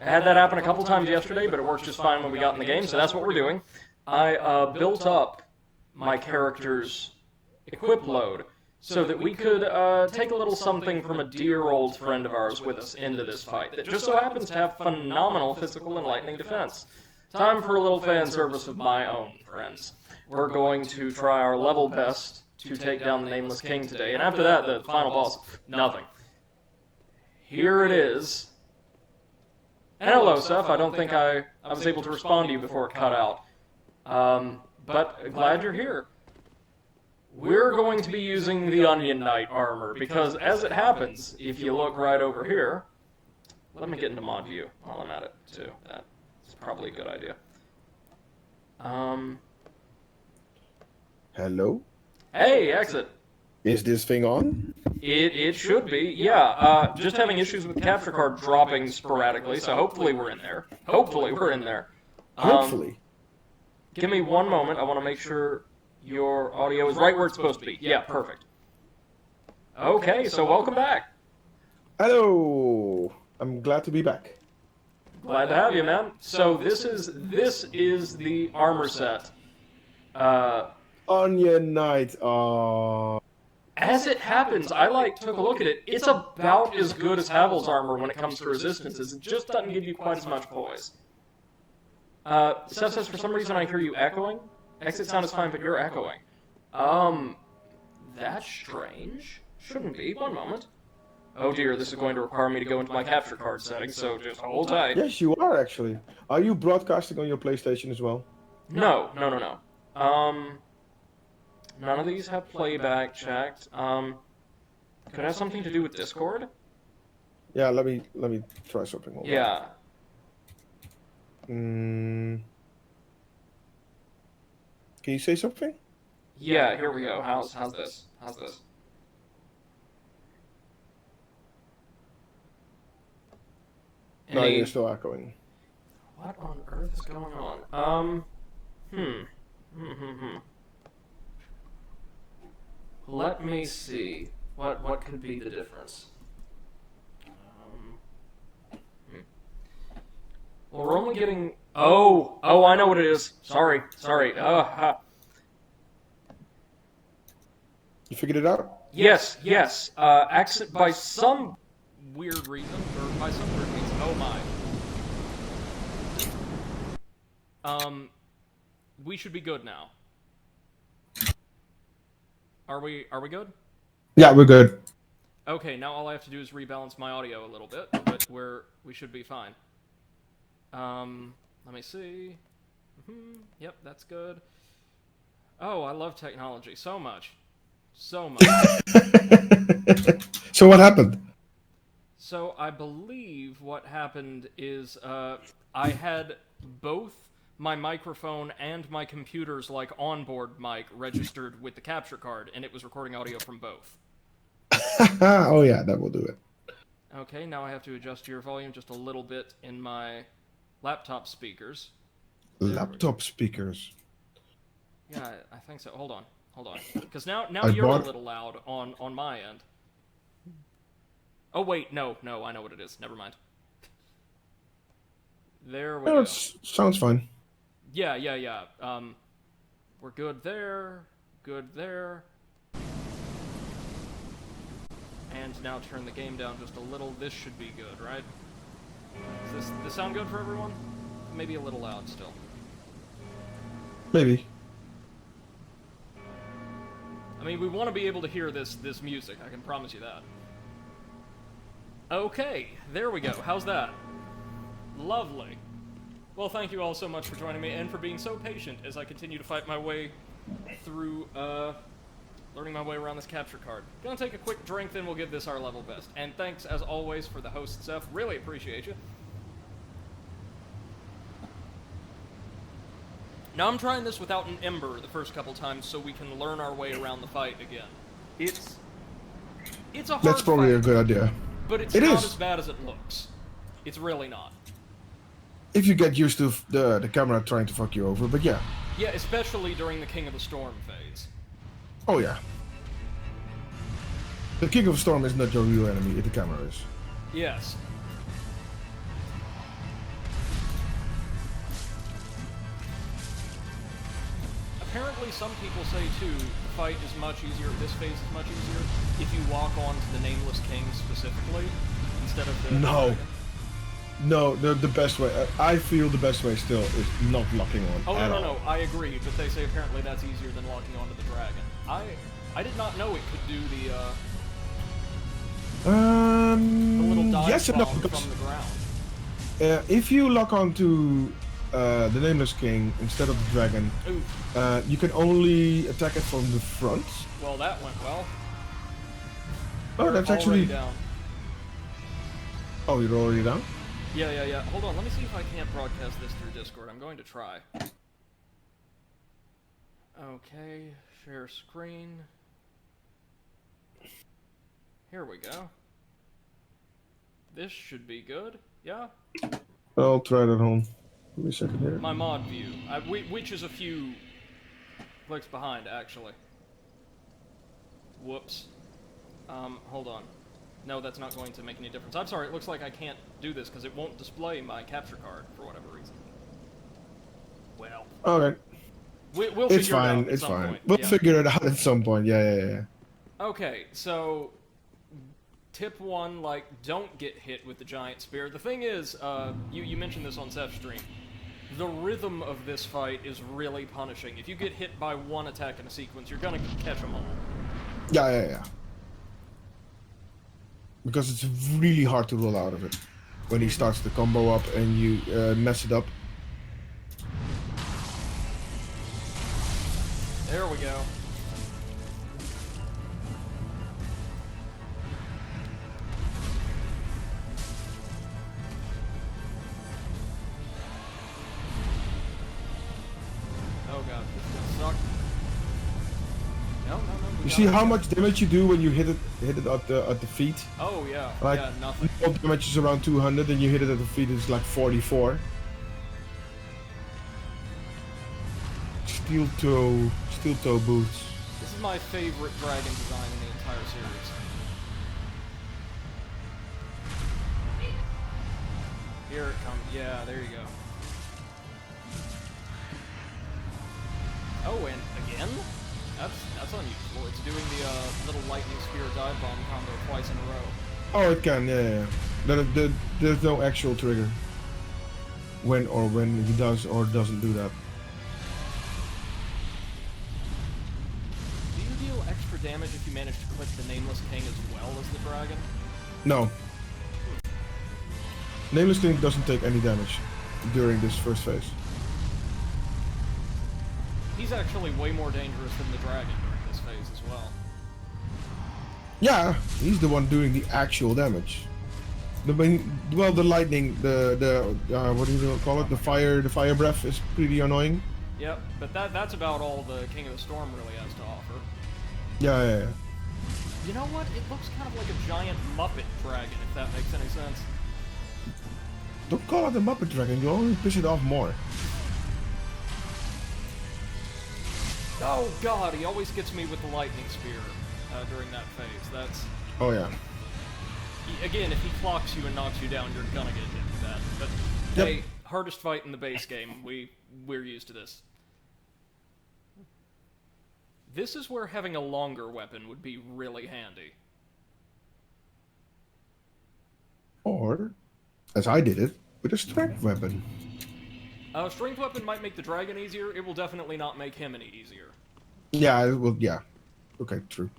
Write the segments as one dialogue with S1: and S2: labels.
S1: I had that happen a couple times yesterday, but it worked just fine when we got in the game, so that's what we're doing. I built up my character's equip load so that we could take a little something from a dear old friend of ours with us into this fight that just so happens to have phenomenal physical and lightning defense. Time for a little fan service of my own, friends. We're going to try our level best to take down the Nameless King today, and after that, the final boss, nothing. Here it is. And hello, Seth. I don't think I was able to respond to you before it cut out. But glad you're here. We're going to be using the Onion Knight armor, because as it happens, if you look right over here... Let me get into mod view while I'm at it, too. That's probably a good idea.
S2: Hello?
S1: Hey, exit.
S2: Is this thing on?
S1: It should be, yeah. Just having issues with the capture card dropping sporadically, so hopefully we're in there. Hopefully we're in there.
S2: Hopefully.
S1: Give me one moment. I want to make sure your audio is right where it's supposed to be. Yeah, perfect. Okay, so welcome back.
S2: Hello. I'm glad to be back.
S1: Glad to have you, man. So this is the armor set.
S2: Onion Knight.
S1: As it happens, I took a look at it. It's about as good as Havel's armor when it comes to resistances. It just doesn't give you quite as much poise. Seth says for some reason I hear you echoing. Exit sound is fine, but you're echoing. That's strange. Shouldn't be. One moment. Oh dear, this is going to require me to go into my capture card settings, so just hold tight.
S2: Yes, you are actually. Are you broadcasting on your PlayStation as well?
S1: No. None of these have playback checked. Could it have something to do with Discord?
S2: Yeah, let me try something.
S1: Yeah.
S2: Can you say something?
S1: Yeah, here we go. How's this?
S2: No, you're still echoing.
S1: What on earth is going on? Let me see. What could be the difference? Well, we're only getting... Oh, I know what it is. Sorry.
S2: You figured it out?
S1: Yes. Accent by some weird reason, or by some weird reason. Oh my. We should be good now. Are we good?
S2: Yeah, we're good.
S1: Okay, now all I have to do is rebalance my audio a little bit, but we should be fine. Let me see. Yep, that's good. Oh, I love technology so much. So
S2: what happened?
S1: So I believe what happened is I had both my microphone and my computer's onboard mic registered with the capture card, and it was recording audio from both.
S2: Oh yeah, that will do it.
S1: Okay, now I have to adjust your volume just a little bit in my laptop speakers.
S2: Laptop speakers.
S1: Yeah, I think so. Hold on. Because now you're a little loud on my end. Oh wait, no, I know what it is. Never mind. There we go.
S2: It sounds fine.
S1: Yeah. We're good there. And now turn the game down just a little. This should be good, right? Does this sound good for everyone? Maybe a little loud still.
S2: Maybe.
S1: I mean, we want to be able to hear this music, I can promise you that. Okay, there we go. How's that? Lovely. Well, thank you all so much for joining me and for being so patient as I continue to fight my way through, learning my way around this capture card. Gonna take a quick drink, then we'll give this our level best. And thanks, as always, for the host stuff. Really appreciate you. Now I'm trying this without an ember the first couple times so we can learn our way around the fight again. It's a hard
S2: That's probably
S1: fight,
S2: a good idea.
S1: But it's not as bad as it looks. It's really not.
S2: If you get used to the camera trying to fuck you over, but yeah.
S1: Yeah, especially during the King of the Storm phase.
S2: Oh yeah. The King of the Storm is not your real enemy, the camera is.
S1: Yes. apparently some people say, too, the fight is much easier, this phase is much easier, if you lock on to the Nameless King specifically, instead of the...
S2: No. No, the best way, I feel the best way still is not locking on
S1: Oh,
S2: at
S1: no,
S2: all.
S1: I agree, but they say apparently that's easier than locking onto the dragon. I did not know it could do the little dive
S2: yes and no,
S1: bomb
S2: because
S1: from the ground.
S2: if you lock onto the Nameless King instead of the dragon, you can only attack it from the front.
S1: Well, that went well.
S2: Oh, that's actually...
S1: down.
S2: Oh, you're already down?
S1: Yeah. Hold on, let me see if I can't broadcast this through Discord. I'm going to try. Okay, share screen. Here we go. This should be good, yeah?
S2: I'll try it at home. Give me a second here.
S1: My mod view, which is a few clicks behind, actually. Whoops. Hold on. No, that's not going to make any difference. I'm sorry, it looks like I can't do this because it won't display my capture card for whatever reason. Well.
S2: Okay.
S1: We'll
S2: it's
S1: figure
S2: fine,
S1: it out
S2: it's
S1: at some
S2: fine.
S1: point.
S2: We'll
S1: Yeah.
S2: figure it out at some point, yeah.
S1: Okay, so... Tip 1, like, don't get hit with the giant spear. The thing is, you mentioned this on Seth's stream. The rhythm of this fight is really punishing. If you get hit by one attack in a sequence, you're gonna catch them all.
S2: Yeah. Because it's really hard to roll out of it. When he starts the combo up and you mess it up.
S1: There we go. Oh god, this is gonna suck. No.
S2: You see how much damage you do when you hit it at the feet?
S1: Oh yeah,
S2: Like,
S1: yeah, nothing.
S2: all damage is around 200, and you hit it at the feet, it's like 44. Steel toe boots.
S1: This is my favorite dragon design in the entire series. Here it comes. Yeah, there you go. Oh, and again? That's unusual. It's doing the little lightning spear dive bomb combo twice in a row.
S2: Oh, it can, yeah. There's no actual trigger. When he does or doesn't do that.
S1: Do you deal extra damage if you manage to click the Nameless King as well as the dragon?
S2: No. Nameless King doesn't take any damage during this first phase.
S1: He's actually way more dangerous than the dragon during this phase as well.
S2: Yeah, he's the one doing the actual damage. The lightning, the what do you call it? The fire breath is pretty annoying.
S1: Yep, but that's about all the King of the Storm really has to offer.
S2: Yeah.
S1: You know what? It looks kind of like a giant Muppet dragon, if that makes any sense.
S2: Don't call it a Muppet Dragon, you only piss it off more.
S1: Oh god, he always gets me with the lightning spear during that phase. That's...
S2: Oh yeah.
S1: Again, if he clocks you and knocks you down, you're gonna get hit with that. But
S2: Yep.
S1: hey, hardest fight in the base game. We're used to this. This is where having a longer weapon would be really handy.
S2: Or, as I did it, with a strength weapon.
S1: Strength weapon might make the dragon easier. It will definitely not make him any easier.
S2: Yeah, well, yeah. Okay, true.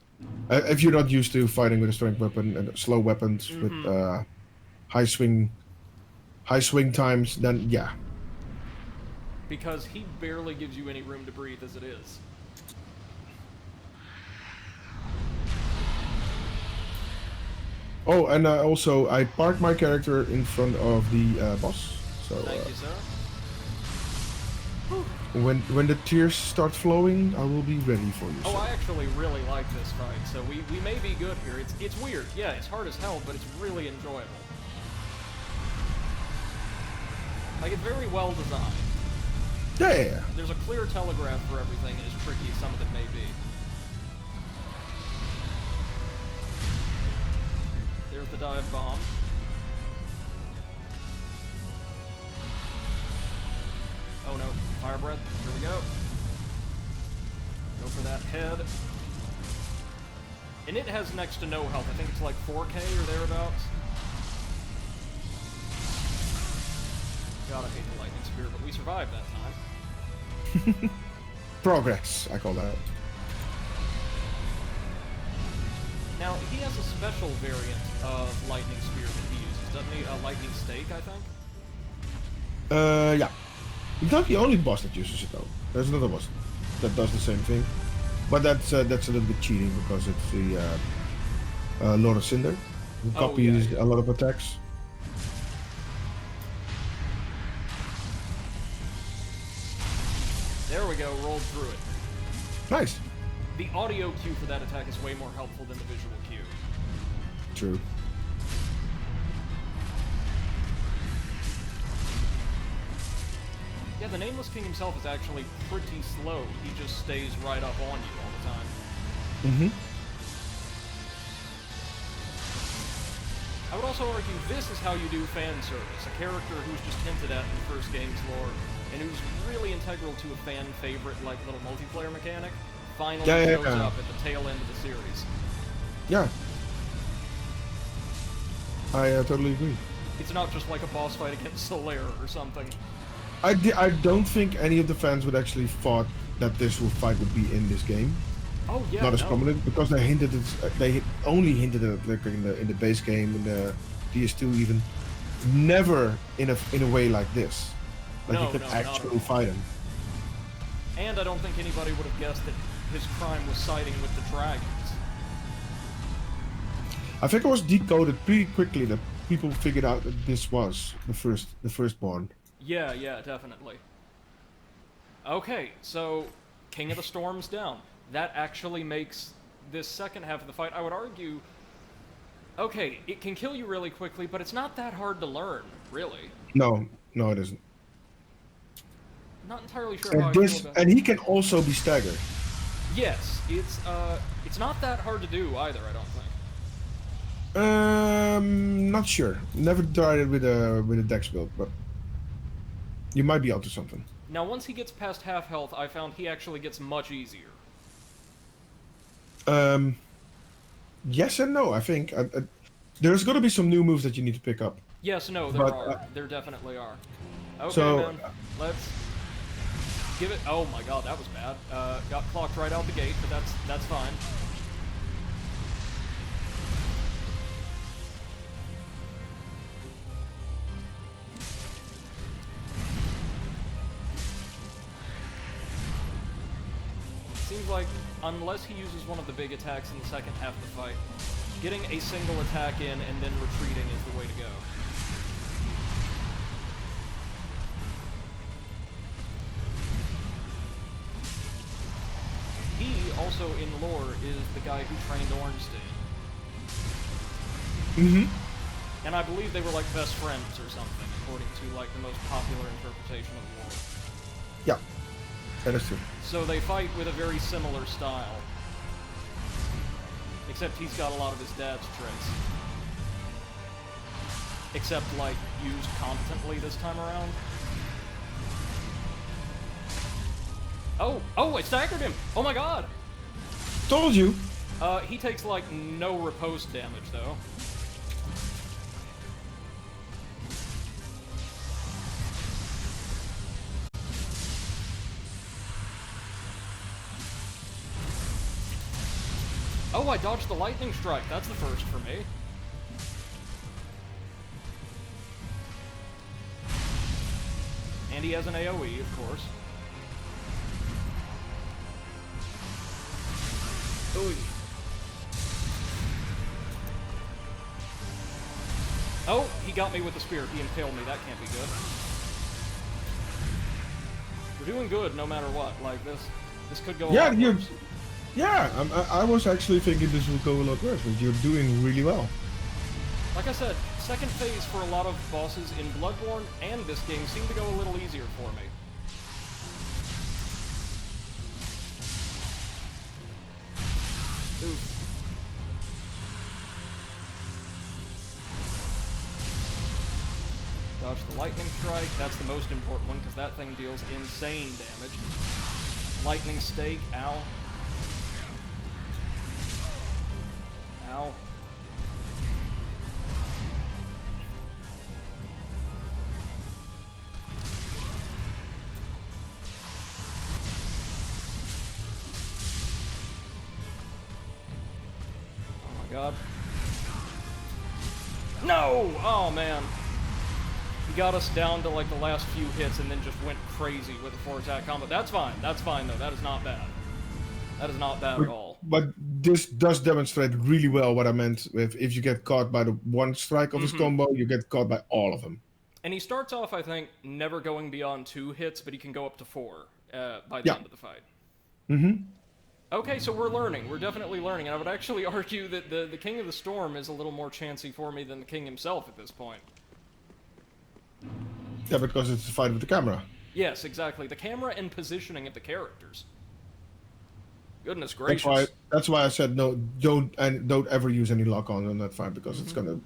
S2: If you're not used to fighting with a strength weapon and slow weapons with high swing times, then yeah.
S1: Because he barely gives you any room to breathe as it is.
S2: Oh, and also I parked my character in front of the boss. So
S1: Thank you, sir.
S2: when the tears start flowing, I will be ready for you.
S1: Oh,
S2: sir.
S1: I actually really like this fight, so we may be good here. It's weird. Yeah, it's hard as hell, but it's really enjoyable. Like, it's very well designed.
S2: Yeah.
S1: There's a clear telegraph for everything, as tricky as some of it may be. There's the dive bomb. Oh no, fire breath. Here we go. for that head. And it has next to no health. I think it's like 4k or thereabouts. God, I hate the lightning spear, but we survived that time.
S2: Progress, I call that.
S1: Now, he has a special variant of lightning spear that he uses, doesn't he? A lightning stake, I think?
S2: Yeah. He's not the only boss that uses it, though. There's another boss that does the same thing. But that's a little bit cheating, because it's the Lord of Cinder, who copies a lot of attacks.
S1: There we go, rolled through it.
S2: Nice.
S1: The audio cue for that attack is way more helpful than the visual cue.
S2: True.
S1: Yeah, the Nameless King himself is actually pretty slow. He just stays right up on you all the time.
S2: Mm-hmm.
S1: I would also argue this is how you do fan service. A character who's just hinted at in the first game's lore, and who's really integral to a fan favorite, like, little multiplayer mechanic, finally shows up at the tail end of the series.
S2: Yeah. I totally agree.
S1: It's not just like a boss fight against Solaire or something.
S2: I don't think any of the fans would actually thought that this fight would be in this game.
S1: Oh yeah,
S2: not as prominent, because they hinted it. They only hinted at it like in the base game, in the PS2 even. Never in a way like this. Like you could actually fight him.
S1: And I don't think anybody would have guessed that his crime was siding with the dragons.
S2: I think it was decoded pretty quickly that people figured out that this was the firstborn.
S1: Yeah, definitely. Okay, so King of the Storm's down. That actually makes this second half of the fight, I would argue, okay, it can kill you really quickly, but it's not that hard to learn, really.
S2: No, it isn't.
S1: Not entirely sure how I feel about
S2: and he can also be staggered.
S1: Yes, it's not that hard to do either, I don't think.
S2: Not sure. Never tried it with a dex build, but you might be onto something.
S1: Now, once he gets past half health, I found he actually gets much easier.
S2: Yes and no, I think. There's got to be some new moves that you need to pick up.
S1: Yes, no, there are. There definitely are. Okay,
S2: so,
S1: man, let's give it... Oh my god, that was bad. Got clocked right out the gate, but that's fine. Seems like, unless he uses one of the big attacks in the second half of the fight, getting a single attack in and then retreating is the way to go. He, also in lore, is the guy who trained Ornstein.
S2: Mm-hmm.
S1: And I believe they were like best friends or something, according to like the most popular interpretation of lore.
S2: Yeah. That is true.
S1: So they fight with a very similar style. Except he's got a lot of his dad's tricks. Except, like, used competently this time around. Oh, I staggered him! Oh my god!
S2: Told you!
S1: He takes, like, no riposte damage, though. Oh, I dodged the lightning strike. That's the first for me. And he has an AoE, of course. Ooh. Oh, he got me with the spear. He impaled me. That can't be good. We're doing good no matter what. Like, this could go a lot worse.
S2: Yeah, I was actually thinking this would go a lot worse, but you're doing really well.
S1: Like I said, second phase for a lot of bosses in Bloodborne and this game seem to go a little easier for me. Oof. Dodge the lightning strike, that's the most important one because that thing deals insane damage. Lightning stake, ow. Ow. Oh my god. No! Oh man. He got us down to like the last few hits and then just went crazy with the 4-attack combo. That's fine. That's fine though. That is not bad. That is not bad at all.
S2: But this does demonstrate really well what I meant with if you get caught by the one strike of his combo, you get caught by all of them.
S1: And he starts off, I think, never going beyond 2 hits, but he can go up to 4 by the end of the fight.
S2: Mm-hmm.
S1: Okay, so we're learning. We're definitely learning. And I would actually argue that the King of the Storm is a little more chancy for me than the King himself at this point.
S2: Yeah, because it's a fight with the camera.
S1: Yes, exactly. The camera and positioning of the characters. Goodness gracious.
S2: That's why I said no. Don't ever use any lock-on on that fight because it's gonna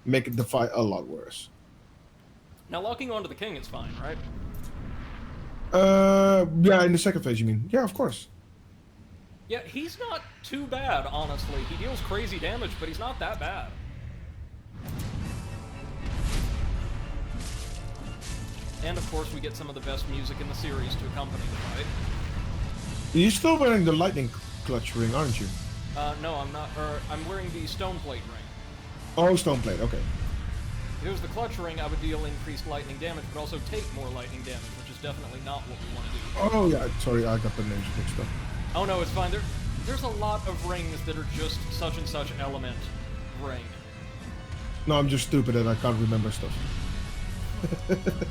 S2: make the fight a lot worse.
S1: Now locking onto the King is fine, right?
S2: Yeah, in the second phase, you mean? Yeah, of course.
S1: Yeah, he's not too bad, honestly. He deals crazy damage, but he's not that bad. And of course, we get some of the best music in the series to accompany the fight.
S2: You're still wearing the lightning clutch ring, aren't you?
S1: No, I'm not. I'm wearing the stone plate ring.
S2: Oh, stone plate. Okay.
S1: If it was the clutch ring, I would deal increased lightning damage, but also take more lightning damage, which is definitely not what we want to do.
S2: Oh yeah, sorry, I got the names mixed up.
S1: Oh no, it's fine. There's a lot of rings that are just such and such element ring.
S2: No, I'm just stupid and I can't remember stuff.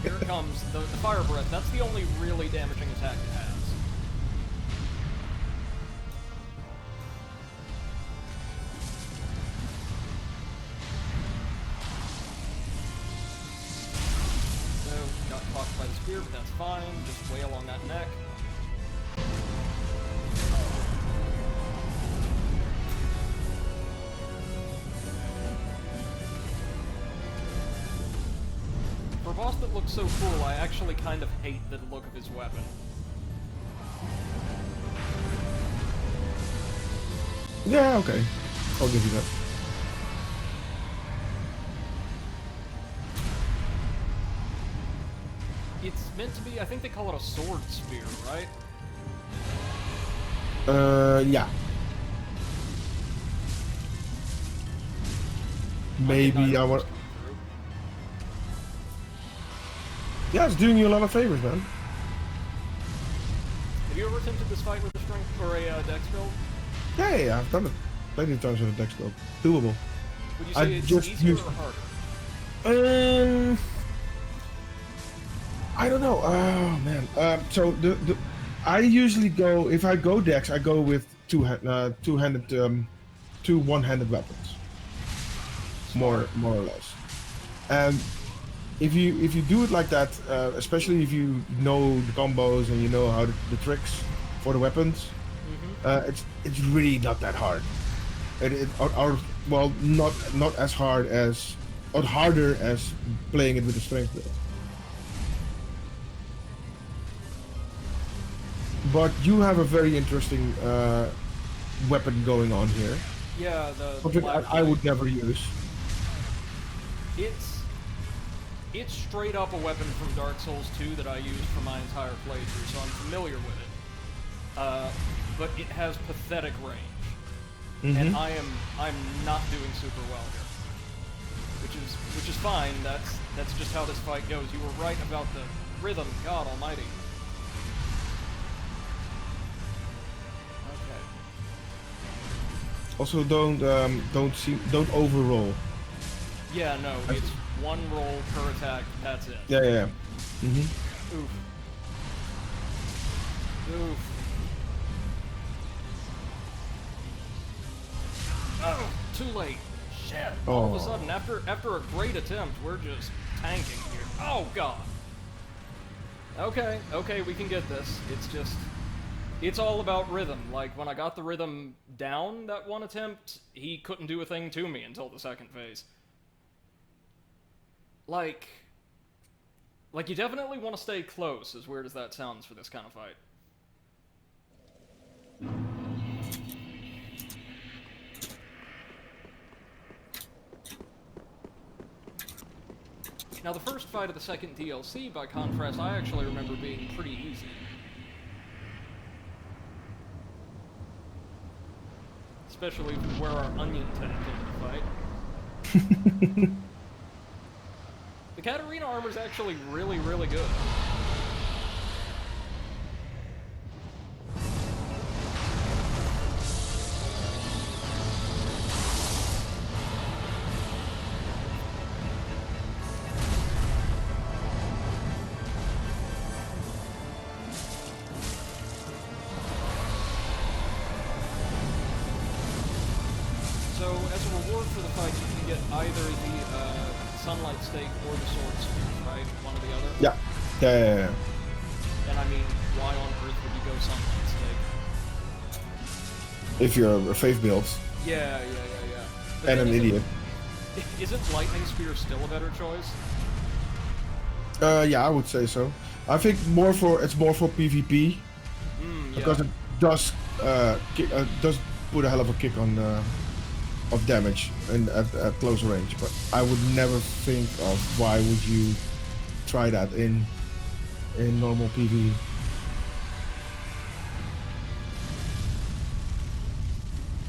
S1: Here it comes, the fire breath. That's the only really damaging attack it has. So, got caught by the spear, but that's fine. Just wail on that neck. For a boss that looks so cool, I actually kind of hate the look of his weapon.
S2: Yeah, okay. I'll give you that.
S1: It's meant to be, I think they call it a sword spear, right?
S2: Yeah. Maybe I want... Yeah, it's doing you a lot of favors, man.
S1: Have you ever attempted this fight with a strength or a dex build?
S2: Yeah, I've done it plenty of times with a dex build. Doable.
S1: Would you say it's easier or harder?
S2: I don't know. Oh man. So I usually go, if I go dex, I go with two one-handed weapons. More or less. And if you do it like that, especially if you know the combos and you know how the tricks for the weapons, it's really not that hard. Well, not as hard as, or harder as playing it with the strength build. But you have a very interesting weapon going on here.
S1: Yeah,
S2: something I would never use.
S1: It's straight up a weapon from Dark Souls 2 that I used for my entire playthrough, so I'm familiar with it. But it has pathetic range, and I'm not doing super well here, which is fine. That's just how this fight goes. You were right about the rhythm. God Almighty. Okay.
S2: Also, don't overroll.
S1: Yeah, no, it's one roll per attack. That's it.
S2: Yeah.
S1: Oof. Oof. Oh, too late. Shit. All of a sudden, after a great attempt, we're just tanking here. Oh god. Okay, we can get this. It's all about rhythm. Like, when I got the rhythm down that one attempt, he couldn't do a thing to me until the second phase. Like, you definitely want to stay close, as weird as that sounds for this kind of fight. Now, the first fight of the second DLC, by contrast, I actually remember being pretty easy. Especially where our onion tentacle fight. The Katarina armor's actually really, really good. So, as a reward for the fight, you can get either the Sunlight Stake or the Sword Spear, right? One or the other?
S2: Yeah. Yeah.
S1: And I mean, why on earth would you go Sunlight Stake?
S2: If you're a faith build
S1: Yeah. But
S2: and an idiot.
S1: Isn't Lightning Spear still a better choice?
S2: Yeah, I would say so. I think it's more for PvP because it does does put a hell of a kick on of damage and at close range. But I would never think of why would you try that in normal PvE.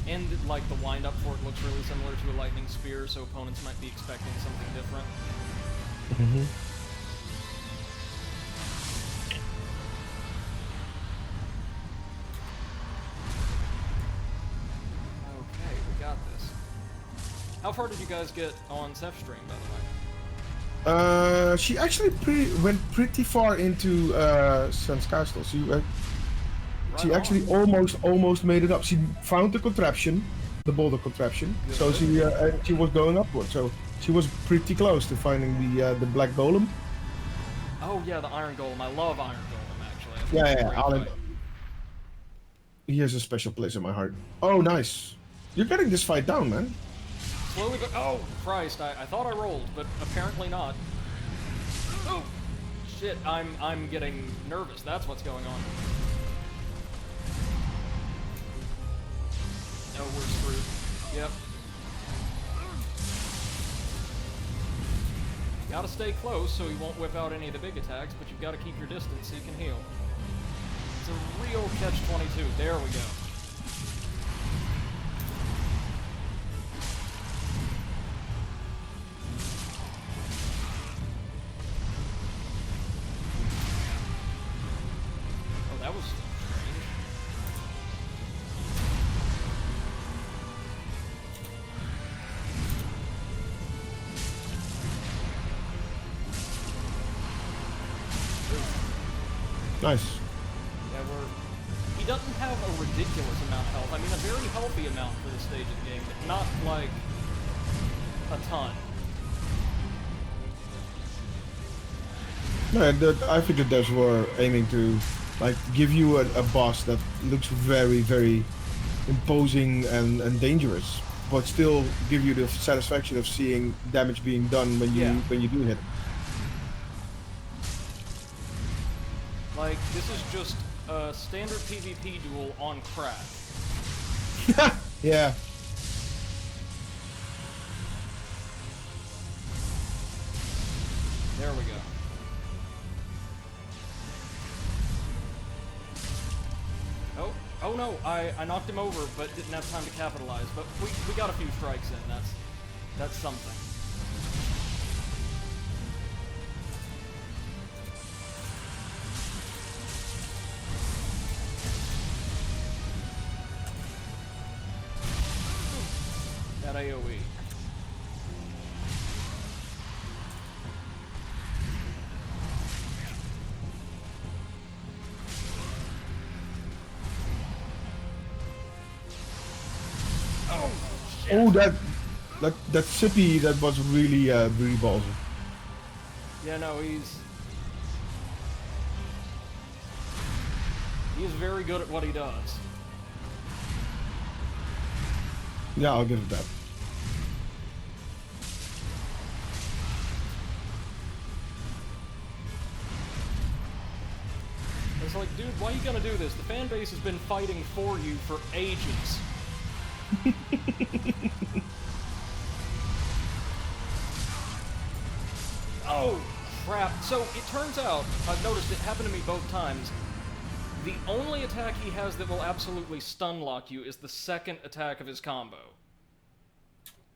S1: And like the wind-up for it looks really similar to a Lightning Spear, so opponents might be expecting something different.
S2: Mm-hmm.
S1: Okay, we got this. How far did you guys get on Ceph's stream, by the way?
S2: She actually went pretty far into Sans Castle. She actually almost made it up. She found the contraption, the boulder contraption.
S1: Good.
S2: So she was going upward. So she was pretty close to finding the black golem.
S1: Oh yeah, the Iron Golem. I love Iron Golem actually. I think
S2: Yeah,
S1: it's a
S2: yeah.
S1: great fight.
S2: He has a special place in my heart. Oh, nice. You're getting this fight down, man.
S1: Slowly but oh Christ! I thought I rolled, but apparently not. Oh shit! I'm getting nervous. That's what's going on. No, we're screwed. Yep. Gotta stay close so he won't whip out any of the big attacks, but you've got to keep your distance so you can heal. It's a real catch-22. There we go. Oh, that was strange.
S2: Nice.
S1: Yeah, he doesn't have a ridiculous amount of health. I mean, a very healthy amount for this stage of the game, but not, like, a ton.
S2: No, I think that devs were aiming to like give you a boss that looks very, very imposing and dangerous, but still give you the satisfaction of seeing damage being done when you do hit.
S1: Like, this is just a standard PvP duel on crack.
S2: Yeah.
S1: There we go. Oh no, I knocked him over, but didn't have time to capitalize. But we got a few strikes in. That's something. That AoE.
S2: Oh, that sippy, that was really really ballsy.
S1: Yeah, no, he's very good at what he does.
S2: Yeah, I'll give it that.
S1: It's like, dude, why are you gonna do this? The fan base has been fighting for you for ages.
S2: Oh,
S1: Oh, crap. So, it turns out, I've noticed it happened to me both times, the only attack he has that will absolutely stun lock you is the second attack of his combo.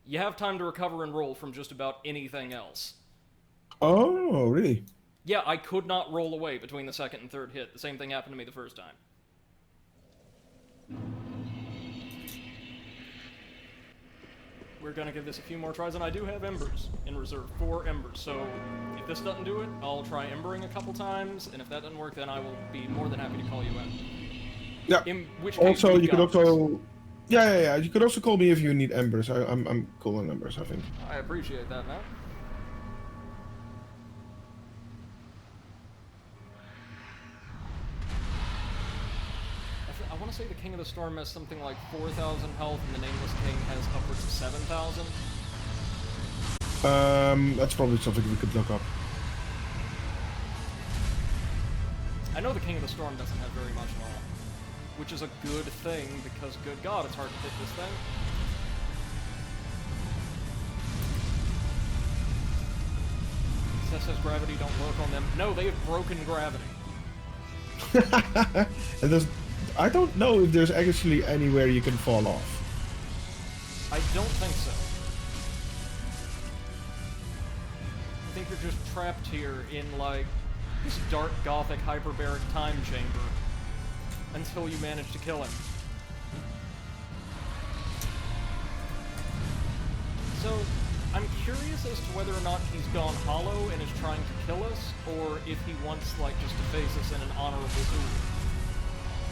S1: You have time to recover and roll from just about anything else.
S2: Oh, really?
S1: Yeah, I could not roll away between the second and third hit. The same thing happened to me the first time. We're gonna give this a few more tries, and I do have embers in reserve. 4 embers, so if this doesn't do it, I'll try embering a couple times, and if that doesn't work, then I will be more than happy to call you in.
S2: Yeah.
S1: In which case,
S2: Also, you could
S1: got
S2: also... Yeah. You could also call me if you need embers. I'm cool on embers, I think.
S1: I appreciate that, man. I want to say the King of the Storm has something like 4,000 health, and the Nameless King has upwards of 7,000.
S2: That's probably something we could look up.
S1: I know the King of the Storm doesn't have very much at all, which is a good thing, because good god, it's hard to hit this thing. Seth says gravity don't work on them. No, they have broken gravity.
S2: And I don't know if there's actually anywhere you can fall off.
S1: I don't think so. I think you're just trapped here in, like, this dark gothic hyperbaric time chamber until you manage to kill him. So, I'm curious as to whether or not he's gone hollow and is trying to kill us, or if he wants, like, just to face us in an honorable duel.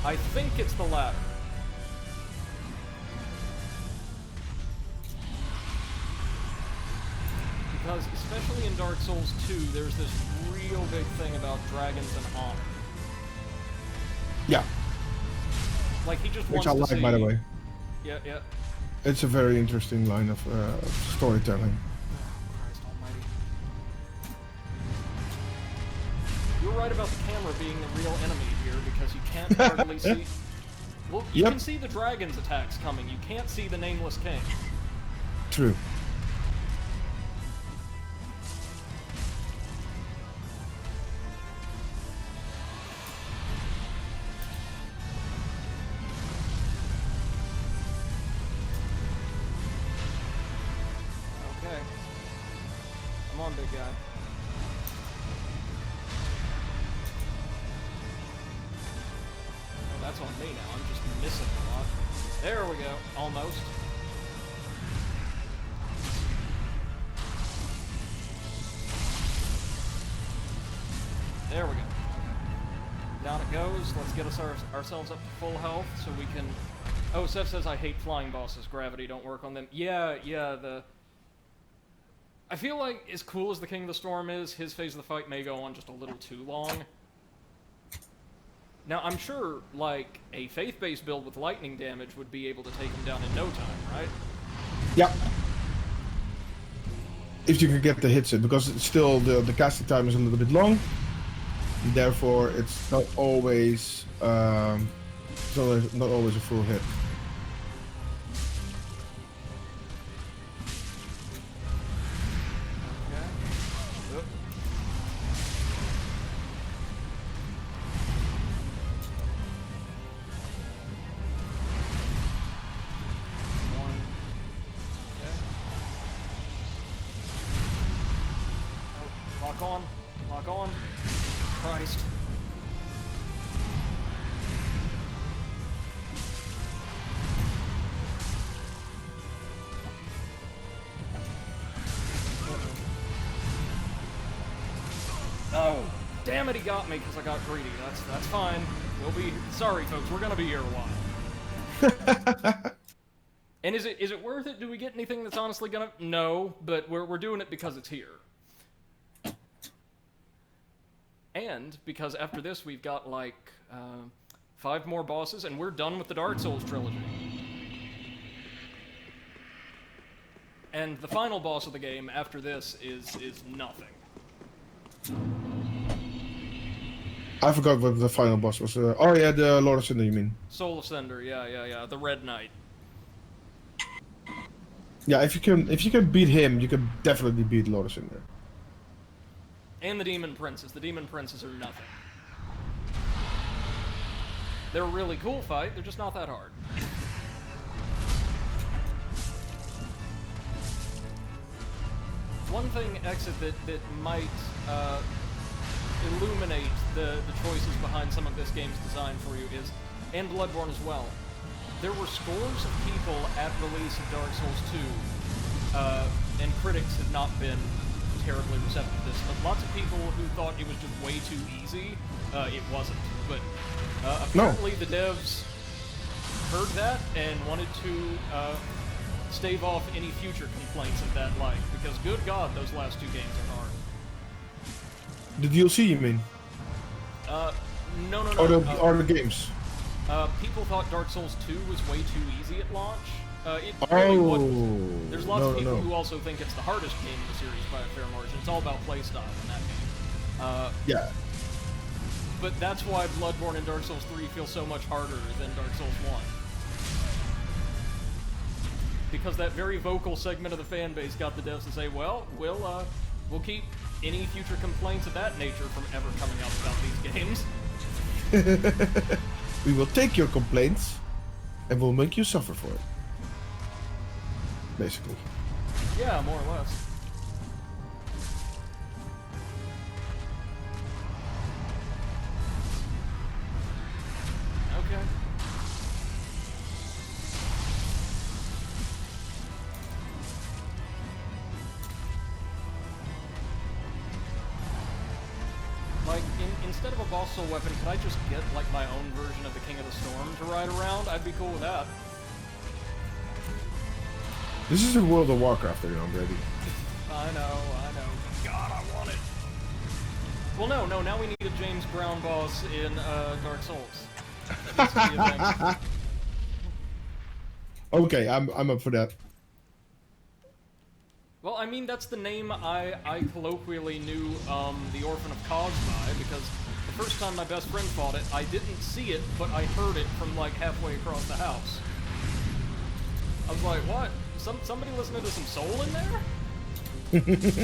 S1: I think it's the latter. Because, especially in Dark Souls 2, there's this real big thing about dragons and honor.
S2: Yeah.
S1: Like, he just
S2: Which
S1: wants
S2: I
S1: to
S2: like, by the way.
S1: Yeah.
S2: It's a very interesting line of storytelling.
S1: Oh, Christ almighty. You're right about the camera being the real enemy here, because you can't hardly see... Well, you can see the dragon's attacks coming. You can't see the Nameless King.
S2: True.
S1: Okay. Come on, big guy. That's on me now. I'm just missing a lot. There we go. Almost. There we go. Down it goes. Let's get us ourselves up to full health so we can... Oh, Seth says I hate flying bosses. Gravity don't work on them. Yeah, I feel like, as cool as the King of the Storm is, his phase of the fight may go on just a little too long. Now, I'm sure, like, a faith-based build with lightning damage would be able to take him down in no time, right?
S2: Yeah. If you can get the hits in, because it's still the casting time is a little bit long. Therefore, it's not always not always a full hit.
S1: Lock on. Christ. Oh, damn it, he got me because I got greedy. That's fine. We'll be... Sorry, folks, we're gonna be here a while. And is it worth it? Do we get anything that's honestly gonna... No, but we're doing it because it's here. And because after this we've got, like, 5 more bosses, and we're done with the Dark Souls trilogy. And the final boss of the game after this is nothing.
S2: I forgot what the final boss was. Oh yeah, the Lord of Cinder, you mean?
S1: Soul of Cinder, yeah. The Red Knight.
S2: Yeah, if you can beat him, you can definitely beat Lord of Cinder.
S1: And the Demon Princes. The Demon Princes are nothing. They're a really cool fight, they're just not that hard. One thing, Exit, that might illuminate the choices behind some of this game's design for you is, and Bloodborne as well, there were scores of people at release of Dark Souls 2, and critics have not been terribly receptive to this, but lots of people who thought it was just way too easy. It wasn't, but apparently the devs heard that and wanted to stave off any future complaints of that like, because good God, those last two games are hard.
S2: The DLC, you mean?
S1: No.
S2: Or the games?
S1: People thought Dark Souls 2 was way too easy at launch. It really wasn't. There's lots of people who also think it's the hardest game in the series by a fair margin. It's all about playstyle in that game.
S2: Yeah.
S1: But that's why Bloodborne and Dark Souls 3 feel so much harder than Dark Souls 1. Because that very vocal segment of the fan base got the devs to say, well, we'll keep any future complaints of that nature from ever coming up about these games.
S2: We will take your complaints and we'll make you suffer for it. Basically.
S1: Yeah, more or less. Okay. Like, instead of a boss soul weapon, could I just get, like, my own version of the King of the Storm to ride around? I'd be cool with that.
S2: This is a World of Warcraft, you know, Brady.
S1: I know. God, I want it. Well, no, now we need a James Brown boss in Dark Souls. That needs to be a thing.
S2: Okay, I'm up for that.
S1: Well, I mean, that's the name I colloquially knew the Orphan of Cause by, because the first time my best friend fought it, I didn't see it, but I heard it from, like, halfway across the house. I was like, what? Somebody listening to some Soul in there?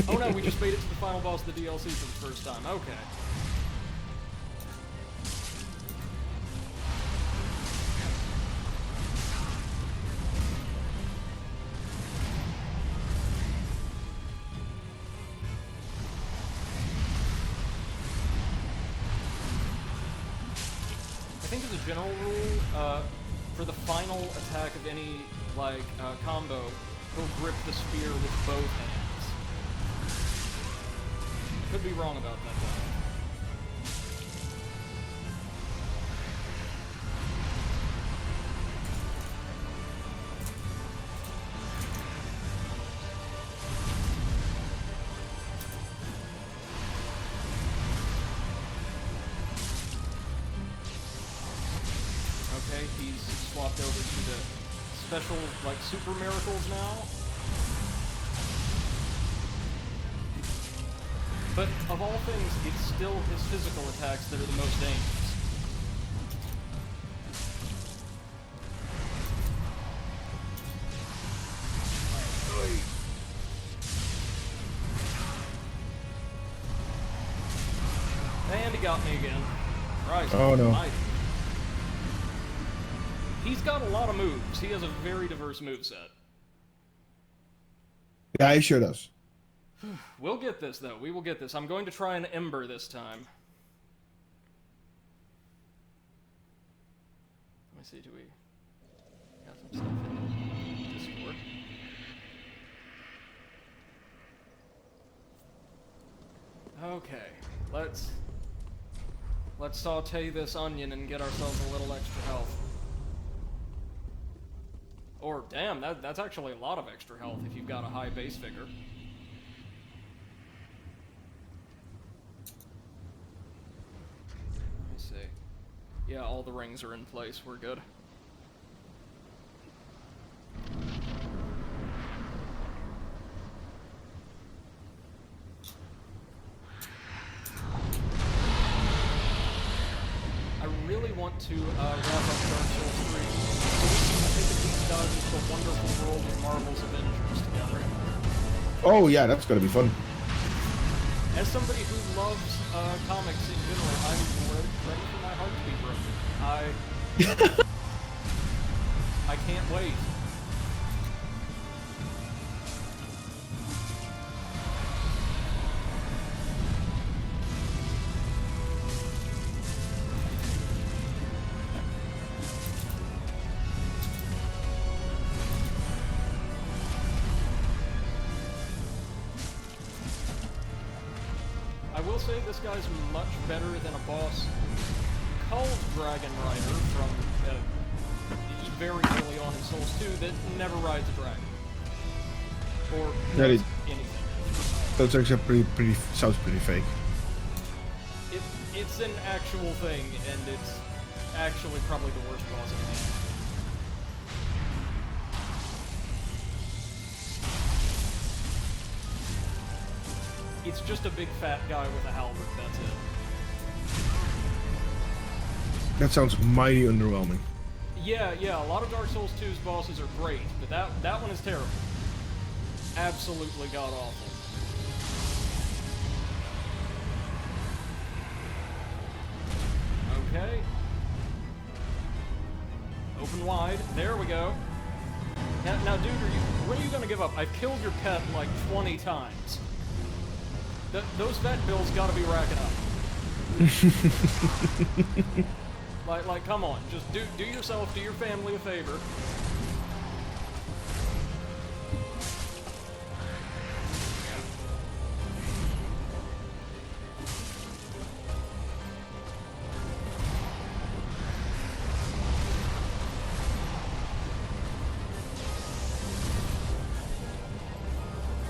S1: Oh no, we just made it to the final boss of the DLC for the first time. Okay. I think as a general rule, for the final attack of any, like, combo, he'll grip the spear with both hands. Could be wrong about that, though. Okay, he's swapped over to the special, like, super miracles now. But of all things, it's still his physical attacks that are the most dangerous. And he got me again. Right.
S2: Oh no.
S1: Mighty. He's got a lot of moves. He has a very diverse moveset.
S2: Yeah, he sure does.
S1: We'll get this, though. We will get this. I'm going to try an Ember this time. Let me see, do we got some stuff in Discord? Okay, let's saute this onion and get ourselves a little extra health. Or, damn, that's actually a lot of extra health if you've got a high base figure. Let me see. Yeah, all the rings are in place. We're good. I really want to wrap up Dark Souls 3 so we can take a deep dive into the wonderful world of Marvel's Avengers together.
S2: Oh yeah, that's gonna be fun.
S1: As somebody who loves comics in general, I'm ready for my heart to be broken. I can't wait. I will say this guy's much better than a boss called Dragon Rider from very early on in Souls 2 that never rides a dragon. Or does anything.
S2: That's actually pretty sounds pretty fake.
S1: It's an actual thing, and it's actually probably the worst boss in the game. It's just a big fat guy with a halberd, that's it.
S2: That sounds mighty underwhelming.
S1: Yeah, a lot of Dark Souls 2's bosses are great, but that one is terrible. Absolutely god-awful. Okay. Open wide. There we go. Now dude, when are you gonna give up? I've killed your pet like 20 times. Those vet bills gotta be racking up. like, come on, just do yourself, do your family a favor.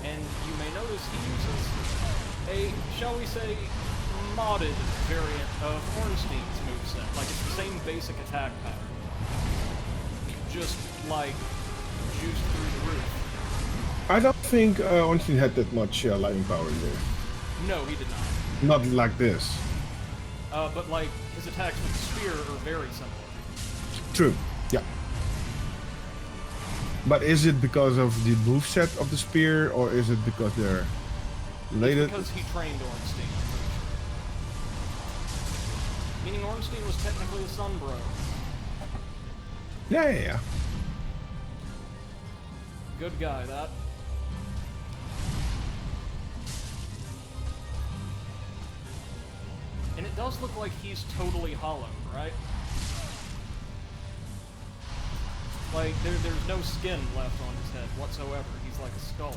S1: And you may notice he uses a, shall we say, modded variant of Ornstein's moveset. Like, it's the same basic attack pattern. Just, like, juiced through the roof.
S2: I don't think Ornstein had that much lightning power in there.
S1: No, he did not.
S2: Not like this.
S1: But, like, his attacks with the spear are very similar.
S2: True, yeah. But is it because of the moveset of the spear, or is it because they're related?
S1: It's because he trained Ornstein, I'm pretty sure. Meaning Ornstein was technically a son bro.
S2: Yeah.
S1: Good guy, that. And it does look like he's totally hollow, right? Like, there's no skin left on his head whatsoever. He's like a skull.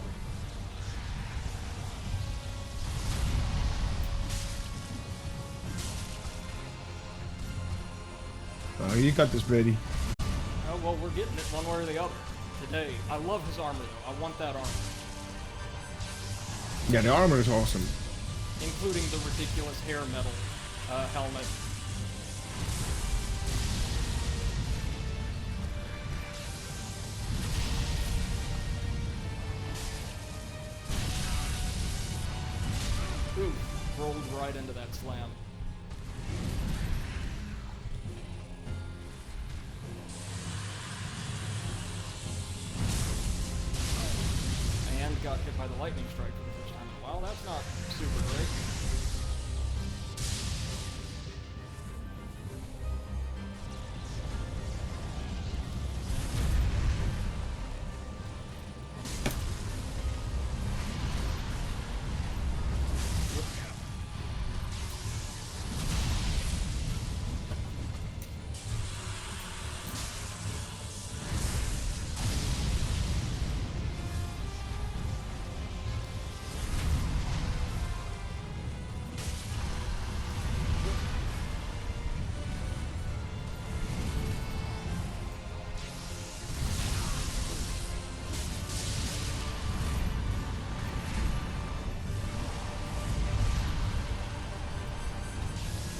S2: Oh, you got this, Brady.
S1: Oh, well, we're getting it one way or the other today. I love his armor, though. I want that armor.
S2: Yeah, the armor is awesome.
S1: Including the ridiculous hair metal helmet. Ooh, rolled right into that slam. And got hit by the lightning strike for the first time in a while. That's not super great.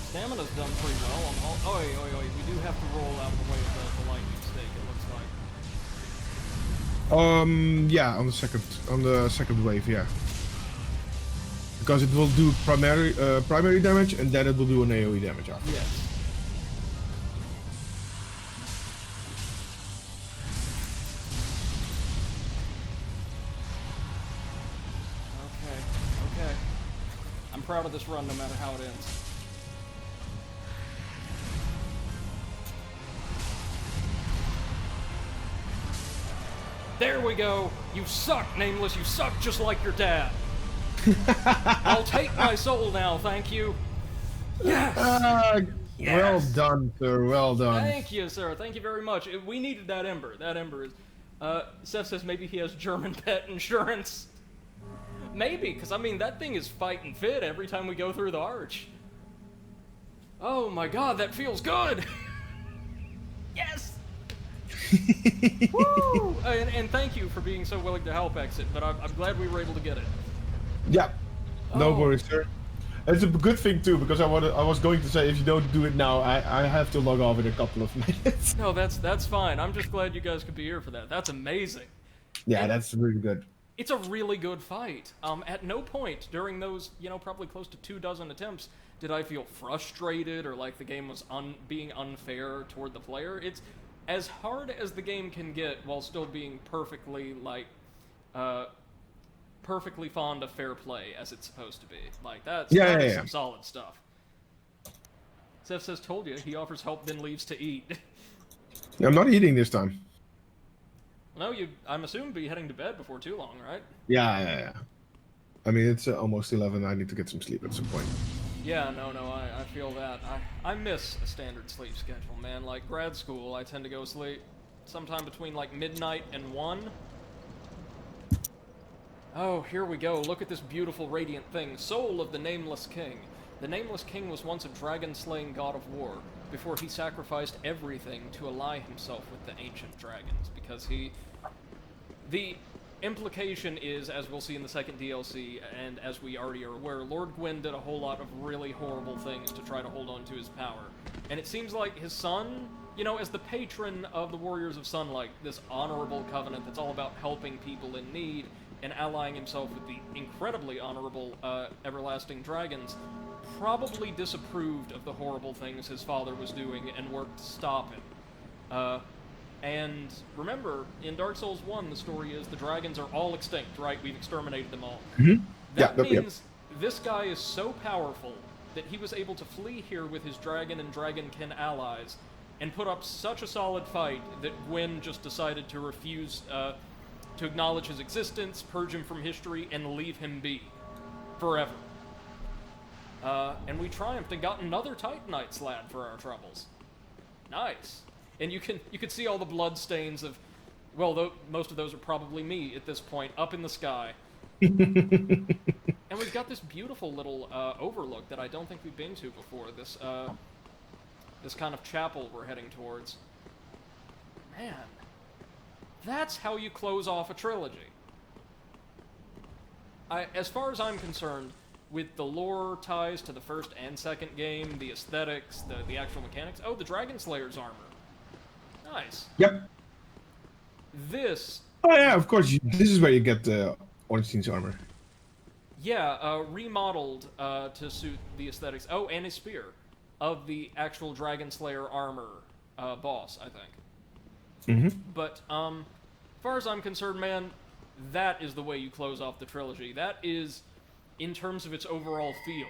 S1: Stamina's done pretty well on all. Oh, we do have to roll out the way of the lightning stake, it looks like.
S2: Yeah, on the second wave, yeah. Because it will do primary damage, and then it will do an AoE damage after.
S1: Yes. Okay. proud of this run no matter how it ends. There we go! You suck, Nameless! You suck just like your dad! I'll take my soul now, thank you! Yes!
S2: Yes! Well done, sir, well done.
S1: Thank you, sir, thank you very much. We needed that ember. That ember is... Seth says maybe he has German pet insurance. Maybe, because I mean, that thing is fighting fit every time we go through the arch. Oh my god, that feels good! Yes! Woo! And thank you for being so willing to help Exit, but I'm glad we were able to get it.
S2: Yeah, no worries, sir. It's a good thing too, because I was going to say if you don't do it now, I have to log off in a couple of minutes.
S1: No, that's fine. I'm just glad you guys could be here for that. That's amazing.
S2: Yeah,
S1: And
S2: that's really good.
S1: it's a really good fight. At no point during those, probably close to 24 attempts did I feel frustrated or like the game was being unfair toward the player. It's as hard as the game can get while still being perfectly perfectly fond of fair play as it's supposed to be. Like that's some solid stuff. Seth says, "Told you." He offers help, then leaves to eat.
S2: I'm not eating this time.
S1: No, I'm assuming be heading to bed before too long, right?
S2: Yeah. I mean, it's almost 11. I need to get some sleep at some point.
S1: Yeah, no, I feel that. I miss a standard sleep schedule, man. Like grad school, I tend to go sleep sometime between like midnight and 1. Oh, here we go. Look at this beautiful radiant thing. Soul of the Nameless King. The Nameless King was once a dragon-slaying god of war, before he sacrificed everything to ally himself with the ancient dragons, because the implication is, as we'll see in the second DLC, and as we already are aware, Lord Gwyn did a whole lot of really horrible things to try to hold on to his power. And it seems like his son, as the patron of the Warriors of Sunlight, this honorable covenant that's all about helping people in need, and allying himself with the incredibly honorable Everlasting Dragons, probably disapproved of the horrible things his father was doing and worked to stop him. And remember, in Dark Souls 1, the story is the dragons are all extinct, right? We've exterminated them all.
S2: Mm-hmm.
S1: That means this guy is so powerful that he was able to flee here with his dragon and dragonkin allies and put up such a solid fight that Gwyn just decided to refuse to acknowledge his existence, purge him from history, and leave him be. Forever. And we triumphed and got another Titanite slab for our troubles. Nice. And you can see all the blood stains of, well, most of those are probably me at this point, up in the sky. And we've got this beautiful little overlook that I don't think we've been to before. This kind of chapel we're heading towards. Man, that's how you close off a trilogy. As far as I'm concerned, with the lore ties to the first and second game, the aesthetics, the actual mechanics. Oh, the Dragon Slayer's armor. Nice.
S2: Yep.
S1: This...
S2: Oh yeah, of course. This is where you get the Ornstein's armor.
S1: Yeah, remodeled to suit the aesthetics. Oh, and his spear. Of the actual Dragon Slayer armor boss, I think.
S2: Mm-hmm.
S1: But, as far as I'm concerned, man, that is the way you close off the trilogy. That is, in terms of its overall feel,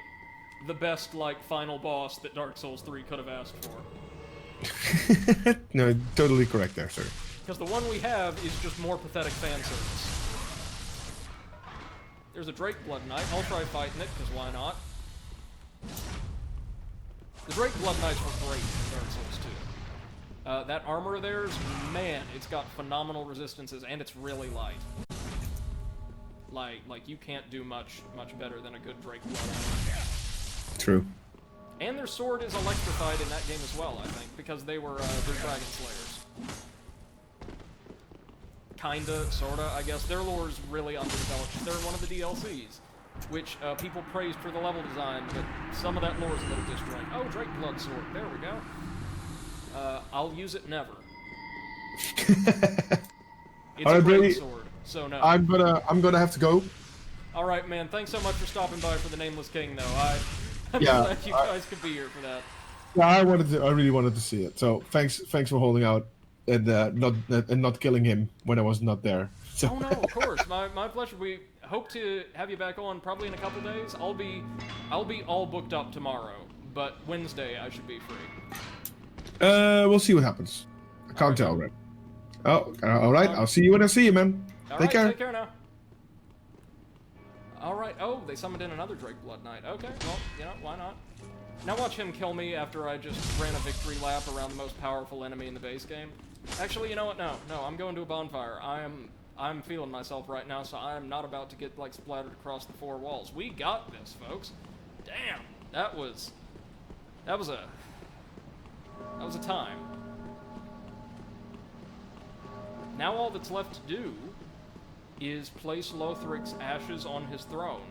S1: the best, final boss that Dark Souls 3 could have asked for.
S2: No, totally correct there, sir.
S1: Because the one we have is just more pathetic fan service. There's a Drake Blood Knight. I'll try fighting it, because why not? The Drake Blood Knights were great in Dark Souls 2. That armor of theirs, man, it's got phenomenal resistances, and it's really light. Like you can't do much better than a good Drake Blood armor.
S2: True.
S1: And their sword is electrified in that game as well, I think, because they're Dragon Slayers. Kinda, sorta, I guess. Their lore is really underdeveloped. They're one of the DLCs, which people praised for the level design, but some of that lore is a little disjointed. Oh, Drake Blood Sword. There we go. I'll use it never. It's a great sword, so no.
S2: I'm gonna have to go.
S1: All right, man. Thanks so much for stopping by for the Nameless King, though. I'm glad you guys could be here for that.
S2: Yeah, I really wanted to see it. So thanks for holding out and not killing him when I was not there. So.
S1: Oh no, of course, my pleasure. hope to have you back on probably in a couple days. I'll be all booked up tomorrow, but Wednesday I should be free.
S2: We'll see what happens. I can't tell, right? Oh, all right. I'll see you when I see you, man. Take care.
S1: Take care now. All right. Oh, they summoned in another Drake Blood Knight. Okay. Well, you know, why not? Now watch him kill me after I just ran a victory lap around the most powerful enemy in the base game. Actually, you know what? No, I'm going to a bonfire. I'm feeling myself right now, so I am not about to get like splattered across the 4 walls. We got this, folks. Damn, that was a time. Now all that's left to do is place Lothric's ashes on his throne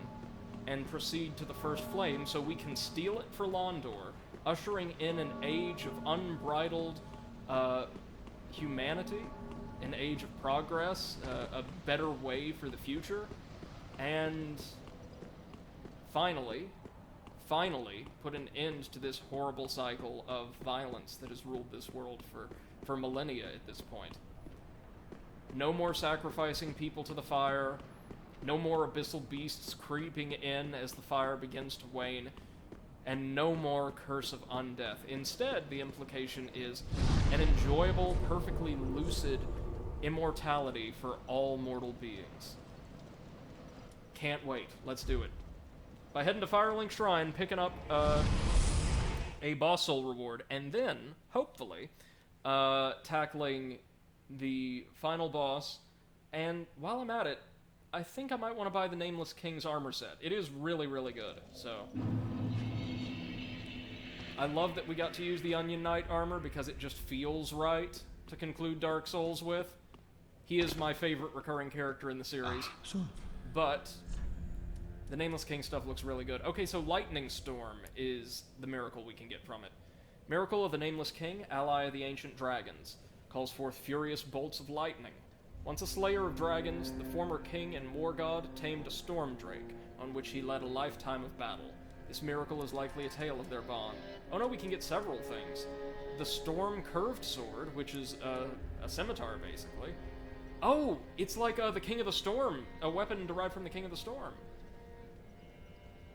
S1: and proceed to the first flame so we can steal it for Londor, ushering in an age of unbridled humanity, an age of progress, a better way for the future, and finally put an end to this horrible cycle of violence that has ruled this world for millennia at this point. No more sacrificing people to the fire, no more abyssal beasts creeping in as the fire begins to wane, and no more curse of undeath. Instead, the implication is an enjoyable, perfectly lucid immortality for all mortal beings. Can't wait. Let's do it. By heading to Firelink Shrine, picking up a boss soul reward, and then, hopefully, tackling the final boss. And while I'm at it, I think I might want to buy the Nameless King's armor set. It is really, really good, so... I love that we got to use the Onion Knight armor because it just feels right to conclude Dark Souls with. He is my favorite recurring character in the series.
S2: Sure.
S1: But the Nameless King stuff looks really good. Okay, so Lightning Storm is the miracle we can get from it. Miracle of the Nameless King, ally of the Ancient Dragons. Calls forth furious bolts of lightning. Once a slayer of dragons, the former king and war god tamed a storm drake, on which he led a lifetime of battle. This miracle is likely a tale of their bond. Oh no, we can get several things. The Storm Curved Sword, which is a scimitar, basically. Oh, it's like the King of the Storm, a weapon derived from the King of the Storm.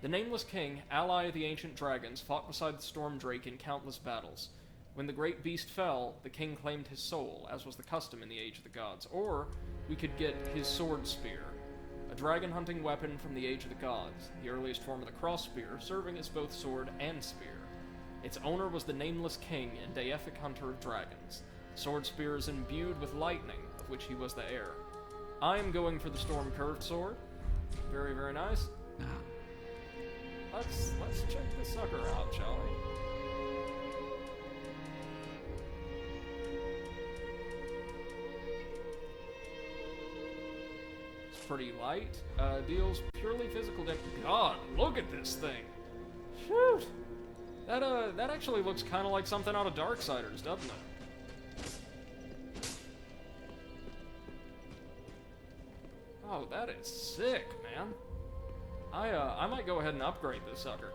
S1: The Nameless King, ally of the Ancient Dragons, fought beside the Storm Drake in countless battles. When the great beast fell, the king claimed his soul, as was the custom in the Age of the Gods. Or we could get his Sword Spear, a dragon-hunting weapon from the Age of the Gods, the earliest form of the cross spear, serving as both sword and spear. Its owner was the Nameless King and deific hunter of dragons. The sword spear is imbued with lightning, of which he was the heir. I am going for the Storm Curved Sword. Very, very nice. Let's check this sucker out, shall we? Pretty light, deals purely physical damage. God, look at this thing! Shoot! That actually looks kind of like something out of Darksiders, doesn't it? Oh, that is sick, man. I might go ahead and upgrade this sucker.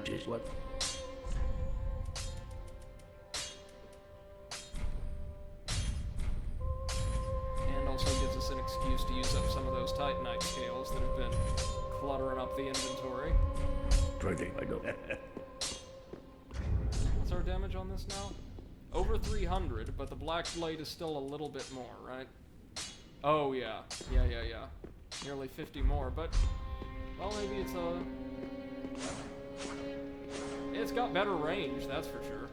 S3: Just what?
S1: Also gives us an excuse to use up some of those Titanite scales that have been cluttering up the inventory.
S3: I go.
S1: What's our damage on this now? Over 300, but the Black Blade is still a little bit more, right? Oh, yeah. Yeah. Nearly 50 more, but... Well, maybe it's it's got better range, that's for sure.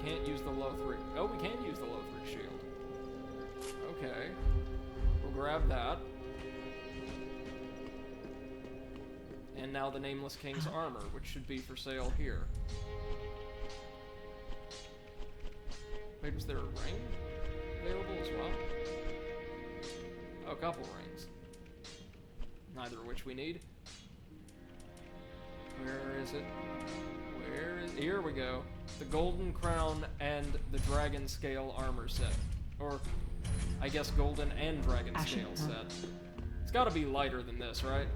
S1: Can't use the Lothric. Oh, we can use the Lothric shield. Okay. We'll grab that. And now the Nameless King's armor, which should be for sale here. Wait, was there a ring available as well? Oh, a couple rings. Neither of which we need. Where is it? Here we go. The Golden Crown and the Dragon Scale armor set. Or, I guess Golden and Dragon Scale set. It's gotta be lighter than this, right?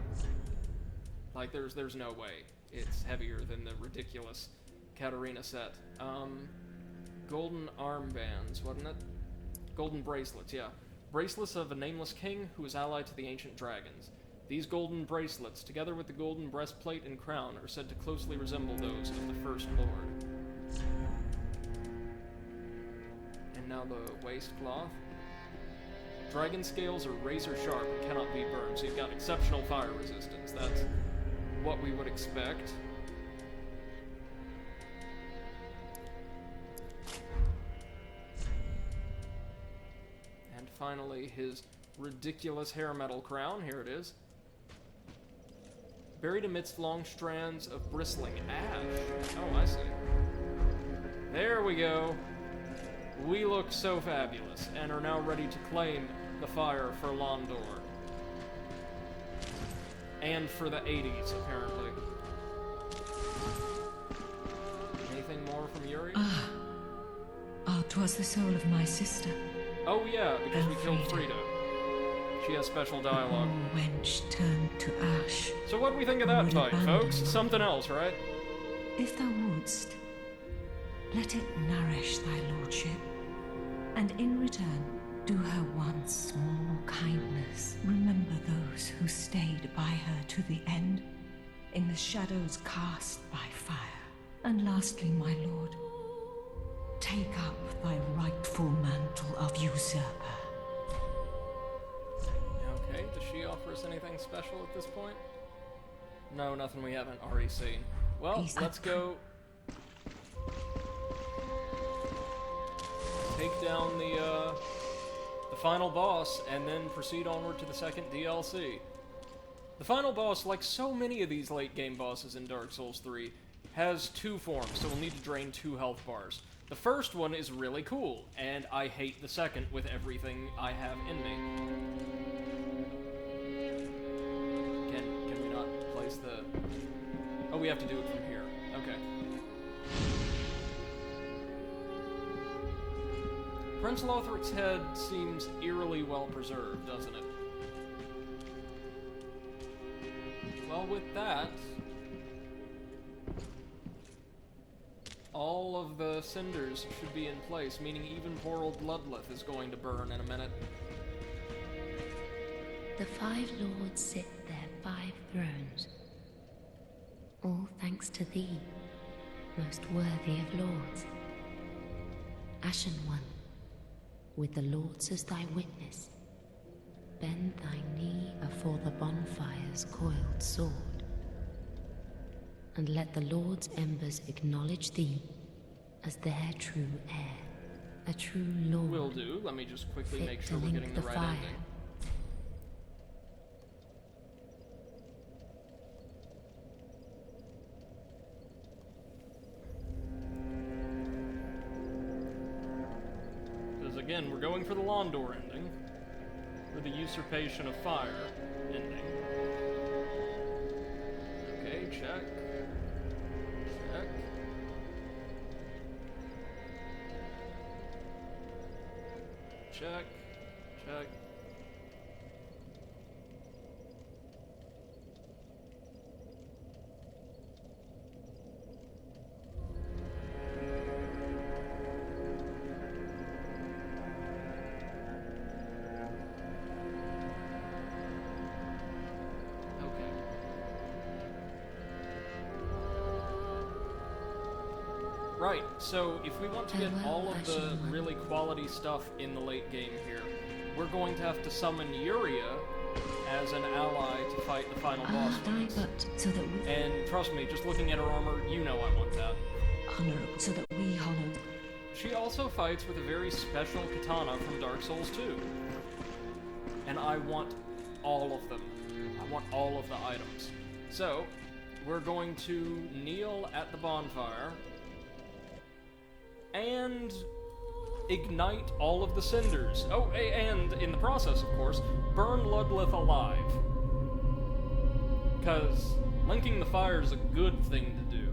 S1: Like, there's no way. it's heavier than the ridiculous Katarina set. Golden armbands, wasn't it? Golden bracelets, yeah. Bracelets of a Nameless King who is allied to the ancient dragons. These golden bracelets, together with the golden breastplate and crown, are said to closely resemble those of the First Lord. And now the waistcloth. Dragon scales are razor sharp and cannot be burned, so you've got exceptional fire resistance. That's what we would expect. And finally, his ridiculous hair metal crown. Here it is. Buried amidst long strands of bristling ash. Oh, I see. There we go. We look so fabulous, and are now ready to claim the fire for Londor. And for the 80s, apparently. Anything more from Yuri?
S4: Oh, 'twas the soul of my sister.
S1: Oh yeah, because we killed Frida. She has special dialogue.
S4: Poor wench turned to ash.
S1: So what do we think of that
S4: Would
S1: fight,
S4: abandon
S1: folks?
S4: her.
S1: Something else, right?
S4: If thou wouldst, let it nourish thy lordship, and in return do her one small kindness. Remember those who stayed by her to the end, in the shadows cast by fire. And lastly, my lord, take up thy rightful mantle of usurper.
S1: Okay, does she offer us anything special at this point? No, nothing we haven't already seen. Well,
S4: He's
S1: let's
S4: up.
S1: go take down the final boss, and then proceed onward to the second DLC. The final boss, like so many of these late-game bosses in Dark Souls 3, has two forms, so we'll need to drain 2 health bars. The first one is really cool, and I hate the second with everything I have in me. Can we not place the... Oh, we have to do it from here. Okay. Prince Lothric's head seems eerily well preserved, doesn't it? Well, with that, all of the cinders should be in place, meaning even poor old Bloodleth is going to burn in a minute.
S5: The 5 lords sit their 5 thrones, all thanks to thee, most worthy of lords. Ashen One, with the lords as thy witness, bend thy knee afore the bonfire's coiled sword, and let the lord's embers acknowledge thee as their true heir, a true lord.
S1: Will do. Let me just quickly
S5: fit
S1: make
S5: to
S1: sure we're
S5: link
S1: getting the right
S5: fire.
S1: ending. Because again, we're going for the Londor ending, or the Usurpation of Fire ending. Okay, check. Check. Check. Check. Okay. Right, so if we want to get all of the really quality stuff in the late game here, we're going to have to summon Yuria as an ally to fight the final boss with
S4: Die
S1: us.
S4: but so that we
S1: And trust me, just looking at her armor, you know I want that.
S4: honorable, so that we honor.
S1: She also fights with a very special katana from Dark Souls 2. And I want all of them. I want all of the items. So, we're going to kneel at the bonfire and ignite all of the cinders. Oh, and in the process, of course, burn Ludleth alive. Because linking the fire is a good thing to do.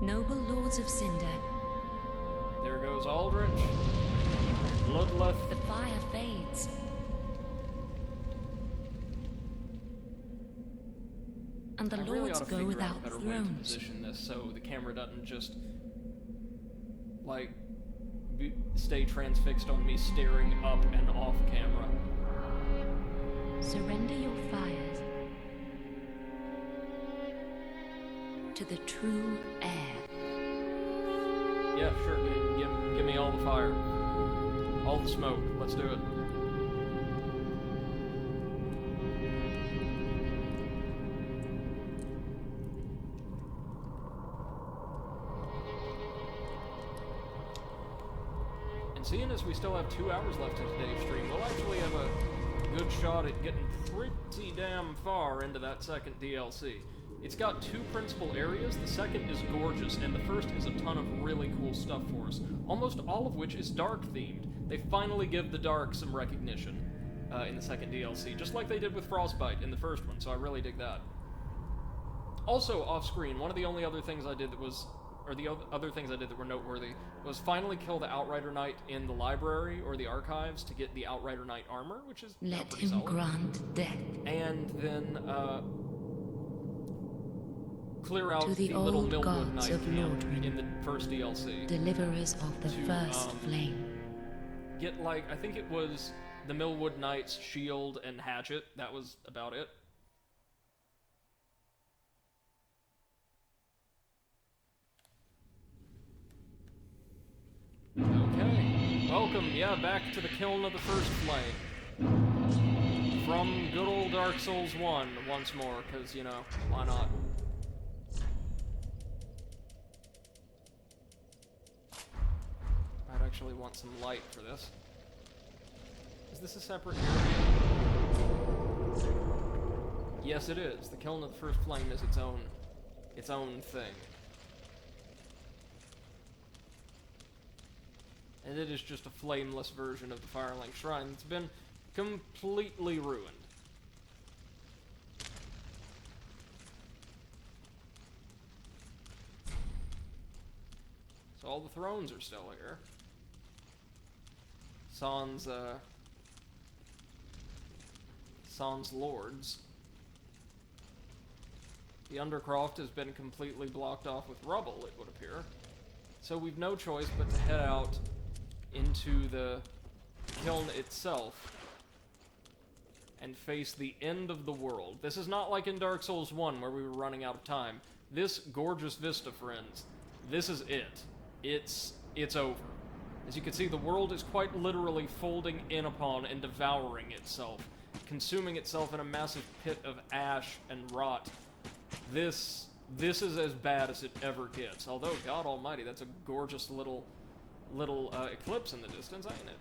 S5: Noble lords of Cinder,
S1: There goes Aldrich. Ludleth.
S5: the fire fades. and the
S1: I really
S5: lords
S1: ought to
S5: go
S1: figure out
S5: without
S1: a better way to
S5: thrones.
S1: position this so the camera doesn't just, like, stay transfixed on me staring up and off camera.
S5: Surrender your fires to the true heir.
S1: Yeah, sure, give me all the fire. All the smoke, let's do it. And seeing as we still have 2 hours left in today's stream, we'll actually have a good shot at getting pretty damn far into that second DLC. It's got 2 principal areas, the second is gorgeous, and the first is a ton of really cool stuff for us, almost all of which is dark-themed. They finally give the dark some recognition in the second DLC, just like they did with Frostbite in the first one, so I really dig that. Also, off-screen, one of the only other things I did that was, or the other things I did that were noteworthy, was finally kill the Outrider Knight in the library or the archives to get the Outrider Knight armor, which is
S5: Let
S1: pretty
S5: him
S1: solid.
S5: grant death
S1: And then, clear out
S5: to the
S1: little
S5: old
S1: Millwood
S5: gods
S1: Knight
S5: of
S1: camp
S5: Lordran,
S1: in the first DLC.
S5: deliverers of the
S1: To,
S5: first flame.
S1: Get, like, I think it was the Millwood Knight's shield and hatchet. That was about it. Okay. Welcome, yeah, back to the Kiln of the First Flame. From good old Dark Souls 1 once more, because, you know, why not? I'd actually want some light for this. Is this a separate area? Yes, it is. The Kiln of the First Flame is its own thing. And it is just a flameless version of the Firelink Shrine that's been completely ruined. So all the thrones are still here. Sans lords. The Undercroft has been completely blocked off with rubble, it would appear. So we've no choice but to head out into the Kiln itself and face the end of the world. This is not like in Dark Souls 1 where we were running out of time. This gorgeous vista, friends, this is it. It's over. As you can see, the world is quite literally folding in upon and devouring itself, consuming itself in a massive pit of ash and rot. This is as bad as it ever gets. Although, God almighty, that's a gorgeous little eclipse in the distance, ain't it?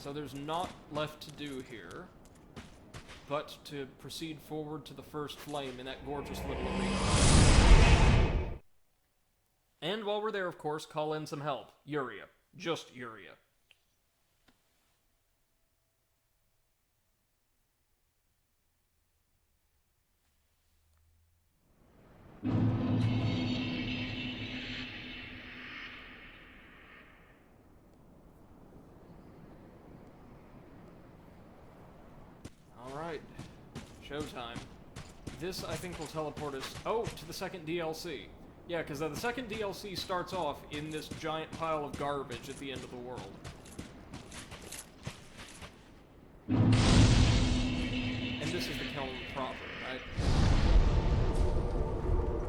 S1: So there's not left to do here, but to proceed forward to the first flame in that gorgeous little arena. And while we're there, of course, call in some help. Yuria. Just Yuria. Alright. Showtime. This, I think, will teleport us... Oh, to the second DLC. Yeah, because the second DLC starts off in this giant pile of garbage at the end of the world. And this is the Kiln proper, right?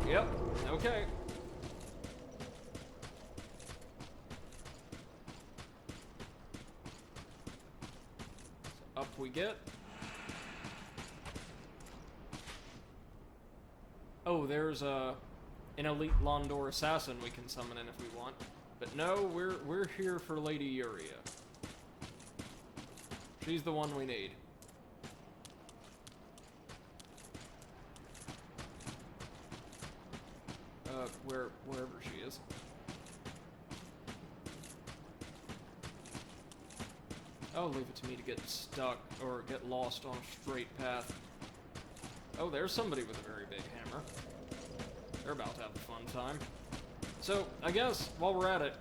S1: Yep, okay. So up we get. Oh, there's an elite Londor assassin we can summon in if we want. But no, we're here for Lady Yuria. She's the one we need. Wherever she is. Oh, leave it to me to get stuck or get lost on a straight path. Oh, there's somebody with a very big hammer. They're about to have a fun time. So, I guess, while we're at it,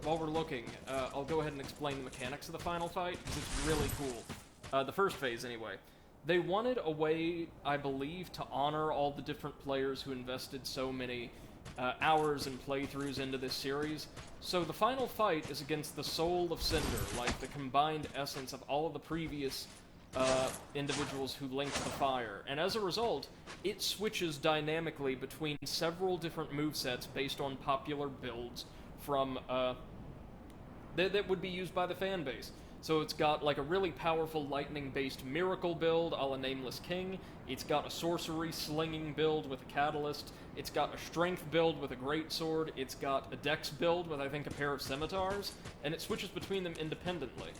S1: while we're looking, I'll go ahead and explain the mechanics of the final fight, because it's really cool. The first phase, anyway. They wanted a way, I believe, to honor all the different players who invested so many hours and playthroughs into this series. So the final fight is against the Soul of Cinder, like the combined essence of all of the previous individuals who linked the fire. And as a result, it switches dynamically between several different movesets based on popular builds from that would be used by the fan base. So it's got like a really powerful lightning-based miracle build a la Nameless King. It's got a sorcery slinging build with a catalyst. It's got a strength build with a greatsword. It's got a dex build with, I think, a pair of scimitars. And it switches between them independently,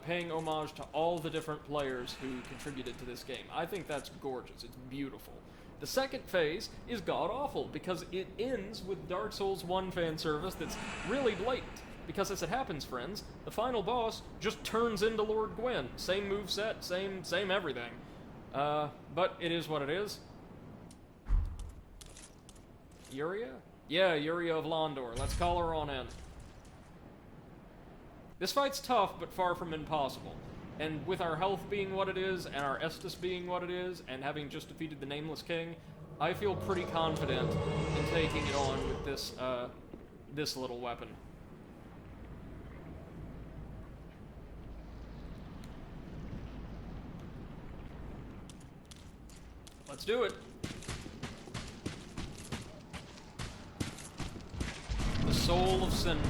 S1: paying homage to all the different players who contributed to this game. I think that's gorgeous. It's beautiful. The second phase is god-awful because it ends with Dark Souls 1 fan service that's really blatant. Because as it happens, friends, the final boss just turns into Lord Gwyn. Same moveset, same everything. But it is what it is. Yuria? Yeah, Yuria of Londor. Let's call her on in. This fight's tough, but far from impossible. And with our health being what it is, and our Estus being what it is, and having just defeated the Nameless King, I feel pretty confident in taking it on with this, this little weapon. Let's do it. The Soul of Cinder,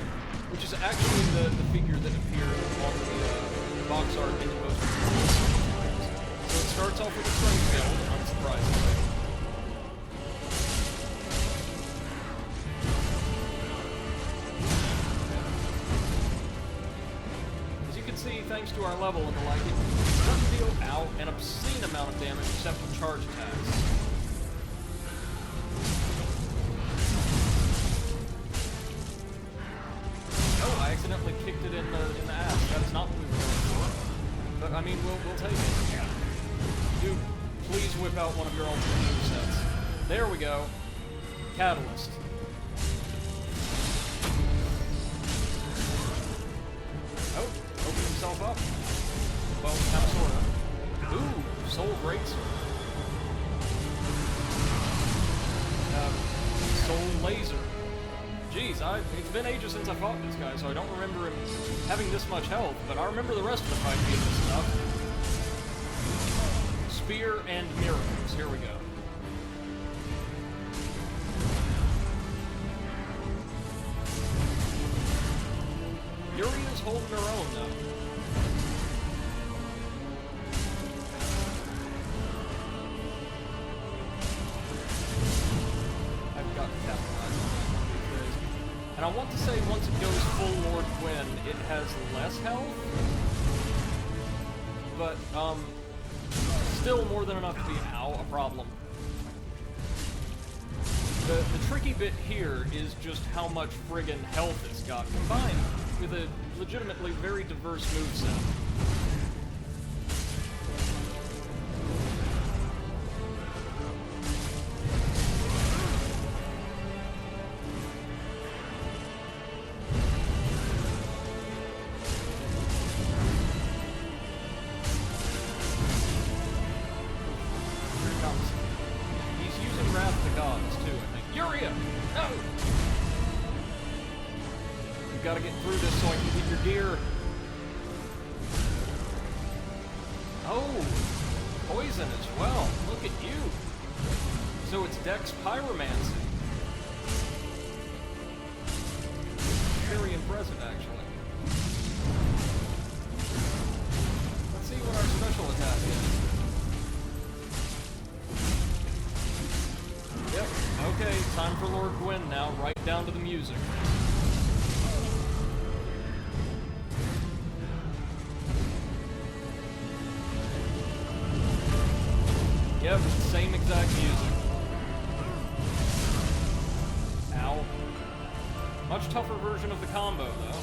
S1: which is actually the figure that appeared on the box art in the most recent. So it starts off with a strength build, unsurprisingly. As you can see, thanks to our level and the like, it doesn't deal out an obscene amount of damage except from charge attacks. Oh, I accidentally kicked it in the ass. That is not what we were going for. But I mean, we'll take it. Dude, please whip out one of your ultimate movesets. There we go. Catalyst. Oh, open himself up. Well, kind of, sort of. Ooh, Soul Greatsword. Soul Laser. Jeez, it's been ages since I fought this guy, so I don't remember him having this much health, but I remember the rest of the fight being this stuff. Spear and Miracles. Here we go. Yuria's holding her own, though. And I want to say once it goes full Lord Gwyn, it has less health, but, still more than enough to be, a problem. The tricky bit here is just how much friggin' health it's got, combined with a legitimately very diverse moveset. Gotta get through this so I can get your gear. Oh, poison as well. Look at you. So it's Dex Pyromancy. Very impressive, actually. Let's see what our special attack is. Yep, okay, time for Lord Gwyn now, right down to the music. Yep, same exact music. Ow. Much tougher version of the combo, though.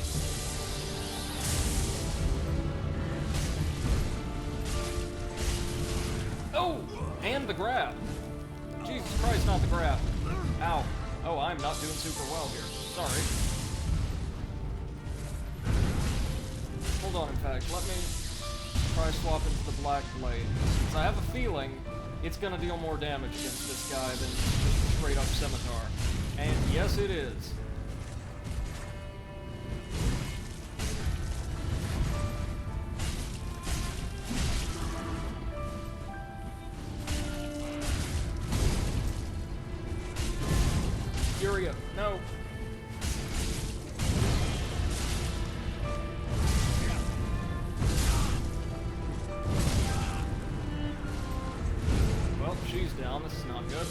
S1: Oh! And the grab. Jesus Christ, not the grab. Ow. Oh, I'm not doing super well here. Sorry. Hold on, in fact, let me try swapping to the Black Blade. Because I have a feeling it's gonna deal more damage against this guy than just a straight up scimitar. And yes, it is. Furia, no. Well, she's down. This is not good.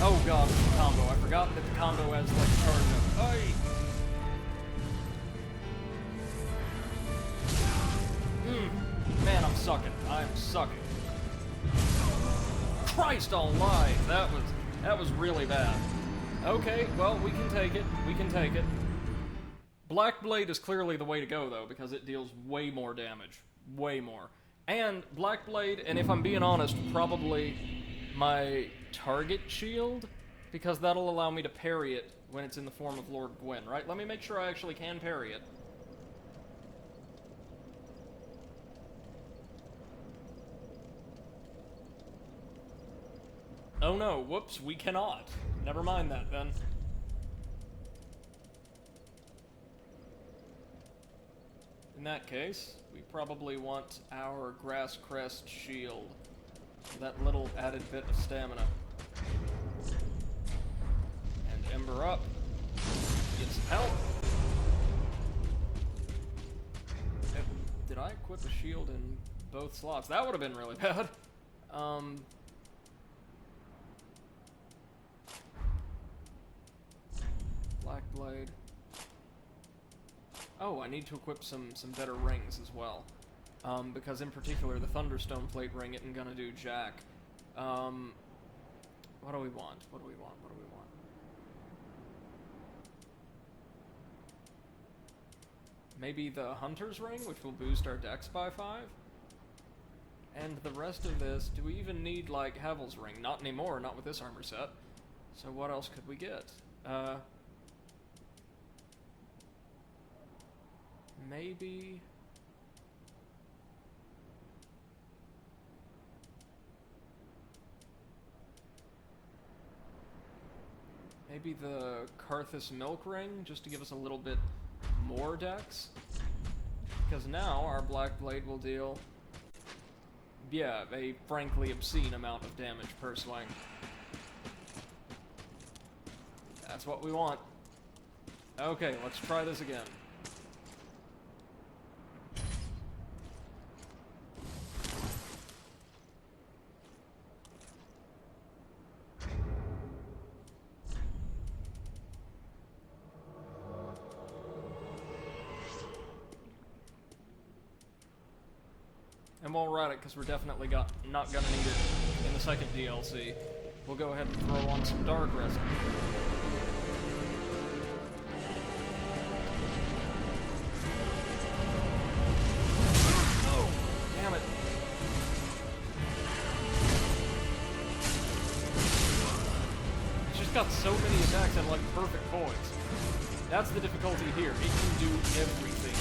S1: Oh god, it's a combo. I forgot that the combo has like charge up. Aye! Man, I'm sucking. I'm sucking. Christ alive! That was really bad. Okay, well, we can take it. We can take it. Black Blade is clearly the way to go, though, because it deals way more damage. Way more. And Black Blade, and if I'm being honest, probably my target shield, because that'll allow me to parry it when it's in the form of Lord Gwyn, right? Let me make sure I actually can parry it. Oh no, whoops, we cannot. Never mind that, then. In that case, we probably want our Grass Crest shield. That little added bit of stamina. And Ember up. Get some help. Did I equip a shield in both slots? That would have been really bad. Black Blade. Oh, I need to equip some better rings as well. Because in particular, the Thunderstone Plate ring isn't gonna do jack. What do we want? What do we want? What do we want? Maybe the Hunter's Ring, which will boost our dex by 5? And the rest of this, do we even need, like, Havel's Ring? Not anymore, not with this armor set. So what else could we get? Maybe... Maybe the Karthus Milk Ring, just to give us a little bit more dex? Because now our Black Blade will deal, yeah, a frankly obscene amount of damage per swing. That's what we want. Okay, let's try this again. And we'll ride it because we're definitely not gonna need it in the second DLC. We'll go ahead and throw on some Dark Resin. Oh, damn it. It's just got so many attacks at like perfect points. That's the difficulty here. It can do everything.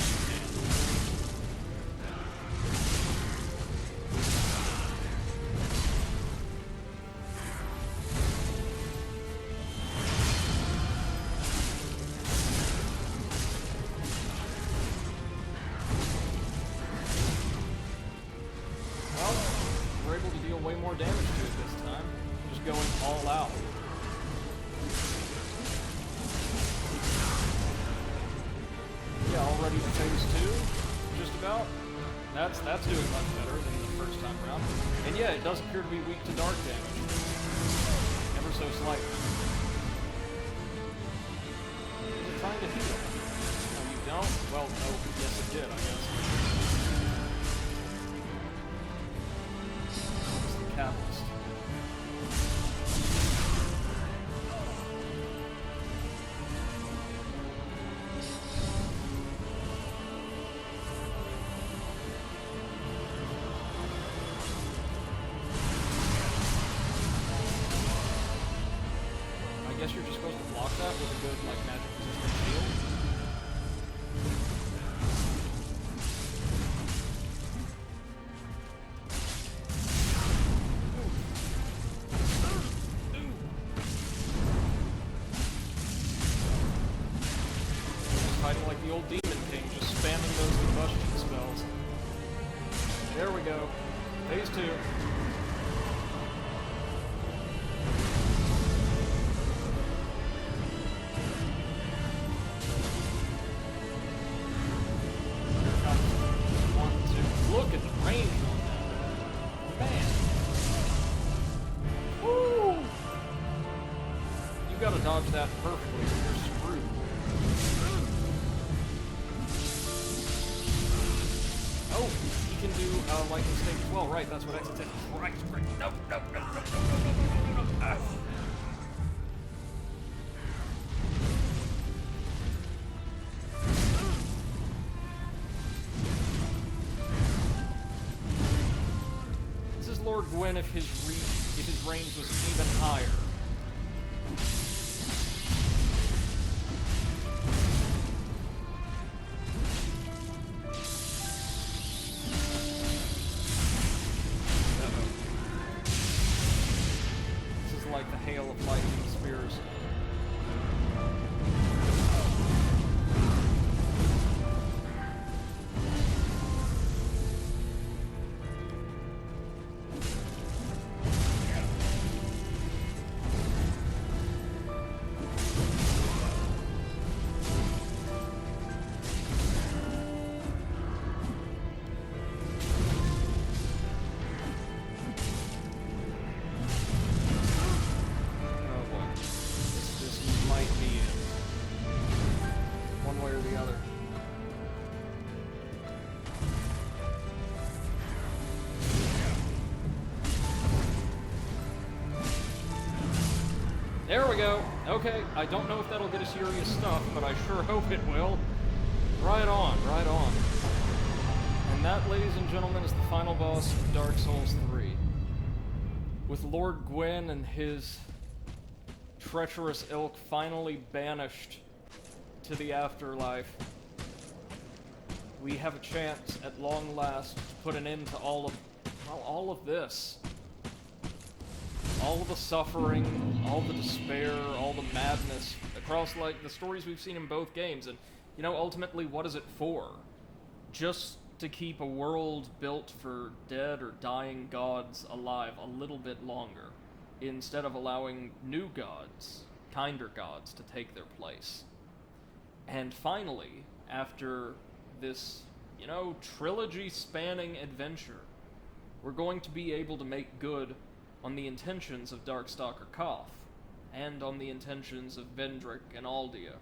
S1: Way more damage to it this time. Just going all out. Yeah, already to phase 2, just about. That's doing much better than the first time around. And yeah, it does appear to be weak to dark damage. Ever so slightly. Is it trying to heal? No, you don't? Well, no, yes it did, I guess. Catalyst. with a good, like, magic resistant shield. Just fighting like the old Demon King, just spamming those combustion spells. There we go. Phase 2. Look at the range on that. Man. Woo! You gotta dodge that perfectly or you're screwed. Oh, he can do lightning stage as well, right, that's what exit is. Christ, no. Ah. Lord Gwyn if his range was even higher. This is like the hail of lightning spears. There we go. Okay, I don't know if that'll get us serious stuff, but I sure hope it will. Right on, right on. And that, ladies and gentlemen, is the final boss of Dark Souls 3. With Lord Gwyn and his treacherous ilk finally banished to the afterlife, we have a chance at long last to put an end to all of this. All of the suffering, all the despair, all the madness across, like, the stories we've seen in both games. And, you know, ultimately, what is it for? Just to keep a world built for dead or dying gods alive a little bit longer, instead of allowing new gods, kinder gods, to take their place. And finally, after this, you know, trilogy-spanning adventure, we're going to be able to make good on the intentions of Darkstalker Koth, and on the intentions of Vendrick and Aldia,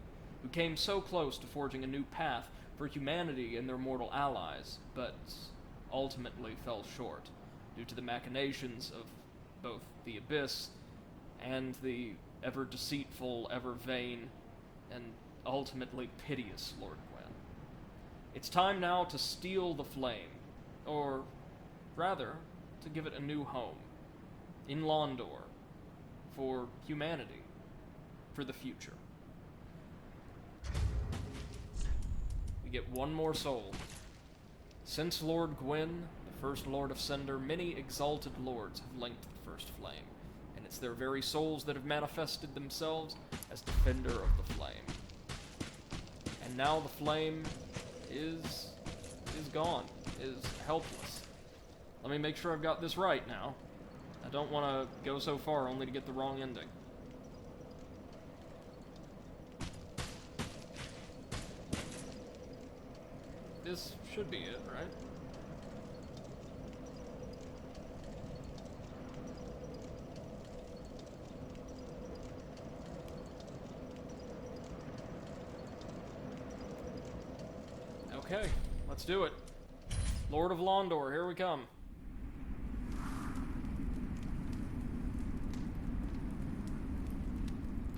S1: who came so close to forging a new path for humanity and their mortal allies, but ultimately fell short, due to the machinations of both the Abyss and the ever-deceitful, ever-vain, and ultimately piteous Lord Gwyn. It's time now to steal the flame, or rather, to give it a new home. In Londor, for humanity, for the future. We get one more soul. Since Lord Gwyn, the first Lord of Cinder, many exalted lords have linked the first flame, and it's their very souls that have manifested themselves as defender of the flame. And now the flame is gone, is helpless. Let me make sure I've got this right now. I don't want to go so far only to get the wrong ending. This should be it, right? Okay, let's do it. Lord of Londor, here we come.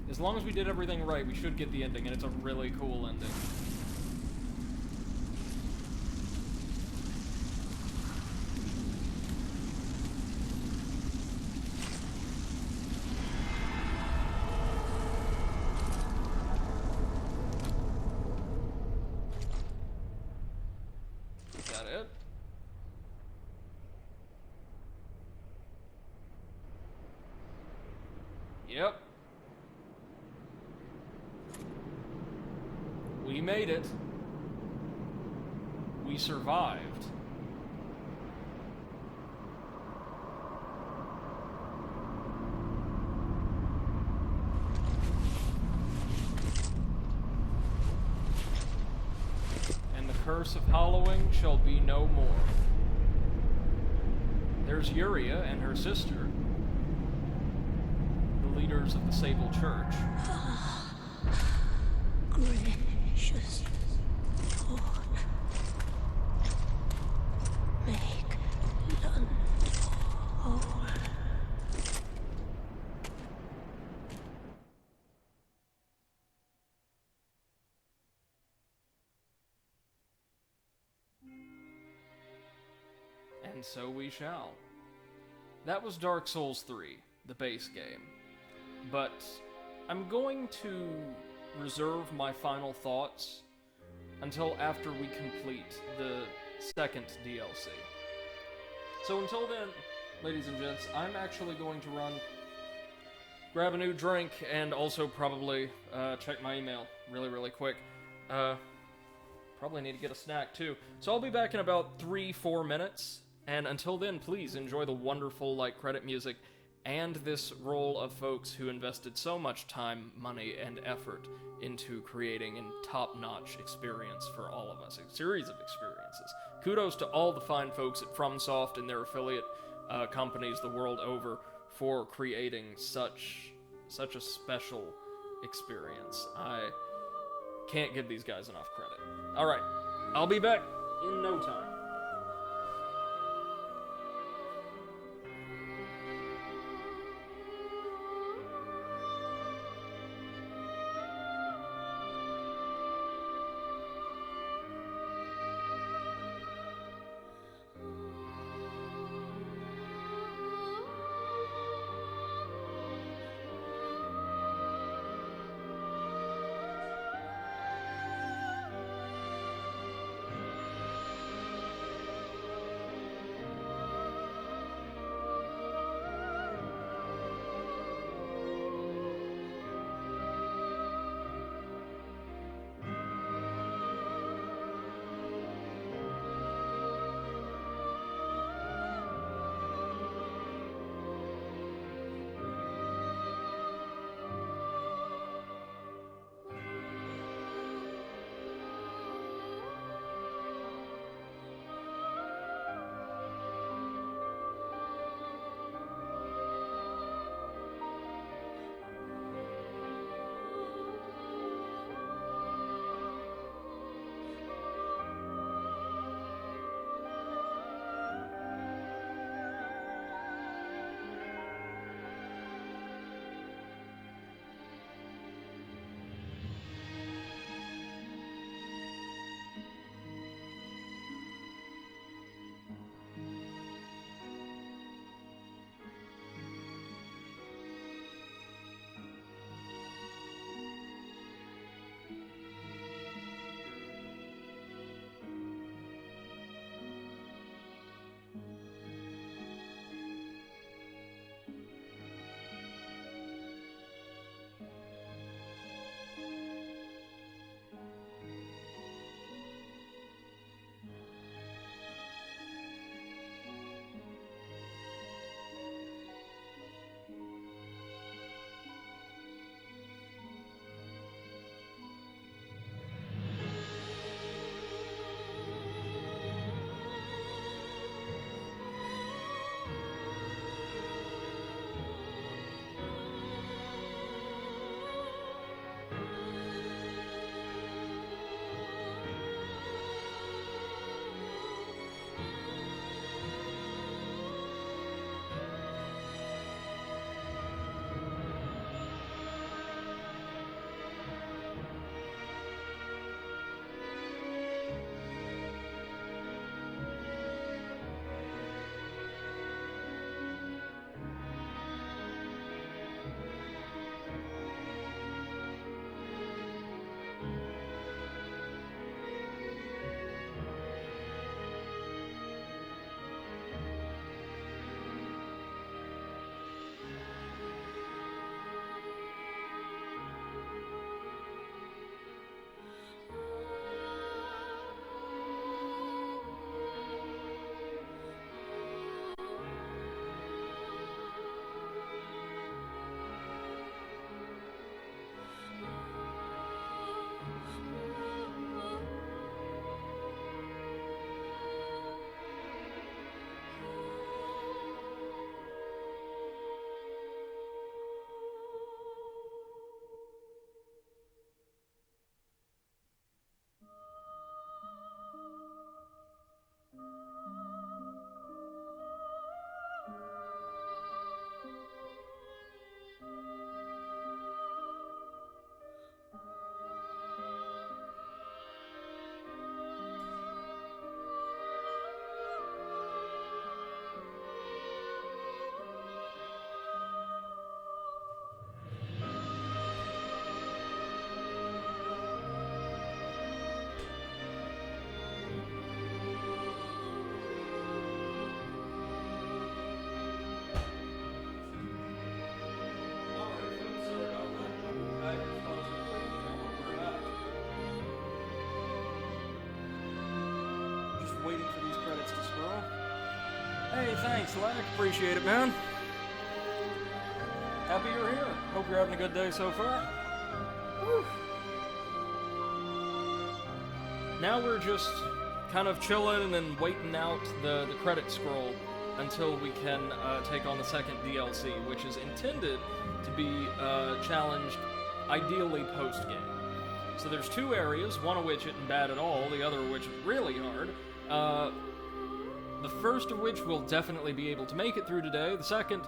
S1: As long as we did everything right, we should get the ending, and it's a really cool ending. We made it. We survived. And the curse of hollowing shall be no more. There's Uria and her sister, the leaders of the Sable Church.
S6: Gracious Lord, make London whole.
S1: And so we shall. That was Dark Souls 3, the base game. But I'm going to reserve my final thoughts until after we complete the second DLC. So until then, ladies and gents, I'm actually going to grab a new drink, and also probably check my email really quick. Probably need to get a snack too. So I'll be back in about 3-4 minutes, and until then, please enjoy the wonderful credit music and this role of folks who invested so much time, money, and effort into creating a top-notch experience for all of us, a series of experiences. Kudos to all the fine folks at FromSoft and their affiliate companies the world over for creating such a special experience. I can't give these guys enough credit. Alright, I'll be back in no time. waiting for these credits to scroll. Hey, thanks, Lack. Appreciate it, man. Happy you're here. Hope you're having a good day so far. Whew. Now we're just kind of chilling and then waiting out the credit scroll until we can take on the second DLC, which is intended to be challenged ideally post-game. So there's two areas, one of which isn't bad at all, the other of which is really hard. The first of which we'll definitely be able to make it through today, the second,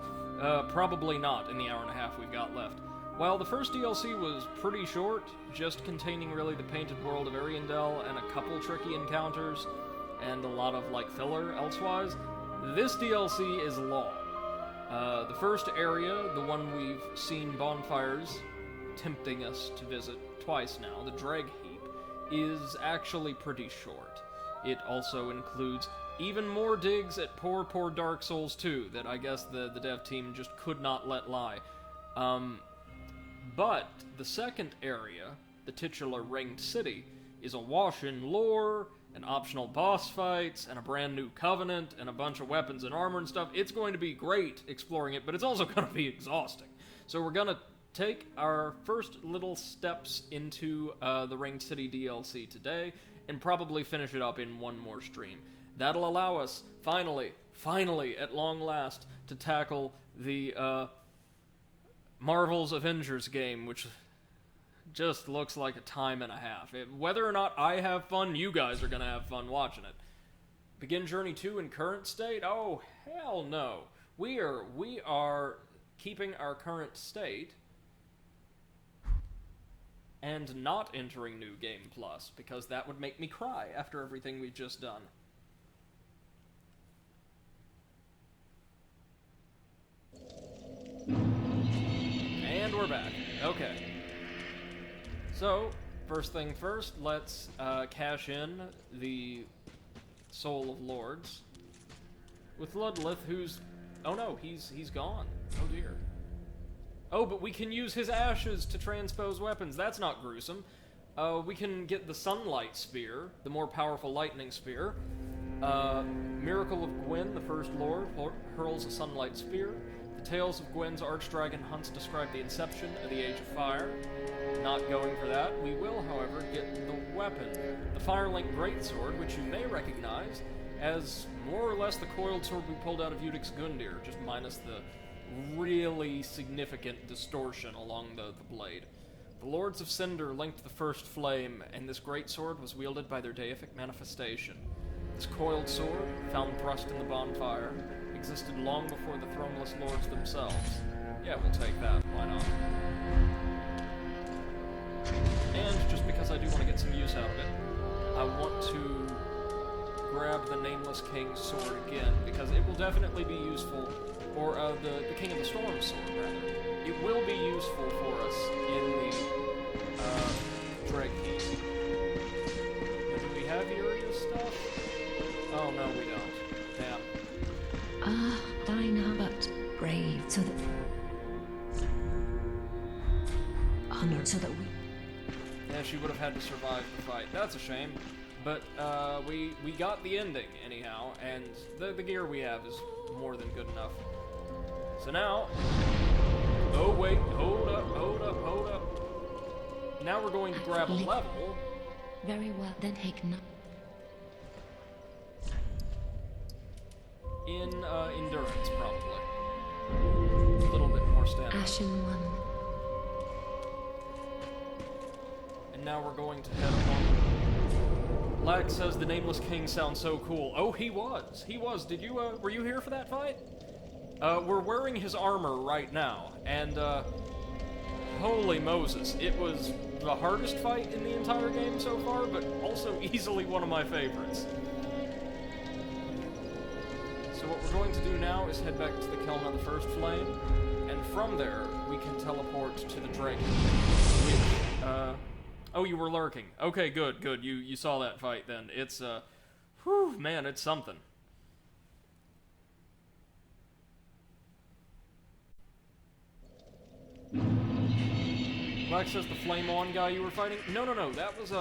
S1: probably not in the hour and a half we've got left. While the first DLC was pretty short, just containing really the painted world of Ariandel and a couple tricky encounters, and a lot of, like, filler elsewise, this DLC is long. The first area, the one we've seen bonfires tempting us to visit twice now, the Dreg Heap, is actually pretty short. It also includes even more digs at poor Dark Souls 2 that I guess the dev team just could not let lie. But the second area, the titular Ringed City, is awash in lore, and optional boss fights, and a brand new covenant, and a bunch of weapons and armor and stuff. It's going to be great exploring it, but it's also going to be exhausting. So we're going to take our first little steps into the Ringed City DLC today, and probably finish it up in one more stream. That'll allow us, finally, at long last, to tackle the Marvel's Avengers game, which just looks like a time and a half. Whether or not I have fun, you guys are going to have fun watching it. Begin Journey 2 in current state? Oh, hell no. We are keeping our current state and not entering New Game Plus, because that would make me cry after everything we've just done. And we're back. Okay. So, first thing first, let's cash in the Soul of Lords with Ludlith, who's... Oh no, he's gone. Oh dear. Oh, but we can use his ashes to transpose weapons. That's not gruesome. We can get the Sunlight Spear, the more powerful lightning spear. Miracle of Gwyn, the First Lord, hurls a Sunlight Spear. The Tales of Gwyn's Archdragon hunts describe the inception of the Age of Fire. Not going for that. We will, however, get the weapon. The Firelink Greatsword, which you may recognize as more or less the coiled sword we pulled out of Udix Gundyr, just minus the really significant distortion along the blade. The Lords of Cinder linked the First Flame, and this greatsword was wielded by their deific manifestation. This coiled sword, found thrust in the bonfire, existed long before the throneless lords themselves. Yeah, we'll take that. Why not? And just because I do want to get some use out of it, I want to grab the Nameless King sword again, because it will definitely be useful, or the King of the Storm sword, rather. It will be useful for us in the Dreg Heap. Do we have Uria's stuff? Oh, no, we don't. Damn.
S4: Thine but brave, so that... Honored, so that we...
S1: Yeah, she would have had to survive the fight. That's a shame. But, we got the ending, anyhow, and the gear we have is more than good enough. So now... Oh, wait, hold up. Now we're going to grab a level.
S5: Very well, then take no...
S1: In, endurance, probably. A little bit more stamina.
S5: Ashen One.
S1: And now we're going to head on. Lack says the Nameless King sounds so cool. Oh, he was. Did you, were you here for that fight? We're wearing his armor right now, and, holy Moses, it was the hardest fight in the entire game so far, but also easily one of my favorites. So what we're going to do now is head back to the Kiln of the First Flame, and from there, we can teleport to the Dreg Heap, which, oh, you were lurking. Okay, good. You saw that fight then. It's, whew, man, it's something. Black says the Flame On guy you were fighting? No, that was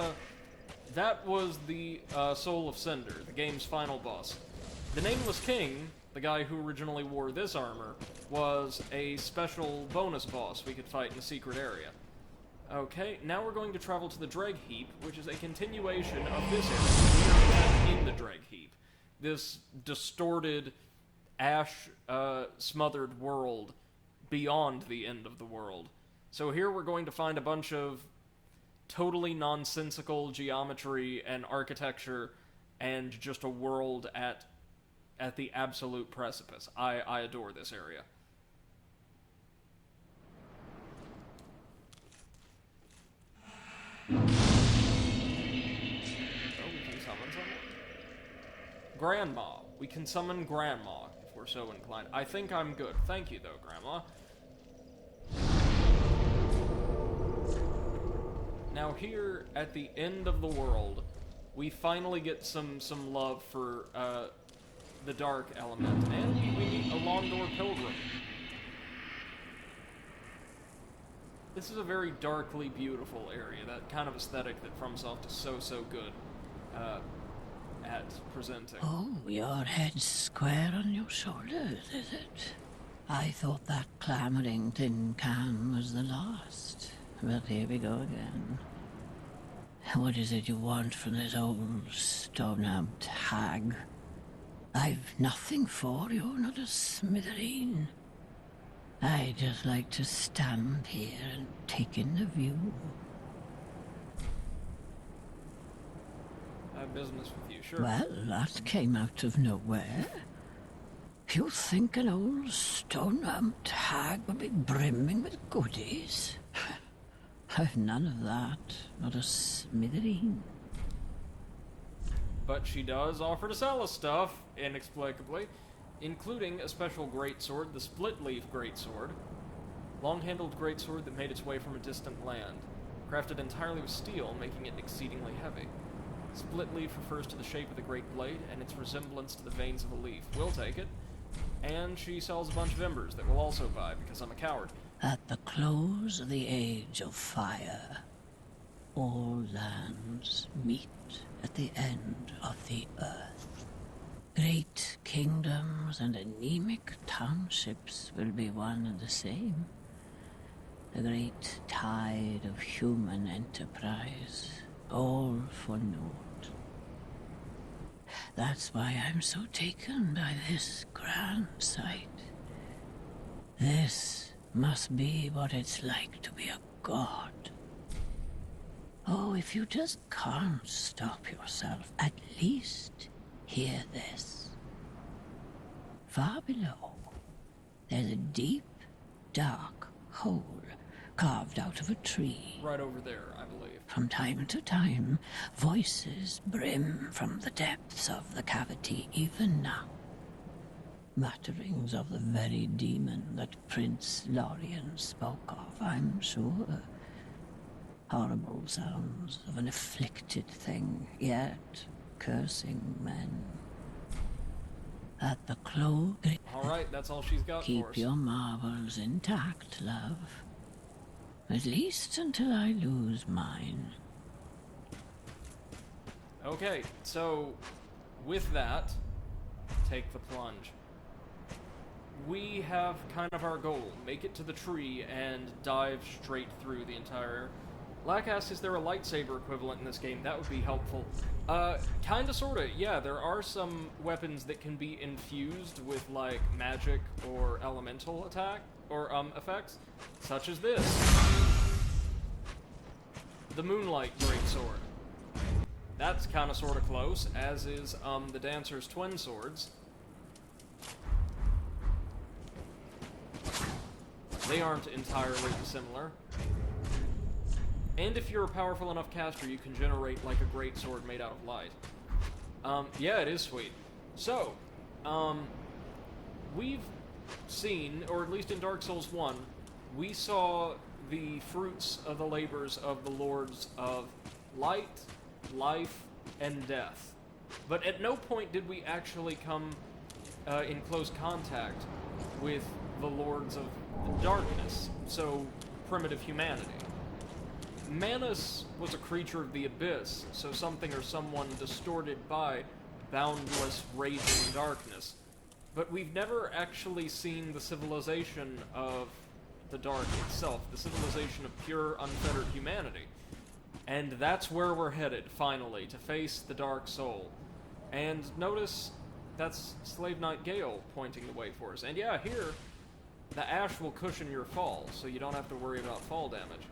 S1: that was the Soul of Cinder, the game's final boss. The Nameless King, the guy who originally wore this armor, was a special bonus boss we could fight in a secret area. Okay, now we're going to travel to the Dreg Heap, which is a continuation of this area. We are in the Dreg Heap. This distorted, ash-smothered world beyond the end of the world. So here we're going to find a bunch of totally nonsensical geometry and architecture and just a world at the absolute precipice. I adore this area. Oh, we can summon someone? Grandma. We can summon Grandma, if we're so inclined. I think I'm good. Thank you, though, Grandma. Now here, at the end of the world, we finally get some love for, the dark element, and we meet a Londor Pilgrim. This is a very darkly beautiful area, that kind of aesthetic that FromSoft is so good at presenting.
S6: Oh, your head's square on your shoulders, is it? I thought that clamoring tin can was the last. But here we go again. What is it you want from this old stone-amped hag? I've nothing for you, not a smithereen. I just like to stand here and take in the view.
S1: I have business with you, sure.
S6: Well, that came out of nowhere. You think an old stone-amped hag would be brimming with goodies? I've none of that, not a smithereen.
S1: But she does offer to sell us stuff, inexplicably, including a special greatsword, the Split-Leaf Greatsword. Long-handled greatsword that made its way from a distant land, crafted entirely with steel, making it exceedingly heavy. Split-Leaf refers to the shape of the great blade and its resemblance to the veins of a leaf. We'll take it. And she sells a bunch of embers that we'll also buy, because I'm a coward.
S6: At the close of the Age of Fire, all lands meet at the end of the earth. Great kingdoms and anemic townships will be one and the same. The great tide of human enterprise, all for naught. That's why I'm so taken by this grand sight. This must be what it's like to be a god. Oh, if you just can't stop yourself, at least hear this. Far below, there's a deep, dark hole carved out of a tree.
S1: Right over there, I believe.
S6: From time to time, voices brim from the depths of the cavity, even now. Mutterings of the very demon that Prince Lorien spoke of, I'm sure. Horrible sounds of an afflicted thing, yet cursing men. At the close...
S1: Alright, that's all she's got for
S6: Keep
S1: us.
S6: your marbles intact, love. At least until I lose mine.
S1: Okay, so with that, take the plunge. We have kind of our goal. Make it to the tree and dive straight through the entire... Lack asks, is there a lightsaber equivalent in this game? That would be helpful. Kinda, sorta, yeah, there are some weapons that can be infused with, like, magic or elemental attack, or, effects, such as this. The Moonlight Greatsword. That's kinda sorta close, as is, the Dancer's Twin Swords. They aren't entirely dissimilar. And if you're a powerful enough caster, you can generate, like, a great sword made out of light. Yeah, it is sweet. So, we've seen, or at least in Dark Souls 1, we saw the fruits of the labors of the Lords of Light, Life, and Death. But at no point did we actually come in close contact with the Lords of the Darkness, so primitive humanity. Manus was a creature of the abyss, so something or someone distorted by boundless, raging darkness. But we've never actually seen the civilization of the dark itself, the civilization of pure, unfettered humanity. And that's where we're headed, finally, to face the Dark Soul. And notice, that's Slave Knight Gale pointing the way for us. And yeah, here, the ash will cushion your fall, so you don't have to worry about fall damage.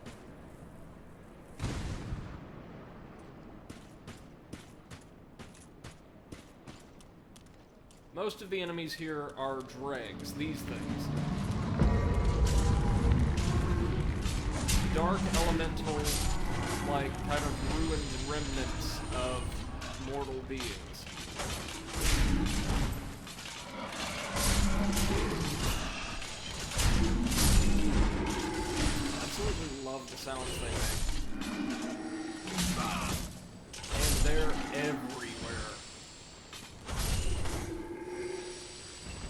S1: Most of the enemies here are dregs, these things. Dark elemental, like, kind of ruined remnants of mortal beings. Absolutely love the sounds they make. And they're everywhere.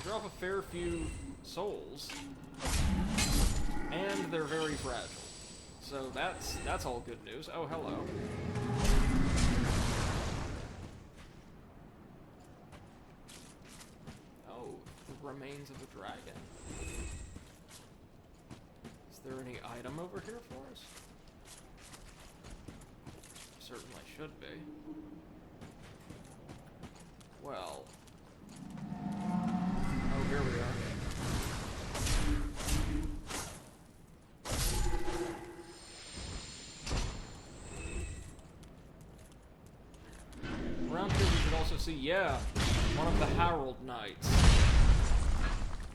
S1: Drop a fair few souls, and they're very fragile. So that's all good news. Oh, hello. Oh, the remains of a dragon. Is there any item over here for us? Certainly should be. Well. Oh, here we are. Around here we should also see, yeah, one of the Herald Knights.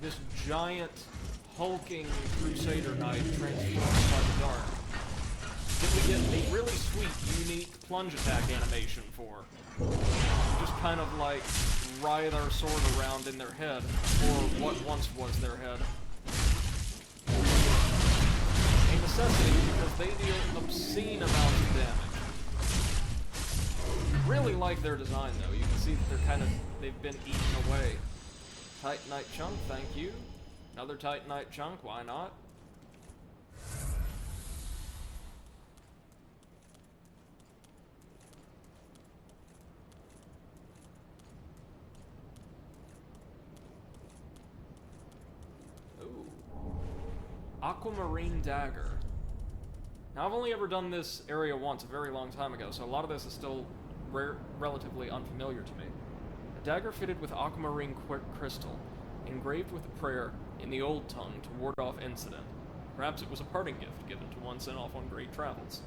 S1: This giant, hulking Crusader Knight transformed by the dark. That we get a really sweet, unique plunge attack animation for. Just kind of like writhe our sword around in their head, or what once was their head. A necessity because they deal obscene amounts of damage. Really like their design though. You can see that they've been eaten away. Titanite chunk, thank you. Another Titanite chunk, why not? Ooh. Aquamarine dagger. Now I've only ever done this area once, a very long time ago, so a lot of this is still relatively unfamiliar to me. A dagger fitted with aquamarine crystal, engraved with a prayer in the old tongue to ward off incident. Perhaps it was a parting gift given to one sent off on great travels.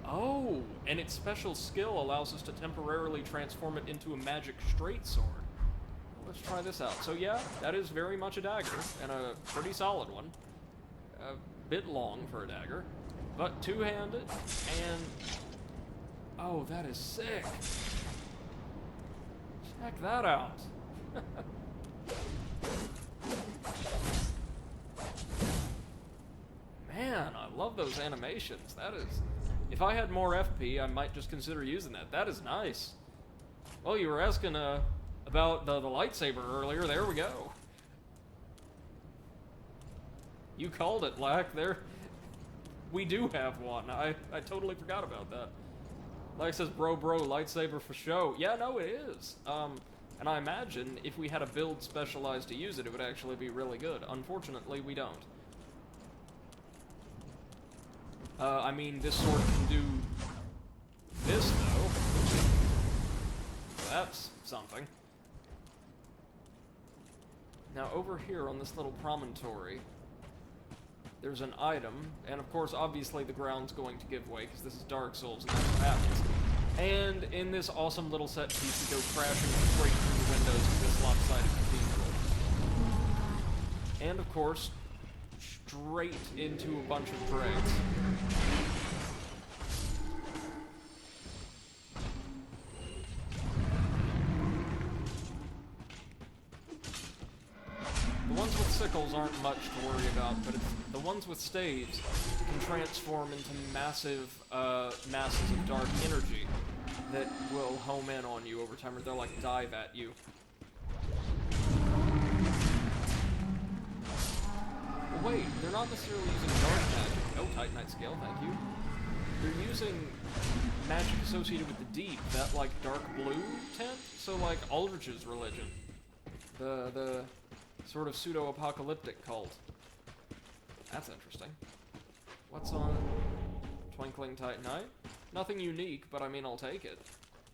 S1: Oh, and its special skill allows us to temporarily transform it into a magic straight sword. Well, let's try this out. So yeah, that is very much a dagger, and a pretty solid one. A bit long for a dagger, but two-handed, and... oh, that is sick. Check that out. Man, I love those animations. That is... if I had more FP, I might just consider using that. That is nice. Well, you were asking about the lightsaber earlier. There we go. You called it, Black. There... we do have one. I totally forgot about that. Like says, bro, lightsaber for show. Yeah, no, it is. And I imagine if we had a build specialized to use it, it would actually be really good. Unfortunately, we don't. I mean, this sword can do this, though. That's something. Now, over here on this little promontory, there's an item, and of course, obviously, the ground's going to give way, because this is Dark Souls, and that's what happens. And in this awesome little set piece, we go crashing straight through the windows of this lopsided cathedral. And of course, straight into a bunch of dregs. The ones with sickles aren't much to worry about, but the ones with staves can transform into massive masses of dark energy that will home in on you over time, or they'll like dive at you. Wait, they're not necessarily using dark magic. Oh, Titanite scale, thank you. they're using magic associated with the deep, that, like, dark blue tint? So, like, Aldrich's religion. The sort of pseudo-apocalyptic cult. That's interesting. What's on Twinkling Titanite? Nothing unique, but I mean, I'll take it.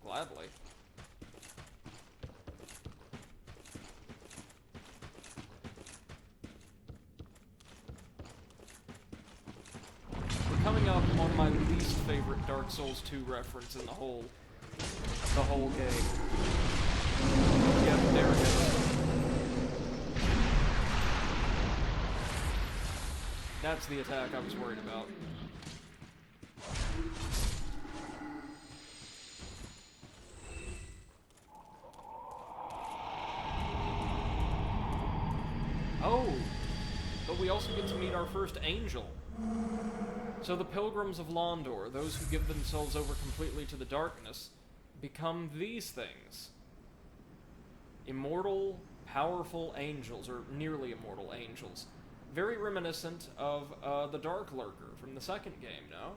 S1: Gladly. We're coming up on my least favorite Dark Souls 2 reference in the whole game. Yep, there it is. That's the attack I was worried about. Oh! But we also get to meet our first angel. So the Pilgrims of Londor, those who give themselves over completely to the darkness, become these things. Immortal, powerful angels, or nearly immortal angels. Very reminiscent of the Dark Lurker from the second game, no?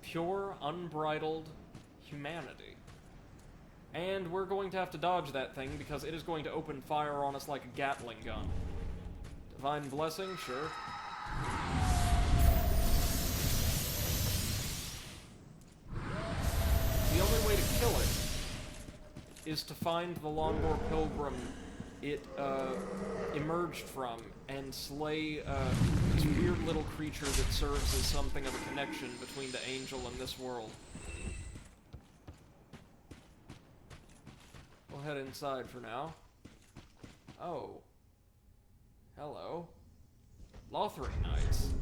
S1: Pure, unbridled humanity. And we're going to have to dodge that thing because it is going to open fire on us like a Gatling gun. Divine Blessing, sure. The only way to kill it is to find the Londor Pilgrim it emerged from and slay this weird little creature that serves as something of a connection between the angel and this world. We'll head inside for now. Oh. Hello. Lothric Knights.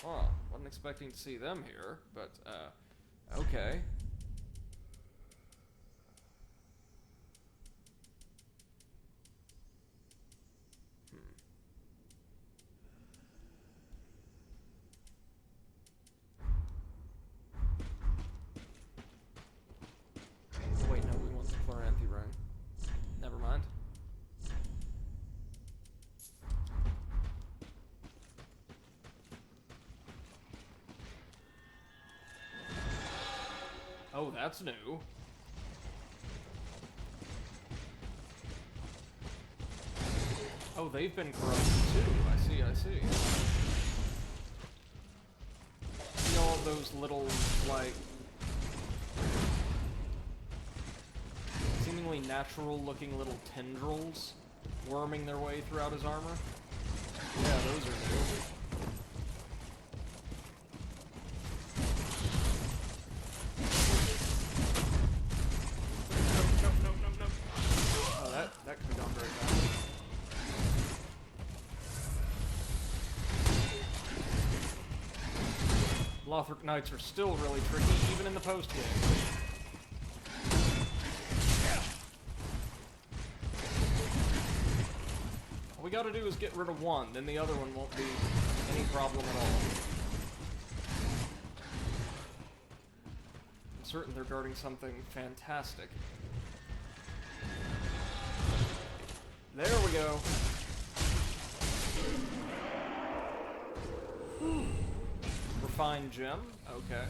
S1: Well, wasn't expecting to see them here, but, okay. Wait, no, we want the Chloranthy ring. Never mind. Oh, that's new. Oh, they've been corrupted too. I see. See all those little, like, seemingly natural-looking little tendrils worming their way throughout his armor? Yeah, those are new. No. Oh, that could have gone very fast. Lothric Knights are still really tricky, even in the post-game. All we gotta do is get rid of one, then the other one won't be any problem at all. I'm certain they're guarding something fantastic. There we go. Refined gem, okay.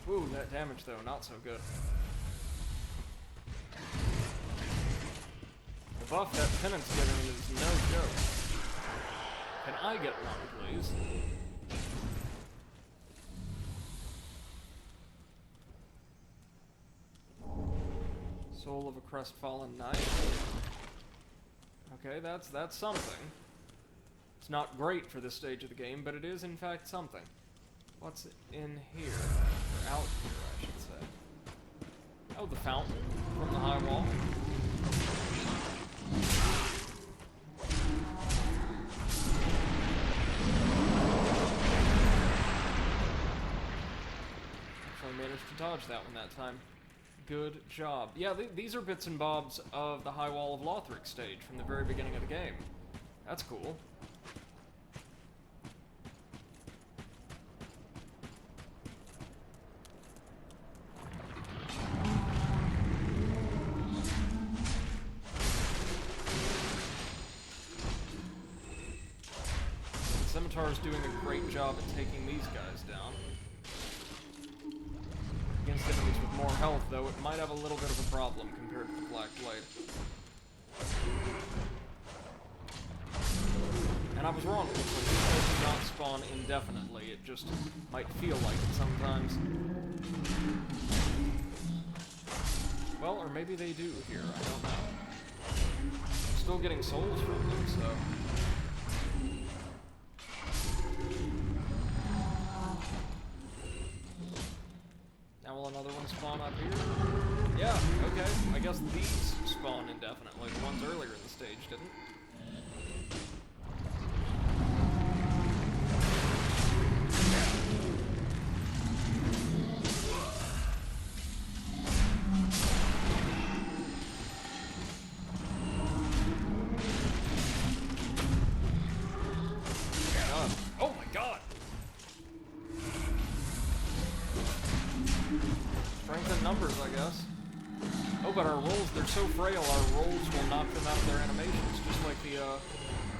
S1: Ooh, that damage though, not so good. The buff that Penance getting is no joke. Can I get one, please? Soul of a Crestfallen Knight. Okay, that's something. It's not great for this stage of the game, but it is in fact something. What's in here? Or out here, I should say. Oh, the fountain from the high wall. Actually managed to dodge that one that time. Good job. Yeah, these are bits and bobs of the High Wall of Lothric stage from the very beginning of the game. That's cool. The Scimitar's doing a great job at taking these guys down. Against enemies with more health, though, it might have a little bit of a problem compared to the Black Blade. And I was wrong, it looks like these guys do not spawn indefinitely, it just might feel like it sometimes. Well, or maybe they do here, I don't know. I'm still getting souls from them, so... Now will another one spawn up here? Yeah, okay. I guess these spawn indefinitely. The ones earlier in the stage didn't. Oh my god! Strength in numbers, I guess. Oh, but our rolls, they're so frail, our rolls will knock them out of their animations, just like the,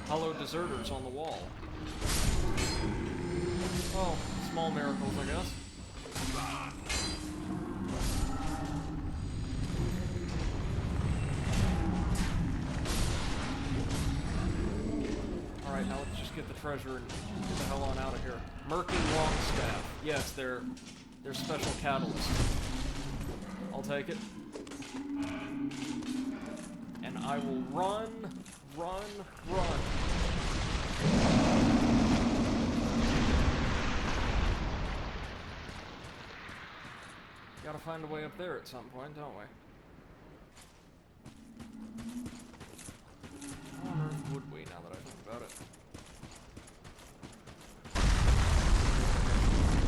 S1: hollow deserters on the wall. Well, small miracles, I guess. Alright, now let's just get the treasure and get the hell on out of here. Murky Longstaff. Yes, they're special catalyst. I'll take it. And I will run. Gotta find a way up there at some point, don't we? How on earth would we, now that I think about it?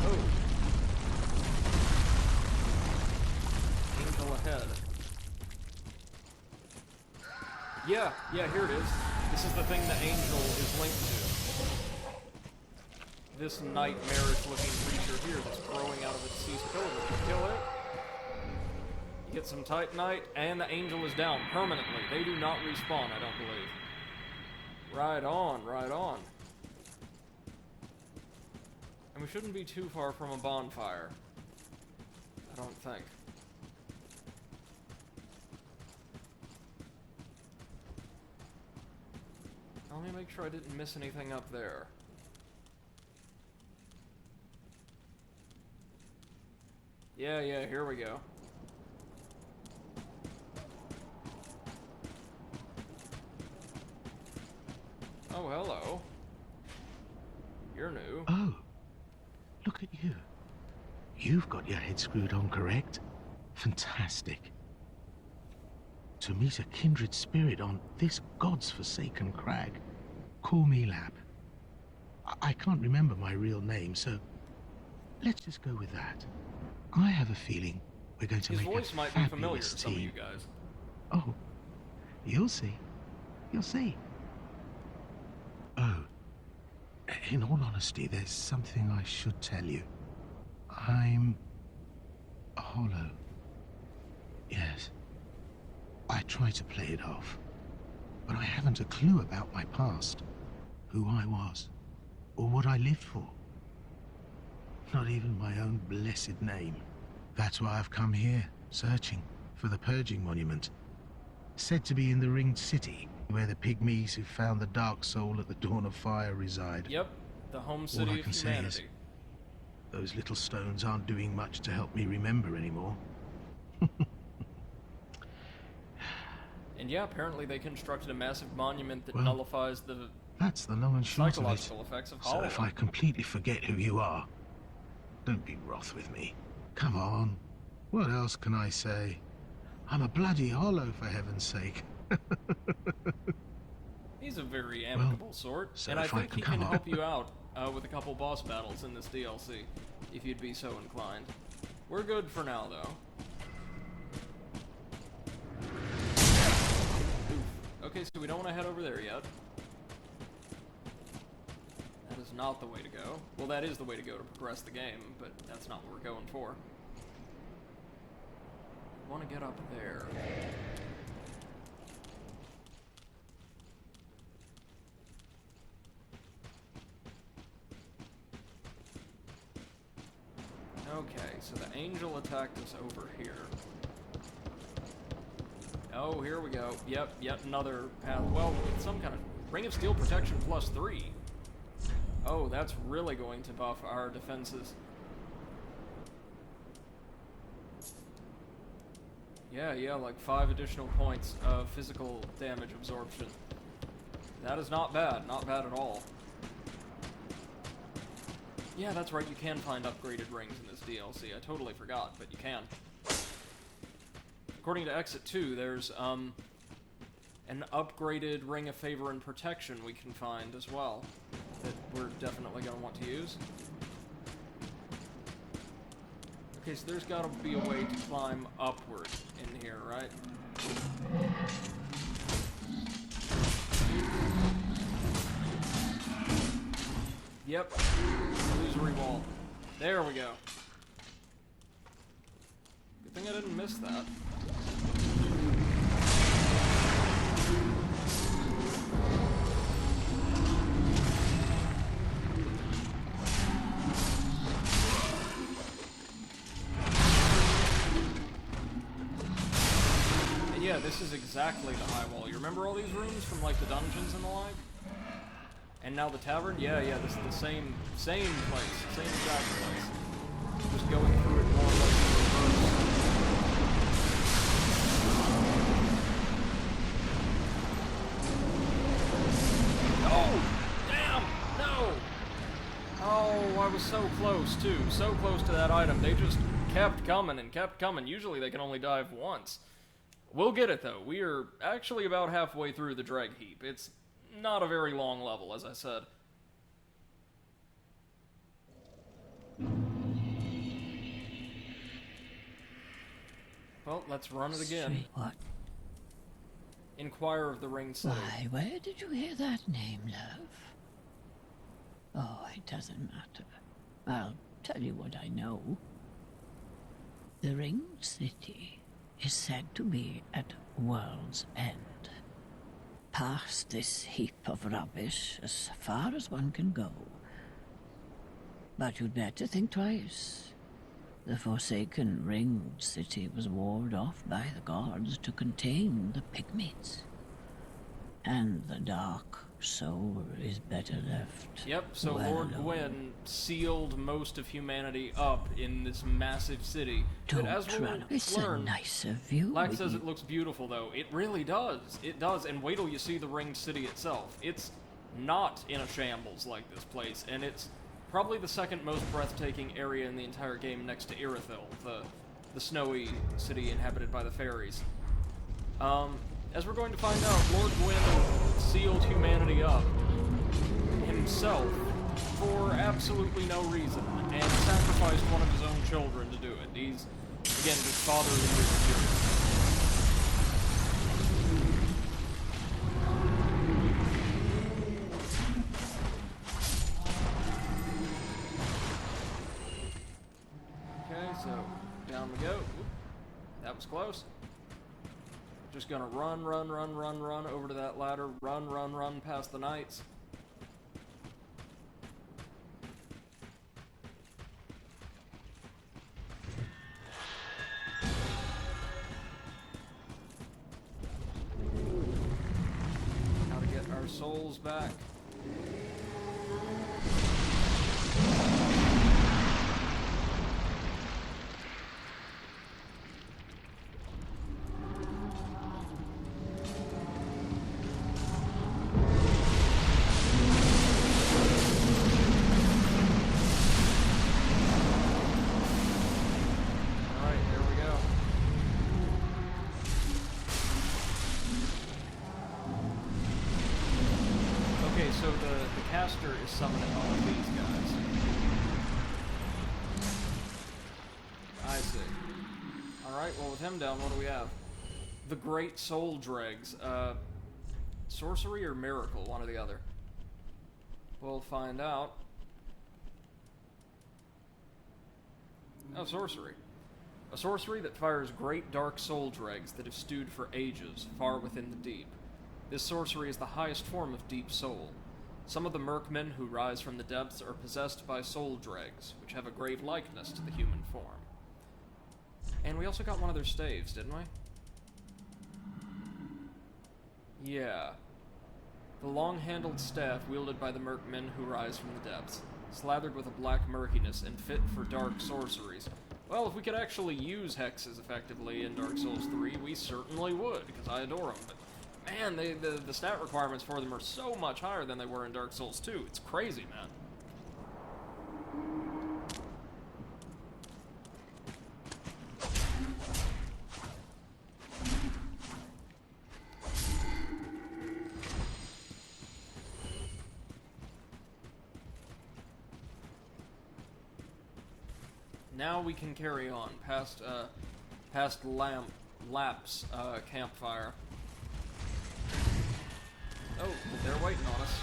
S1: Oh! Angel ahead. Yeah, here it is. This is the thing the angel is linked to. This nightmarish-looking creature here that's growing out of its deceased pillar. Kill it. You get some Titanite, and the angel is down permanently. They do not respawn, I don't believe. Right on. And we shouldn't be too far from a bonfire. I don't think. Let me make sure I didn't miss anything up there. Yeah, here we go. Oh, hello. You're new.
S7: Oh, look at you. You've got your head screwed on correct. Fantastic. To meet a kindred spirit on this god's forsaken crag. Call me Lab. I can't remember my real name, so let's just go with that. I have a feeling we're going to
S1: His
S7: make
S1: voice
S7: a
S1: might be familiar to
S7: fabulous
S1: some of you
S7: team.
S1: guys.
S7: Oh, you'll see. You'll see. Oh, in all honesty, there's something I should tell you. I'm hollow. Yes. I try to play it off, but I haven't a clue about my past, who I was, or what I lived for. Not even my own blessed name. That's why I've come here, searching for the Purging Monument. Said to be in the Ringed City, where the pygmies who found the Dark Soul at the Dawn of Fire reside.
S1: Yep, the home
S7: All
S1: city
S7: I
S1: of
S7: can say is,
S1: humanity.
S7: those little stones aren't doing much to help me remember anymore.
S1: And yeah, apparently they constructed a massive monument that
S7: Well,
S1: nullifies the
S7: That's the long and short of it.
S1: psychological effects of
S7: So
S1: Hollow.
S7: if I completely forget who you are, don't be wroth with me. Come on. What else can I say? I'm a bloody hollow, for heaven's sake.
S1: He's a very amicable sort,
S7: so
S1: and I
S7: if I
S1: think
S7: can
S1: he can
S7: come on.
S1: help you out with a couple boss battles in this DLC, if you'd be so inclined. We're good for now, though. Oof. Okay, so we don't want to head over there yet. is not the way to go. Well, that is the way to go to progress the game, but that's not what we're going for. I want to get up there. Okay, so the angel attacked us over here. Oh, here we go. Yep, yet another path. Well, with some kind of Ring of Steel protection +3. Oh, that's really going to buff our defenses. Yeah, like 5 additional points of physical damage absorption. That is not bad at all. Yeah, that's right, you can find upgraded rings in this DLC. I totally forgot, but you can. According to Exit 2, there's, an upgraded Ring of Favor and Protection we can find as well, that we're definitely going to want to use. Okay, so there's got to be a way to climb upward in here, right? Yep, illusory wall. There we go. Good thing I didn't miss that. And yeah, this is exactly the high wall. You remember all these rooms from like the dungeons and the like? And now the tavern? Yeah, this is the same place, same exact place. Just going through it more like in reverse. Oh! Damn! No! Oh, I was so close, too. So close to that item. They just kept coming and kept coming. Usually they can only dive once. We'll get it, though. We are actually about halfway through the Dreg Heap. It's not a very long level, as I said. Well, let's run it again.
S6: What?
S1: Inquire of the Ringed City.
S6: Why, where did you hear that name, love? Oh, it doesn't matter. I'll tell you what I know. The Ringed City is said to be at World's End. Past this heap of rubbish as far as one can go. But you'd better think twice. The Forsaken Ringed City was walled off by the gods to contain the pygmies. And the dark soul is better left.
S1: Yep, so
S6: well
S1: Lord
S6: alone.
S1: Gwyn sealed most of humanity up in this massive city.
S6: Don't
S1: But as we'll
S6: run. It's
S1: learn,
S6: a nicer view.
S1: Lack
S6: with
S1: says
S6: you.
S1: it looks beautiful, though. It really does. It does, and wait till you see the Ringed City itself. It's not in a shambles like this place, and it's probably the second most breathtaking area in the entire game next to Irithyll, the snowy city inhabited by the fairies. As we're going to find out, Lord Gwyn sealed humanity up himself for absolutely no reason, and sacrificed one of his own children to do it. He's, again, just fatherly with Okay, so down we go. Oop, that was close. Just gonna run over to that ladder. Run past the knights. How to get our souls back. So the caster is summoning all of these guys. I see. Alright, well with him down, what do we have? The Great Soul Dregs. Sorcery or Miracle, one or the other. We'll find out. Oh, sorcery. A sorcery that fires great dark soul dregs that have stewed for ages, far within the deep. This sorcery is the highest form of deep soul. Some of the mercmen who rise from the depths are possessed by soul dregs, which have a great likeness to the human form. And we also got one of their staves, didn't we? Yeah. The long-handled staff wielded by the mercmen who rise from the depths, slathered with a black murkiness and fit for dark sorceries. Well, if we could actually use hexes effectively in Dark Souls 3, we certainly would, because I adore them. But man, the stat requirements for them are so much higher than they were in Dark Souls 2. It's crazy, man. Now we can carry on past Lap's campfire. Oh, but they're waiting on us.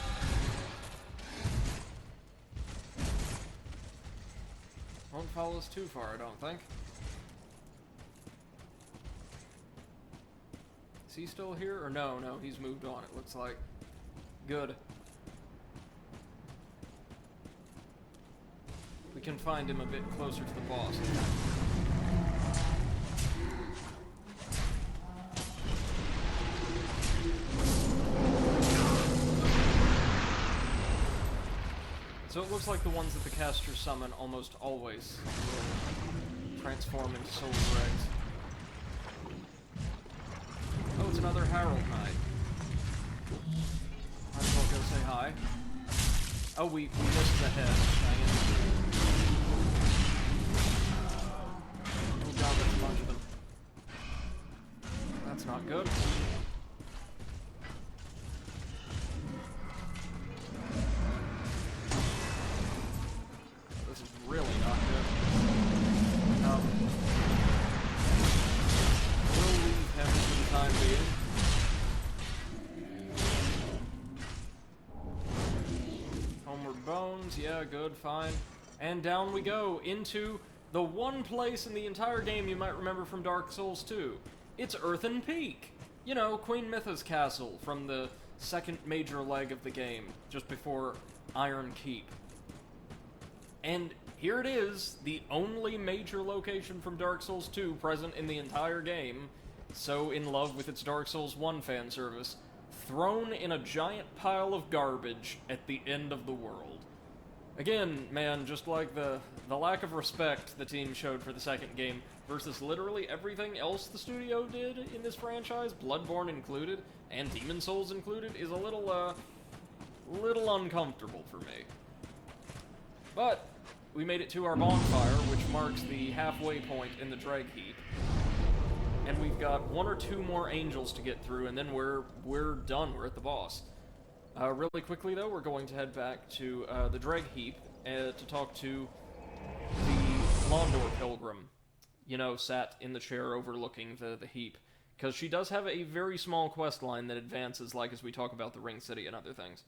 S1: Won't follow us too far, I don't think. Is he still here? Or no, he's moved on, it looks like. Good. We can find him a bit closer to the boss. So it looks like the ones that the casters summon almost always will transform into soul dregs. Oh, it's another Herald Knight. Might as well go say hi. Oh, we missed the head. Dang it. Oh god, there's a bunch of them. That's not good. This is really not good. We'll leave him for the time being. Homeward Bones, yeah, good, fine. And down we go, into the one place in the entire game you might remember from Dark Souls 2. It's Earthen Peak! You know, Queen Mytha's castle from the second major leg of the game, just before Iron Keep. And here it is, the only major location from Dark Souls 2 present in the entire game, so in love with its Dark Souls 1 fan service, thrown in a giant pile of garbage at the end of the world. Again, man, just like the lack of respect the team showed for the second game versus literally everything else the studio did in this franchise, Bloodborne included, and Demon Souls included, is a little uncomfortable for me. But we made it to our bonfire, which marks the halfway point in the Dreg Heap. And we've got one or two more angels to get through, and then we're done. We're at the boss. Really quickly, though, we're going to head back to the Dreg Heap to talk to the Londor Pilgrim. You know, sat in the chair overlooking the heap. Because she does have a very small quest line that advances, like as we talk about the Ring City and other things.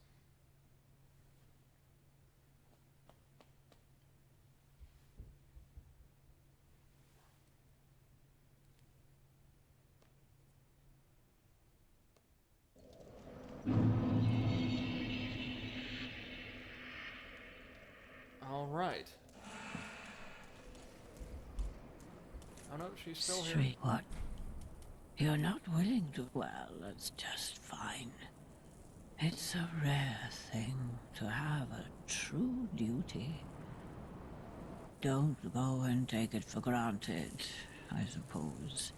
S1: Alright. Oh no, she's still here.
S6: Straight what? You're not willing to... Well, that's just fine. It's a rare thing to have a true duty. Don't go and take it for granted, I suppose.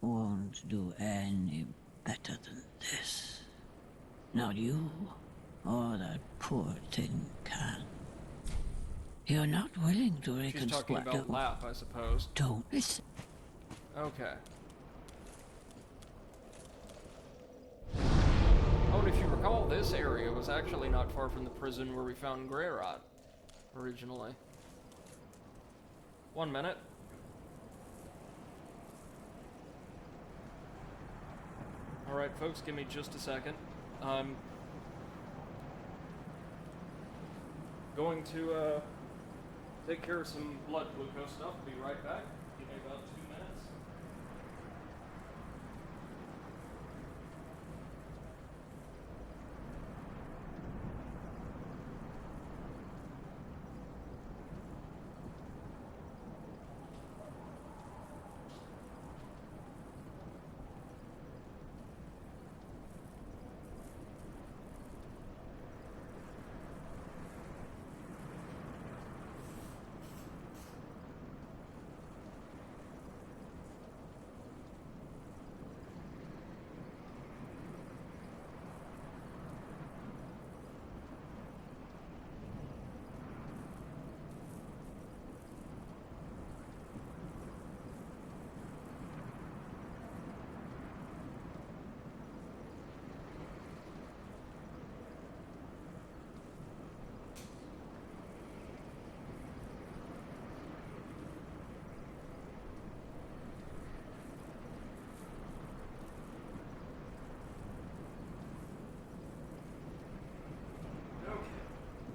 S6: Won't do any better than this. Not you, or that poor tin can. You're not willing to
S1: She's talking about Lap, I suppose.
S6: Don't listen.
S1: Okay. Oh, and if you recall, this area was actually not far from the prison where we found Greyrot, originally. 1 minute. Alright, folks, give me just a second. going to take care of some blood glucose stuff. Be right back. Give me about 2 minutes.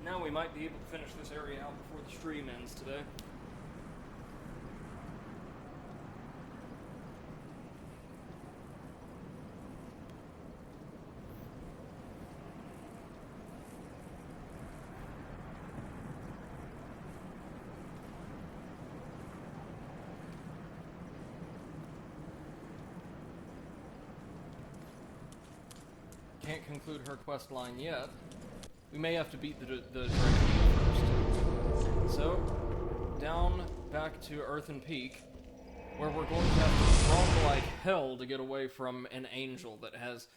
S1: Now we might be able to finish this area out before the stream ends today. Can't conclude her quest line yet. We may have to beat the dragon first. So, down back to Earthen Peak, where we're going to have to crawl like hell to get away from an angel that has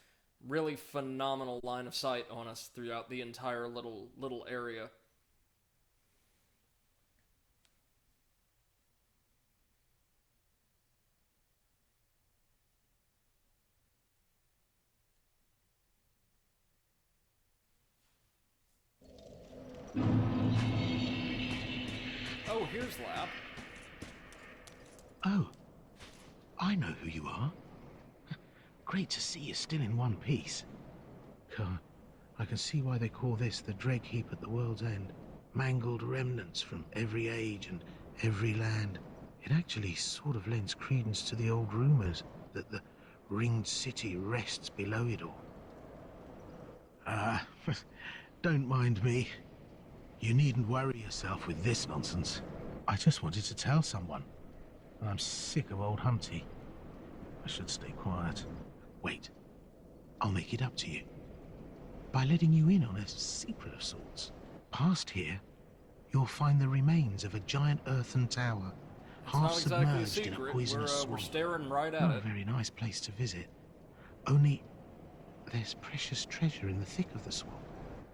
S1: really phenomenal line of sight on us throughout the entire little area. Oh, here's Lap.
S7: Oh, I know who you are. Great to see you still in one piece. I can see why they call this the Dreg Heap at the world's end. Mangled remnants from every age and every land. It actually sort of lends credence to the old rumors that the ringed city rests below it all. Don't mind me. You needn't worry yourself with this nonsense. I just wanted to tell someone. And I'm sick of old Humpty. I should stay quiet. Wait. I'll make it up to you. By letting you in on a secret of sorts. Past here, you'll find the remains of a giant earthen tower. Half submerged in a poisonous swamp.
S1: We're staring right at
S7: Not
S1: it.
S7: a very nice place to visit. Only, there's precious treasure in the thick of the swamp.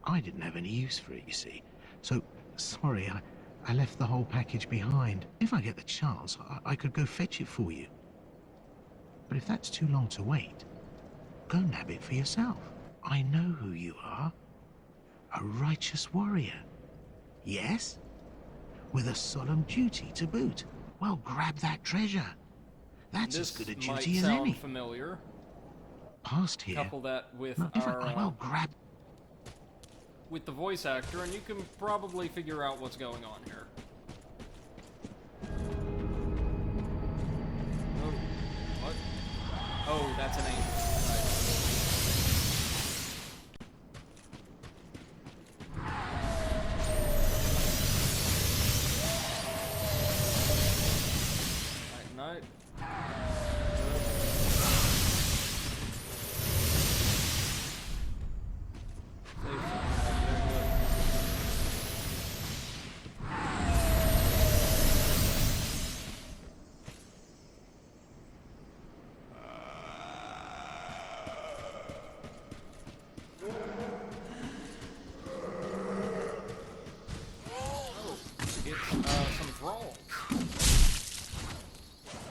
S7: I didn't have any use for it, you see. So, sorry, I left the whole package behind. If I get the chance, I could go fetch it for you. But if that's too long to wait, go nab it for yourself. I know who you are. A righteous warrior. Yes? With a solemn duty to boot. Well, grab that treasure. That's as good a duty as any.
S1: Familiar.
S7: Past here.
S1: Couple that with
S7: well, grab.
S1: With the voice actor, and you can probably figure out what's going on here. Oh, what? Oh, that's an angel. Night, night.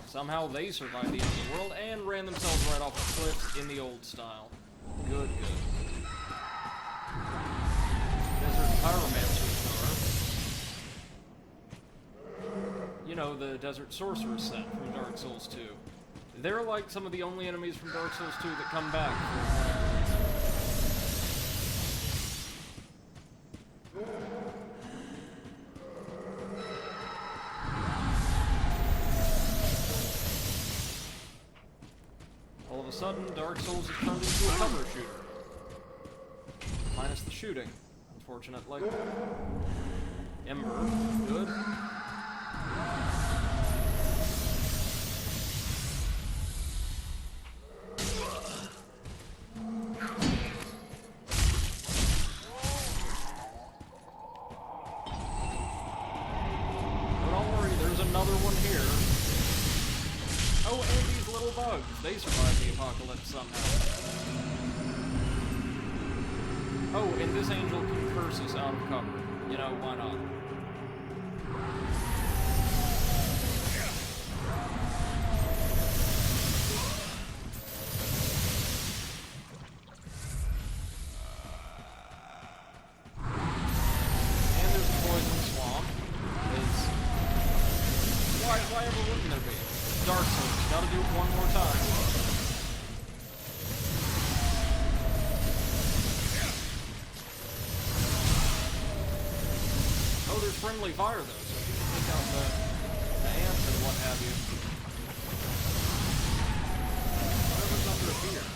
S1: Somehow they survived the end of the world and ran themselves right off the cliffs in the old style. Good, good. Desert Pyromancers are. You know, the Desert Sorcerer set from Dark Souls 2. They're like some of the only enemies from Dark Souls 2 that come back for whatever reason. sudden, Dark Souls has turned into a cover shooter. Minus the shooting, unfortunately. Ember, good. Bugs. They survived the apocalypse somehow. Oh, and this angel can curse us out of cover. You know, why not? And there's a poison swamp. Why ever wouldn't there be? Dark Souls. Gotta do it one more time. Oh, there's friendly fire though, so you can take out the ants and what have you. Whatever's under here.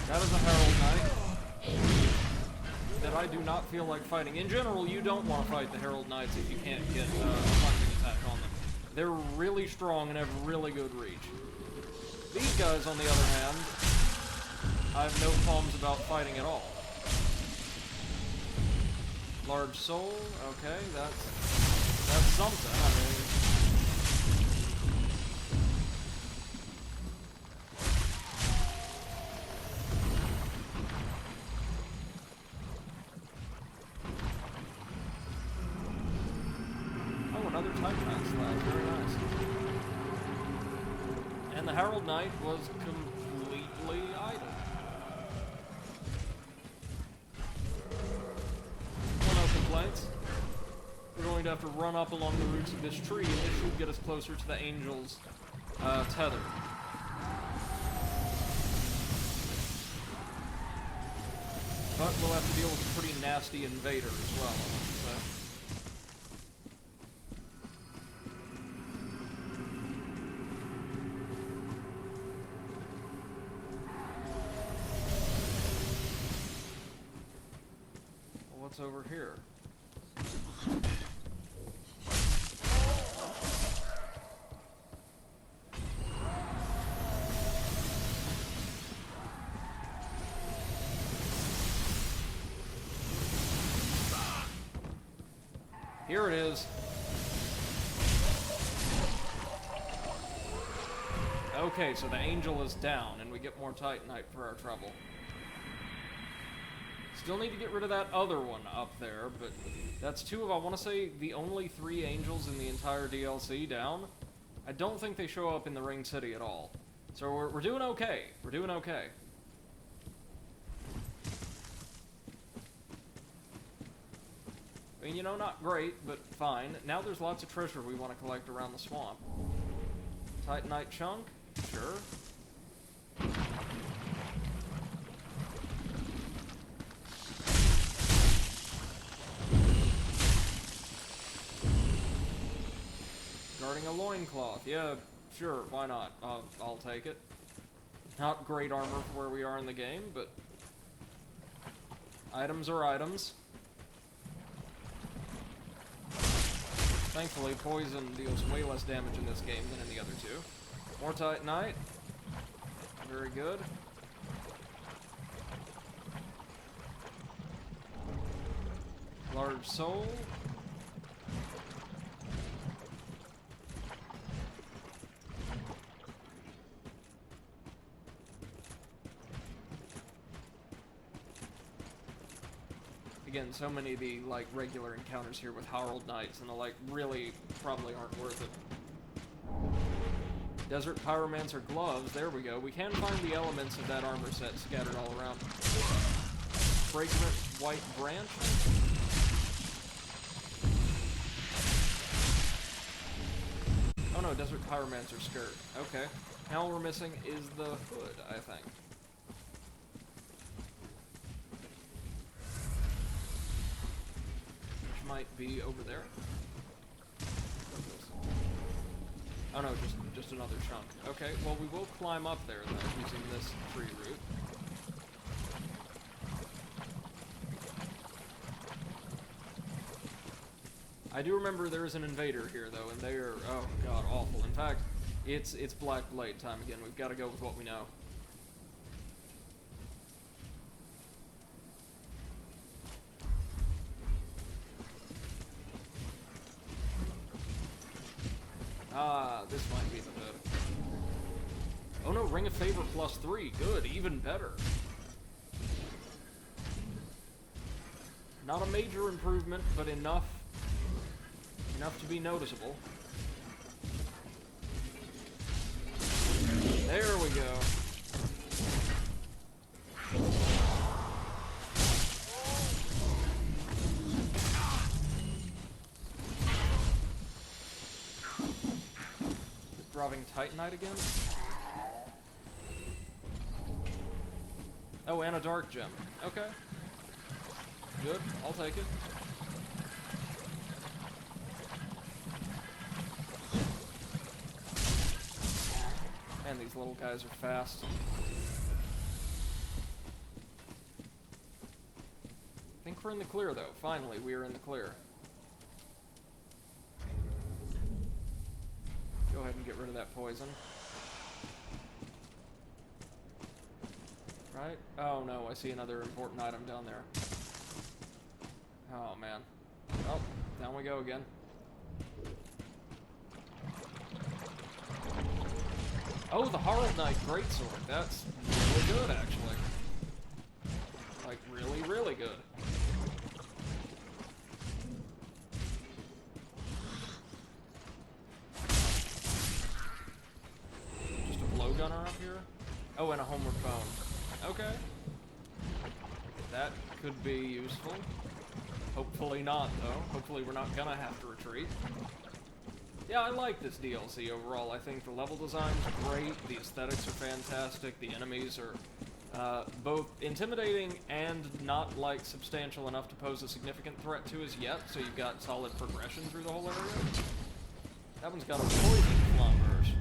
S1: That is a Herald Knight that I do not feel like fighting. In general, you don't want to fight the Herald Knights if you can't get a punching attack on them. They're really strong and have really good reach. These guys, on the other hand, I have no qualms about fighting at all. Large soul, okay, that's something. I mean, another Titanite slab, very nice. And the Herald Knight was completely idle. Well, no complaints. We're going to have to run up along the roots of this tree, and this should get us closer to the Angel's tether. But we'll have to deal with a pretty nasty invader as well. So. What's over here? Here it is. Okay, so the angel is down, and we get more Titanite for our trouble. Still need to get rid of that other one up there, but that's two of, I want to say, the only 3 angels in the entire DLC down. I don't think they show up in the Ring City at all. So we're doing okay. We're doing okay. I mean, you know, not great, but fine. Now there's lots of treasure we want to collect around the swamp. Titanite chunk? Sure. Guarding a loincloth. Yeah, sure, why not? I'll take it. Not great armor for where we are in the game, but items are items. Thankfully, poison deals way less damage in this game than in the other two. More Titanite. Very good. Large soul. Again, so many of the, like, regular encounters here with Herald Knights and the, like, really probably aren't worth it. Desert Pyromancer gloves, there we go. We can find the elements of that armor set scattered all around. Fragrant white branch. Oh no, Desert Pyromancer skirt. Okay. Now all we're missing is the hood, I think. might be over there. Oh no, just another chunk. Okay, well we will climb up there though, using this tree route. I do remember there is an invader here though, and they are, oh god, awful. In fact, it's Black Blade time again. We've got to go with what we know. Ah, this might be the hood. Oh no, Ring of Favor +3. Good, even better. Not a major improvement, but enough to be noticeable. There we go. Dropping Titanite again? Oh, and a Dark Gem. Okay. Good, I'll take it. Man, these little guys are fast. I think we're in the clear, though. Finally, we are in the clear. Go ahead and get rid of that poison. Right? Oh no, I see another important item down there. Oh man. Oh, down we go again. Oh, the Harald Knight Greatsword. That's really good, actually. Like, really, really good. Just a blowgunner up here? Oh, and a homeward bone. Okay. That could be useful. Hopefully not, though. Hopefully we're not gonna have to retreat. Yeah, I like this DLC overall. I think the level design's great, the aesthetics are fantastic, the enemies are both intimidating and not, like, substantial enough to pose a significant threat to us yet, so you've got solid progression through the whole area. That one's got a poison flammers.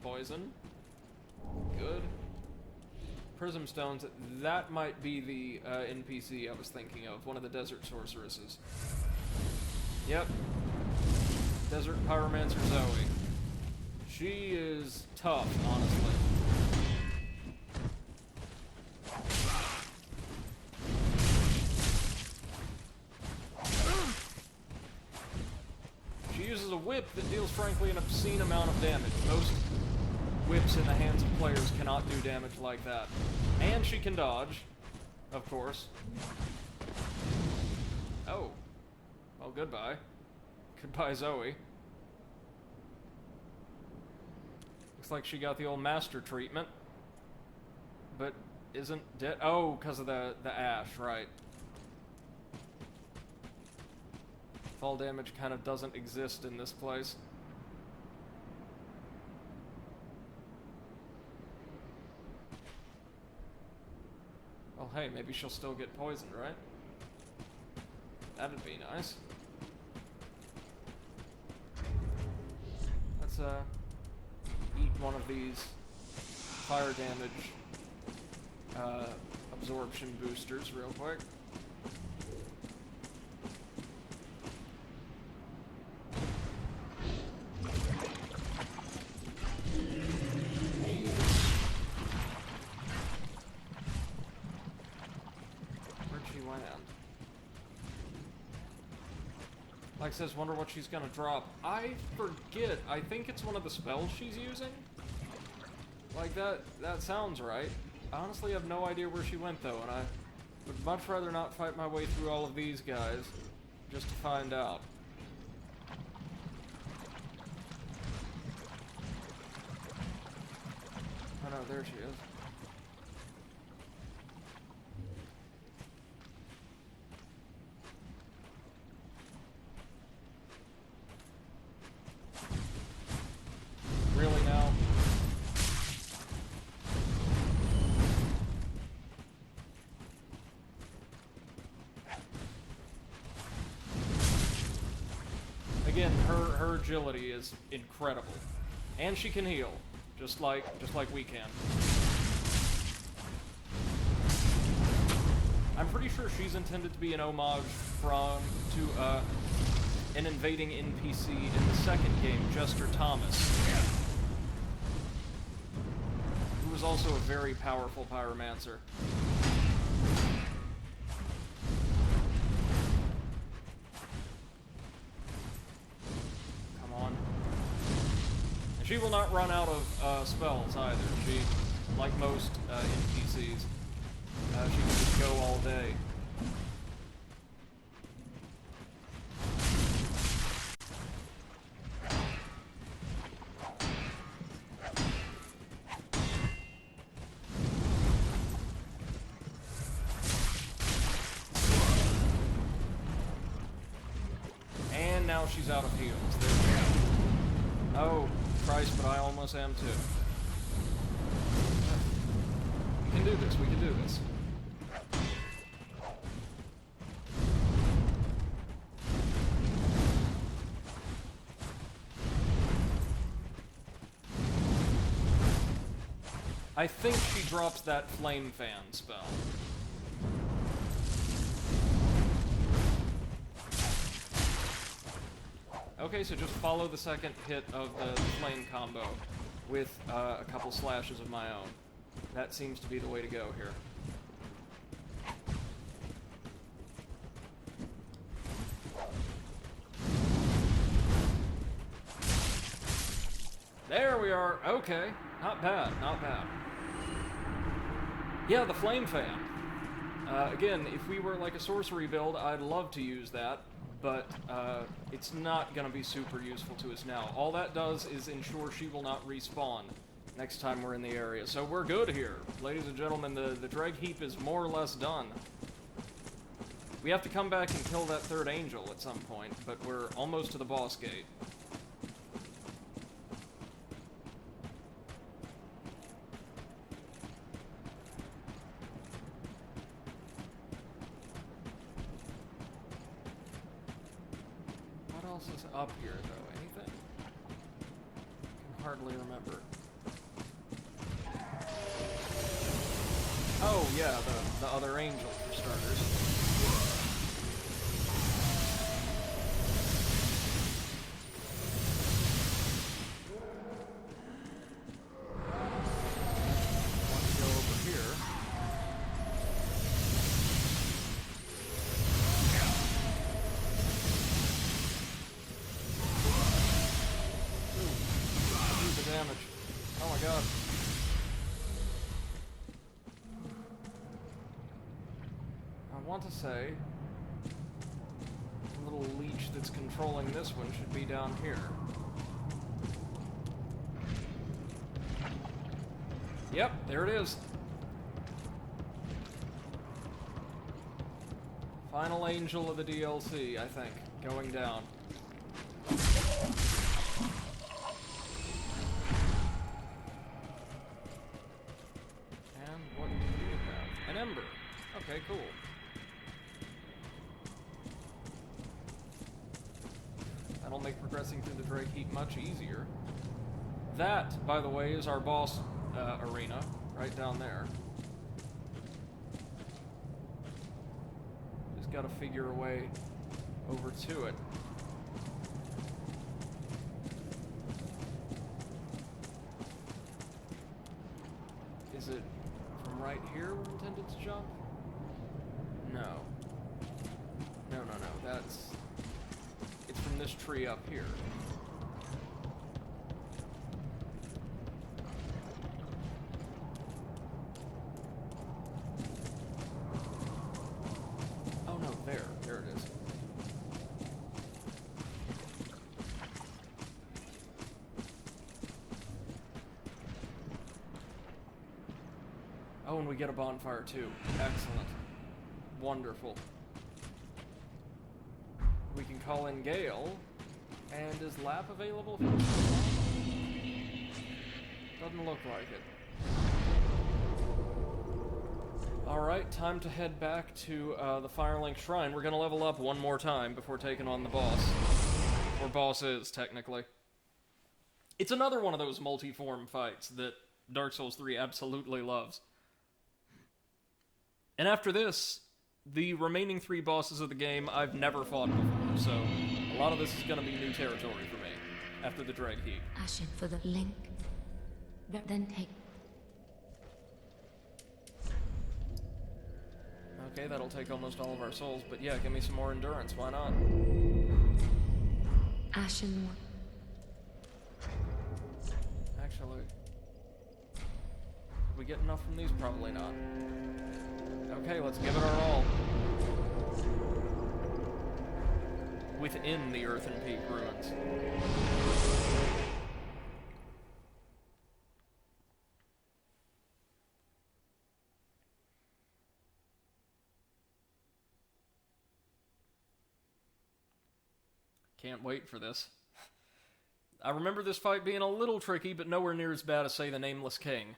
S1: Poison. Good. Prism Stones, that might be the NPC I was thinking of, one of the Desert Sorceresses. Yep. Desert Pyromancer Zoe. She is tough, honestly. She uses a whip that deals, frankly, an obscene amount of damage. Most whips in the hands of players cannot do damage like that. And she can dodge, of course. Oh. Well, goodbye. Goodbye, Zoe. Looks like she got the old master treatment. But isn't dead. Oh, because of the ash, right. Fall damage kind of doesn't exist in this place. Well, hey, maybe she'll still get poisoned, right? That'd be nice. Let's, eat one of these fire damage, absorption boosters real quick. Like says, wonder what she's gonna drop. I forget. I think it's one of the spells she's using. Like, that sounds right. I honestly have no idea where she went, though, and I would much rather not fight my way through all of these guys just to find out. Oh no, there she is. Really now? again, her agility is incredible. And she can heal, just like we can. I'm pretty sure she's intended to be an homage to an invading NPC in the second game, Jester Thomas, who was also a very powerful pyromancer. Come on. And she will not run out of spells either. She, like most NPCs, she can just go all day. And now she's out of heals. There we go. Oh, Christ, but I almost am too. We can do this, we can do this. I think she drops that flame fan spell. Okay, so just follow the second hit of the flame combo with a couple slashes of my own. That seems to be the way to go here. There we are. Okay. Not bad, not bad. Yeah, the flame fan. Again, if we were like a sorcery build, I'd love to use that, but it's not going to be super useful to us now. All that does is ensure she will not respawn next time we're in the area. So we're good here. Ladies and gentlemen, the dreg heap is more or less done. We have to come back and kill that third angel at some point, but we're almost to the boss gate. What else is up here, though? Anything? I can hardly remember. Oh, yeah, the other angel, for starters. Want to go over here. Ooh, use the damage. Oh my god. I want to say the little leech that's controlling this one should be down here. Yep, there it is. Final angel of the DLC, I think, going down. And what do we have? An ember. Okay, cool. That'll make progressing through the Drake heap much easier. That, by the way, is our boss arena, right down there. Just gotta figure a way over to it. Is it from right here we're intended to jump? No. No, that's... It's from this tree up here. Oh no, there it is. Oh, and we get a bonfire too. Excellent. Wonderful. We can call in Gale. And is Lap available for this one? Doesn't look like it. Alright, time to head back to the Firelink Shrine. We're gonna level up one more time before taking on the boss. Or boss is, technically. It's another one of those multi-form fights that Dark Souls 3 absolutely loves. And after this, the remaining 3 bosses of the game I've never fought before, so a lot of this is going to be new territory for me after the Dread Heat.
S5: Ashen for the link. Then take...
S1: Okay, that'll take almost all of our souls, but yeah, give me some more endurance, why not?
S5: Ashen one.
S1: Actually, did we get enough from these? Probably not. Okay, let's give it our all. Within the Earthen Peak ruins. Can't wait for this. I remember this fight being a little tricky, but nowhere near as bad as, say, the Nameless King.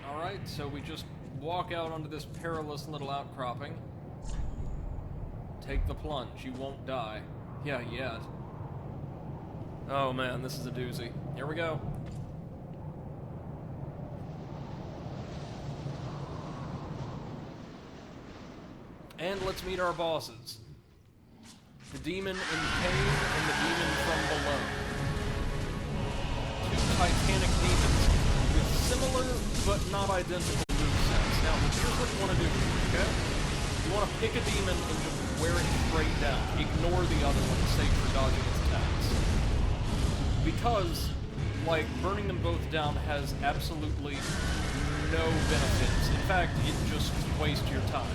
S1: Alright, so we just walk out onto this perilous little outcropping. Take the plunge, you won't die. Yeah, yet. Oh man, this is a doozy. Here we go. And let's meet our bosses. The demon in pain and the demon from below. 2 titanic demons with similar but not identical movesets. Now, here's what you want to do, okay? You want to pick a demon and just wear it straight down. Ignore the other one, save for dodging its attacks. Because, like, burning them both down has absolutely no benefits. In fact, it just wastes your time.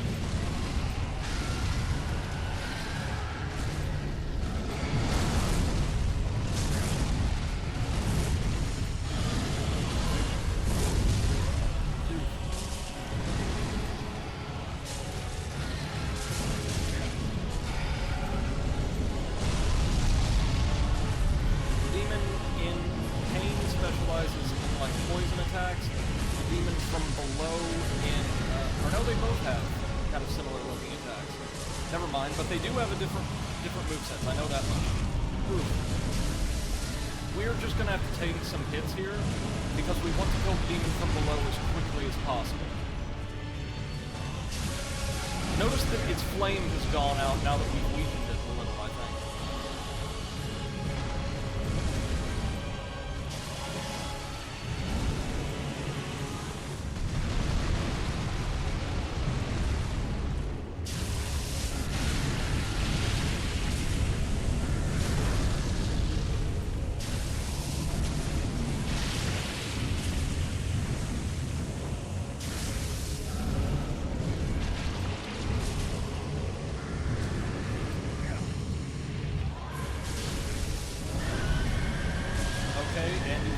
S1: Never mind, but they do have a different movesets, I know that much. Ooh. We're just gonna have to take some hits here, because we want to kill the demon from below as quickly as possible. Notice that its flame has gone out now that we've weakened it a little, I think.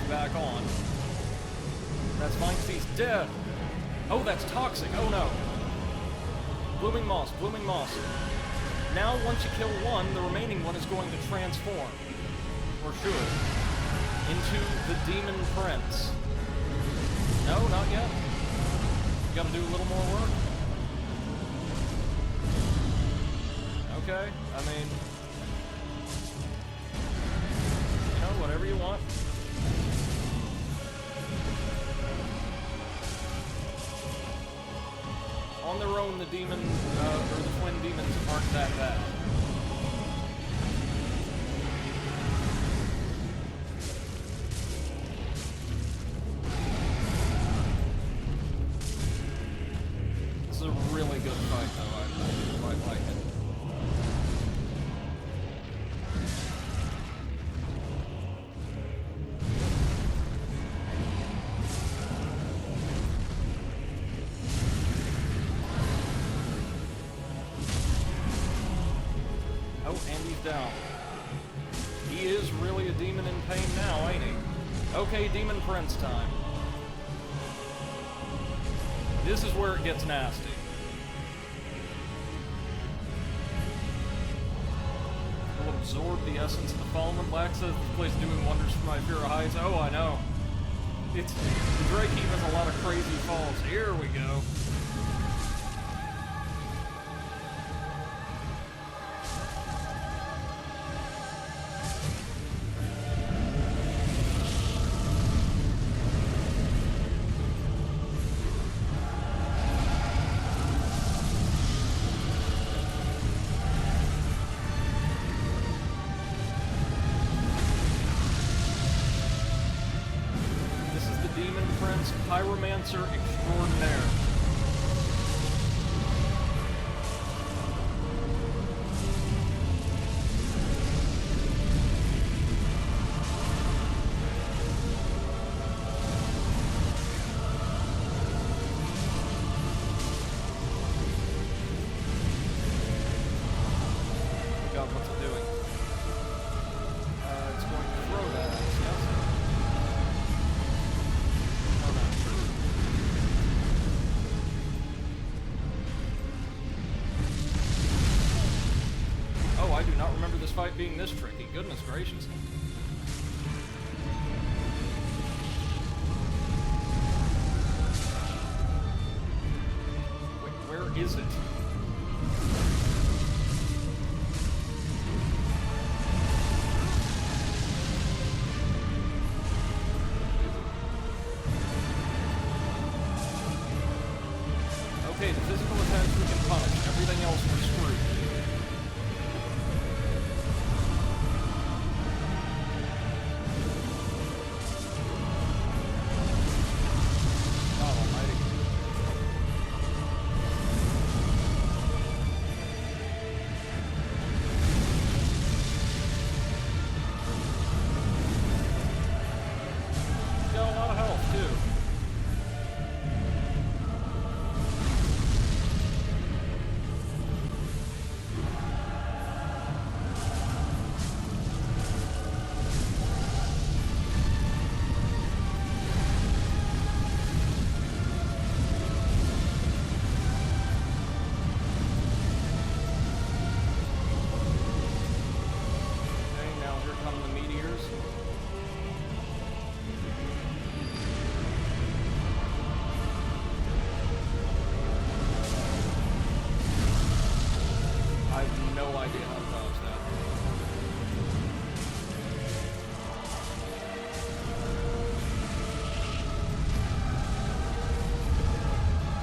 S1: Back on. That's fine because he's dead. Oh, that's toxic. Oh no. Blooming moss, blooming moss. Now, once you kill one, the remaining one is going to transform, or should, into the Demon Prince. No, not yet. You gotta do a little more work. Okay, I mean, you know, whatever you want. On their own, the demon, or the twin demons aren't that bad. This is a really good fight, though. I quite like it. Down. He is really a demon in pain now, ain't he? Okay, Demon Prince time. This is where it gets nasty. Will absorb the essence of the fallen. Black says this place is doing wonders for my fear of heights. Oh, I know. It's the Drake Heap has a lot of crazy falls. Here we go. Pyromancer extraordinaire. God, what's it doing? It's going to throw that at us, yes? Oh no. Oh, I do not remember this fight being this tricky. Goodness gracious. Wait, where is it? Okay, the physical attacks we can punish. Everything else we're screwed. God almighty. He's got a lot of health, too.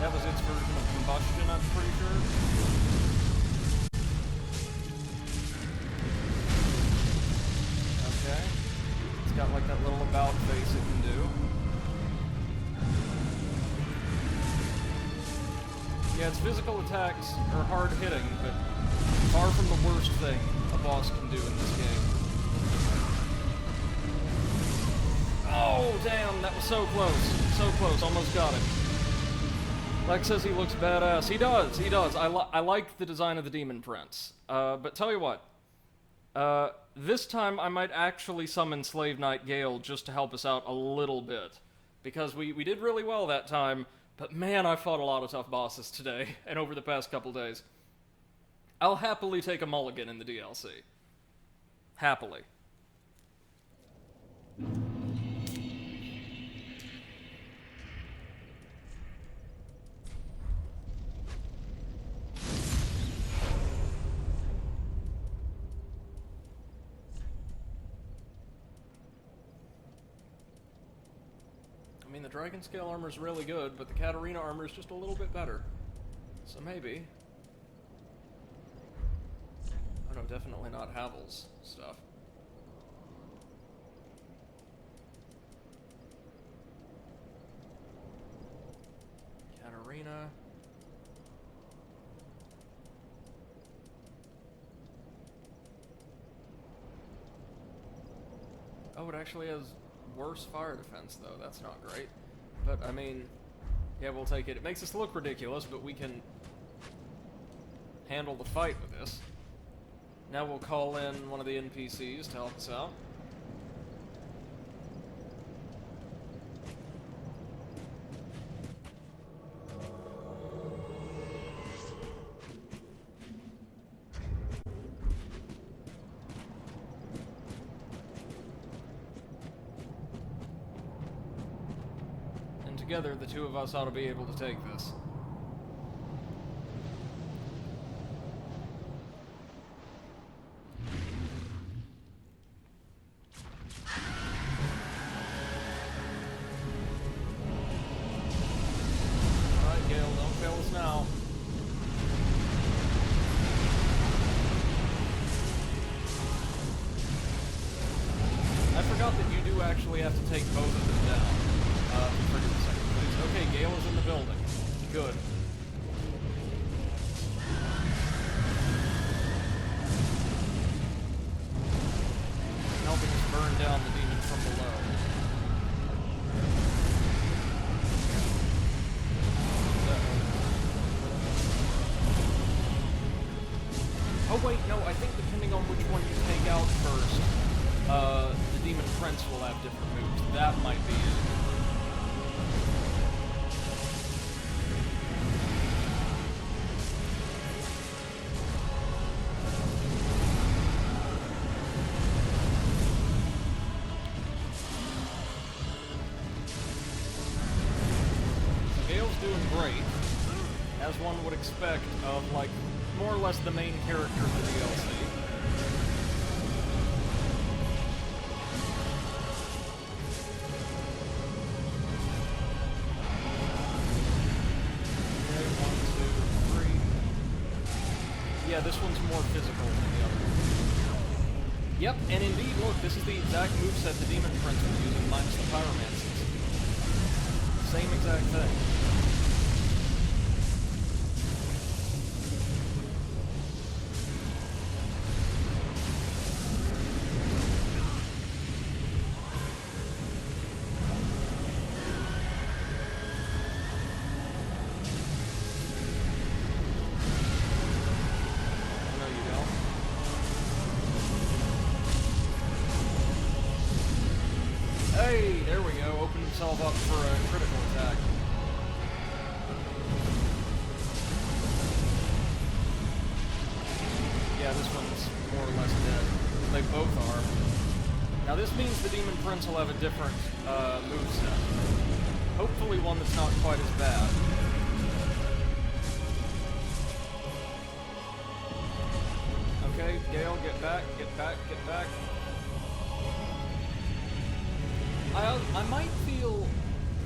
S1: That was its version of combustion, I'm pretty sure. Okay. It's got like that little about face it can do. Yeah, its physical attacks are hard hitting, but far from the worst thing a boss can do in this game. Oh, damn, that was so close. So close, almost got it. Lex says he looks badass. He does, he does. I like the design of the Demon Prince. But tell you what, this time I might actually summon Slave Knight Gale just to help us out a little bit. Because we did really well that time, but man, I fought a lot of tough bosses today, and over the past couple days. I'll happily take a mulligan in the DLC. Happily. I mean, the Dragon Scale armor is really good, but the Katarina armor is just a little bit better. So maybe. Oh no, definitely not Havel's stuff. Katarina. Oh, it actually has worse fire defense, though. That's not great. But, I mean, yeah, we'll take it. It makes us look ridiculous, but we can handle the fight with this. Now we'll call in one of the NPCs to help us out. together, the two of us ought to be able to take this. Alright, Gale, don't fail us now. I forgot that you do actually have to take both of them down. For a second, please. Okay, Gale is in the building. Good. Helping us burn down the demon from below. Oh wait, no, I think depending on which one you take out first, the Demon Prince will have different moves. That might be it. Gale's doing great, as one would expect of, like, more or less the main character of the DLC. Okay, 1, 2, 3. Yeah, this one's more physical than the other one. Yep, and indeed, look, this is the exact moveset the Demon Prince was using, minus the Pyromancies. Same exact thing. Hey, there we go. Opened himself up for a critical attack. Yeah, this one's more or less dead. They both are. Now this means the Demon Prince will have a different moveset. Hopefully one that's not quite as bad. Okay, Gale, get back, get back, get back. I might feel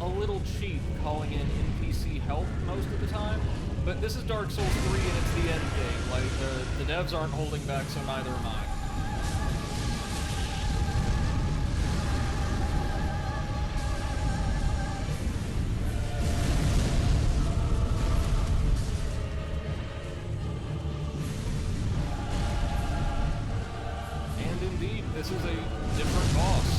S1: a little cheap calling in NPC help most of the time, but this is Dark Souls 3 and it's the end game. Like, the devs aren't holding back, so neither am I. And indeed, this is a different boss.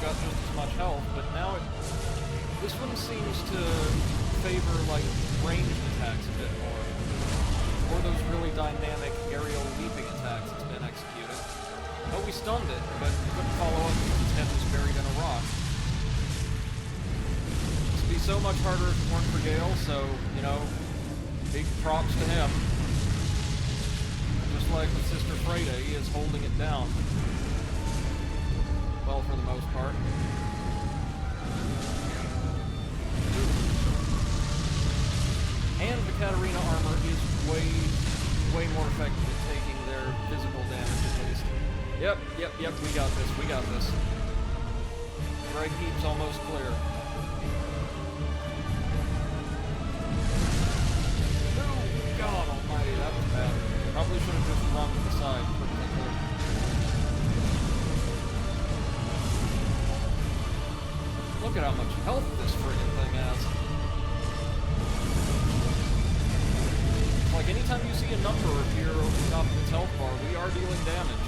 S1: Got just as much health, but now this one seems to favor, like, ranged attacks a bit more. Or those really dynamic aerial leaping attacks that's been executed. Oh, we stunned it, but couldn't follow up because its head was buried in a rock. This would be so much harder if it weren't for Gale, so, you know, big props to him. Just like with Sister Freda, he is holding it down. Well, for the most part. And the Katarina armor is way more effective at taking their physical damage, at least. Yep, we got this. Drag heap's almost clear. Oh, God almighty, that was bad. Probably should have just run to the side quickly. Look at how much health this friggin' thing has. Like, anytime you see a number appear over the top of its health bar, we are dealing damage.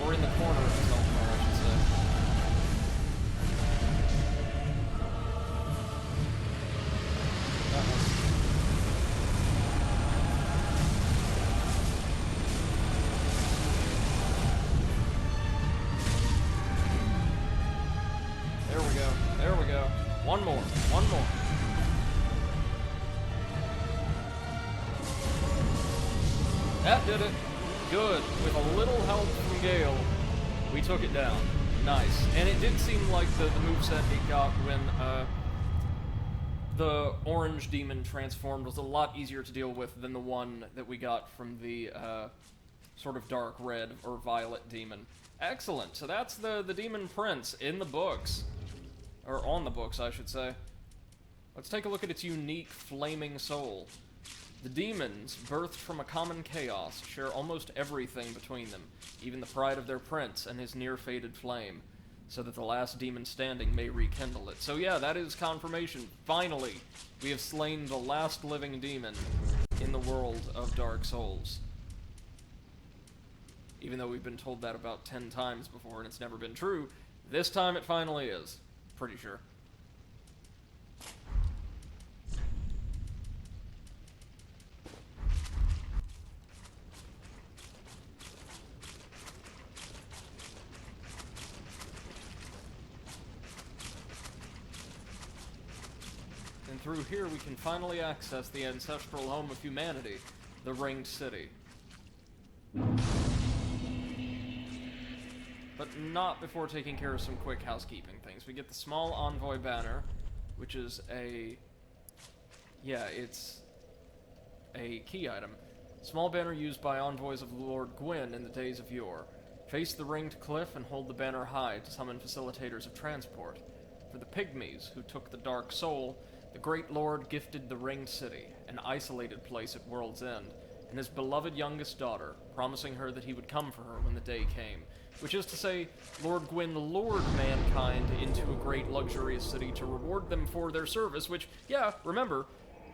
S1: Or in the corner of its health bar, I should say. That one. That did it. Good. With a little help from Gale, we took it down. Nice. And it did seem like the moveset it got when the orange demon transformed was a lot easier to deal with than the one that we got from the sort of dark red or violet demon. Excellent. So that's the Demon Prince in the books. Or on the books, I should say. Let's take a look at its unique flaming soul. The demons, birthed from a common chaos, share almost everything between them, even the pride of their prince and his near-faded flame, so that the last demon standing may rekindle it. So yeah, that is confirmation. Finally, we have slain the last living demon in the world of Dark Souls. Even though we've been told that about 10 times before and it's never been true, this time it finally is. Pretty sure. And through here we can finally access the ancestral home of humanity, the Ringed City. But not before taking care of some quick housekeeping things. We get the small envoy banner, which is it's a key item. Small banner used by envoys of Lord Gwyn in the days of yore. Face the ringed cliff and hold the banner high to summon facilitators of transport. For the pygmies who took the Dark Soul, the Great Lord gifted the Ringed City, an isolated place at World's End, and his beloved youngest daughter, promising her that he would come for her when the day came. Which is to say, Lord Gwyn lured mankind into a great luxurious city to reward them for their service, which, yeah, remember,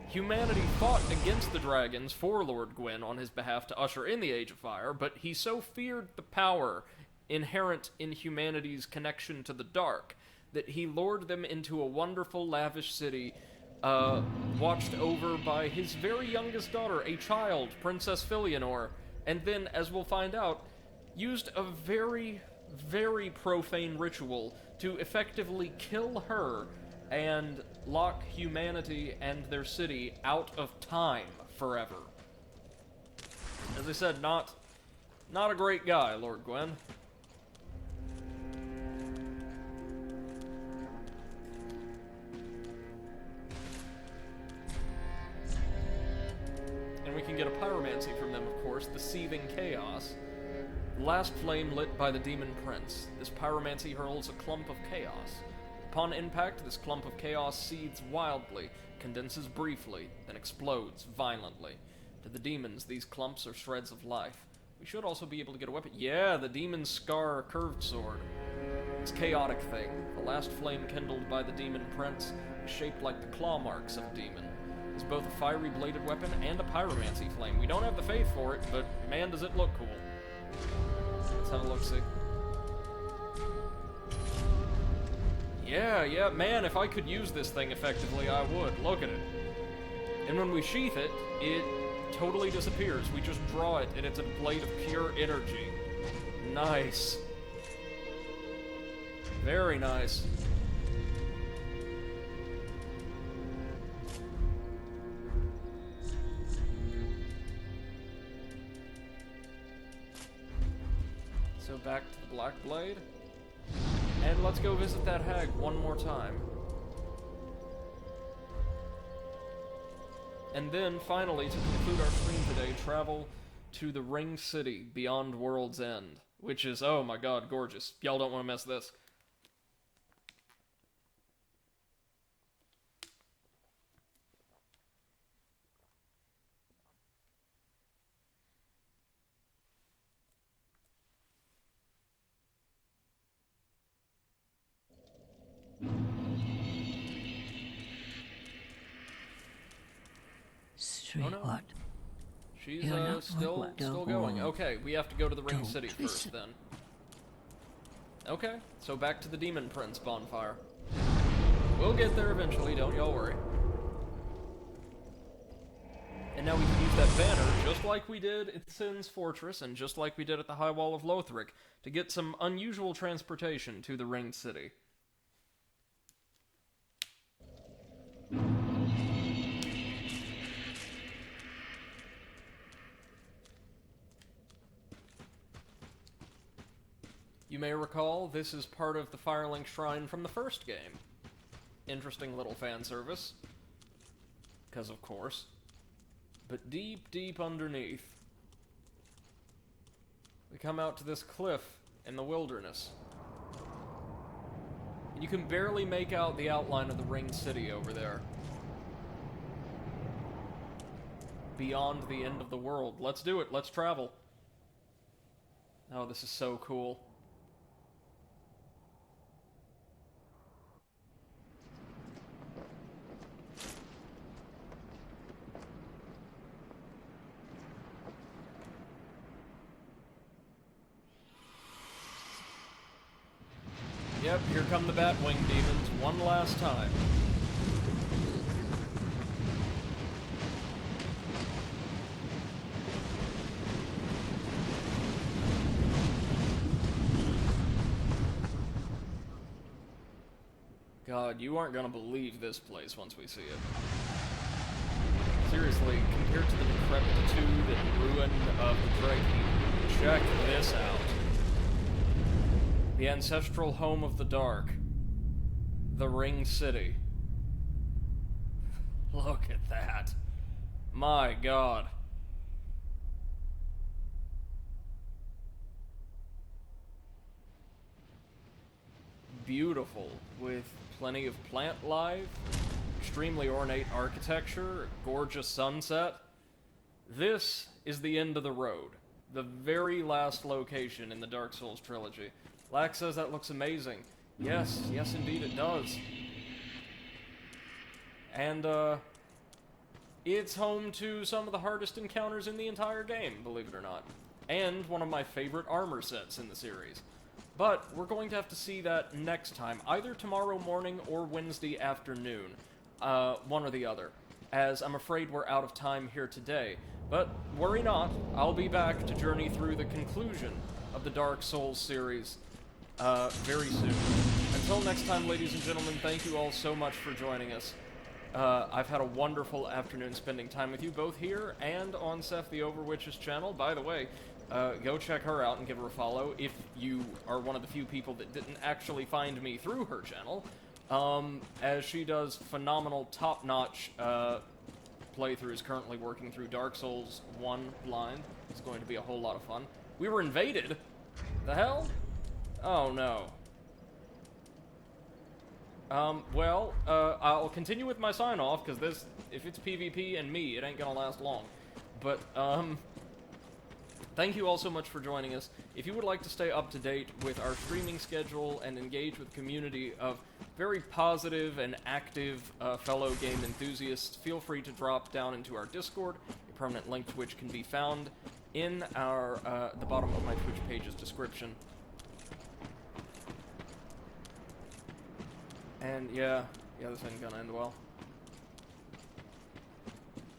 S1: humanity fought against the dragons for Lord Gwyn on his behalf to usher in the Age of Fire, but he so feared the power inherent in humanity's connection to the dark that he lured them into a wonderful, lavish city, watched over by his very youngest daughter, a child, Princess Filianor, and then, as we'll find out, used a very, very profane ritual to effectively kill her and lock humanity and their city out of time forever. As I said, not a great guy, Lord Gwyn. And we can get a pyromancy from them, of course, the Seething Chaos. Last flame lit by the Demon Prince. This pyromancy hurls a clump of chaos. Upon impact, this clump of chaos seethes wildly, condenses briefly, then explodes violently. To the demons, these clumps are shreds of life. We should also be able to get a weapon. Yeah, the Demon's Scar curved sword. It's chaotic thing. The last flame kindled by the Demon Prince is shaped like the claw marks of a demon. It's both a fiery bladed weapon and a pyromancy flame. We don't have the faith for it, but man does it look cool. Let's have a look-see. Yeah, man, if I could use this thing effectively, I would. Look at it. And when we sheath it, it totally disappears. We just draw it, and it's a blade of pure energy. Nice. Very nice. So back to the Black Blade. And let's go visit that hag one more time. And then, finally, to conclude our stream today, travel to the Ring City beyond World's End. Which is, oh my god, gorgeous. Y'all don't want to miss this. Oh, no.
S6: What?
S1: She's still going. Okay, we have to go to the Ring City first, then. Okay, so back to the Demon Prince bonfire. We'll get there eventually, don't y'all worry. And now we can use that banner, just like we did at Sin's Fortress, and just like we did at the High Wall of Lothric, to get some unusual transportation to the Ringed City. you may recall, this is part of the Firelink Shrine from the first game. Interesting little fan service. Because of course. But deep, deep underneath, we come out to this cliff in the wilderness. And you can barely make out the outline of the Ringed City over there. Beyond the end of the world. Let's do it. Let's travel. Oh, this is so cool. Yep, here come the Batwing demons one last time. God, you aren't gonna believe this place once we see it. Seriously, compared to the decrepitude and ruin of the Brady, check this out. The ancestral home of the Dark. The Ringed City. Look at that. My God. Beautiful, with plenty of plant life, extremely ornate architecture, gorgeous sunset. This is the end of the road. The very last location in the Dark Souls trilogy. Lax says that looks amazing. Yes, yes indeed it does. And, it's home to some of the hardest encounters in the entire game, believe it or not. And one of my favorite armor sets in the series. But we're going to have to see that next time, either tomorrow morning or Wednesday afternoon. One or the other. As I'm afraid we're out of time here today. But worry not, I'll be back to journey through the conclusion of the Dark Souls series very soon. Until next time, ladies and gentlemen, thank you all so much for joining us. I've had a wonderful afternoon spending time with you, both here and on Seth the Overwitch's channel. By the way, go check her out and give her a follow if you are one of the few people that didn't actually find me through her channel, as she does phenomenal, top-notch playthroughs, currently working through Dark Souls 1 blind. It's going to be a whole lot of fun. We were invaded? The hell? Oh, no. I'll continue with my sign-off, because this, if it's PvP and me, it ain't gonna last long. But, thank you all so much for joining us. If you would like to stay up to date with our streaming schedule and engage with a community of very positive and active fellow game enthusiasts, feel free to drop down into our Discord, a permanent link to which can be found in our the bottom of my Twitch page's description. And yeah, this ain't gonna end well.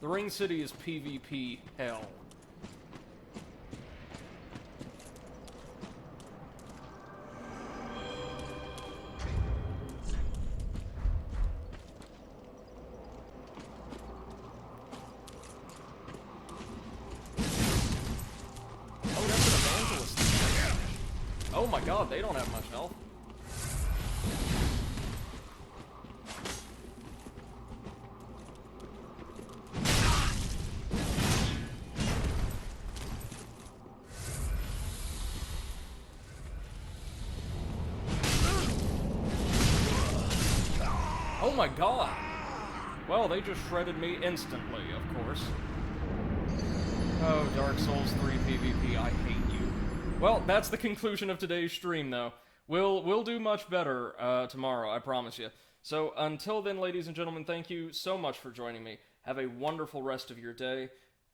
S1: The Ringed City is PvP hell. Oh, that's an evangelist. Oh my god, they don't have much health. Oh my god! Well, they just shredded me instantly, of course. Oh, Dark Souls 3 PvP, I hate you. Well, that's the conclusion of today's stream, though. We'll do much better tomorrow, I promise you. So, until then, ladies and gentlemen, thank you so much for joining me. Have a wonderful rest of your day,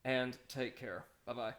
S1: and take care. Bye-bye.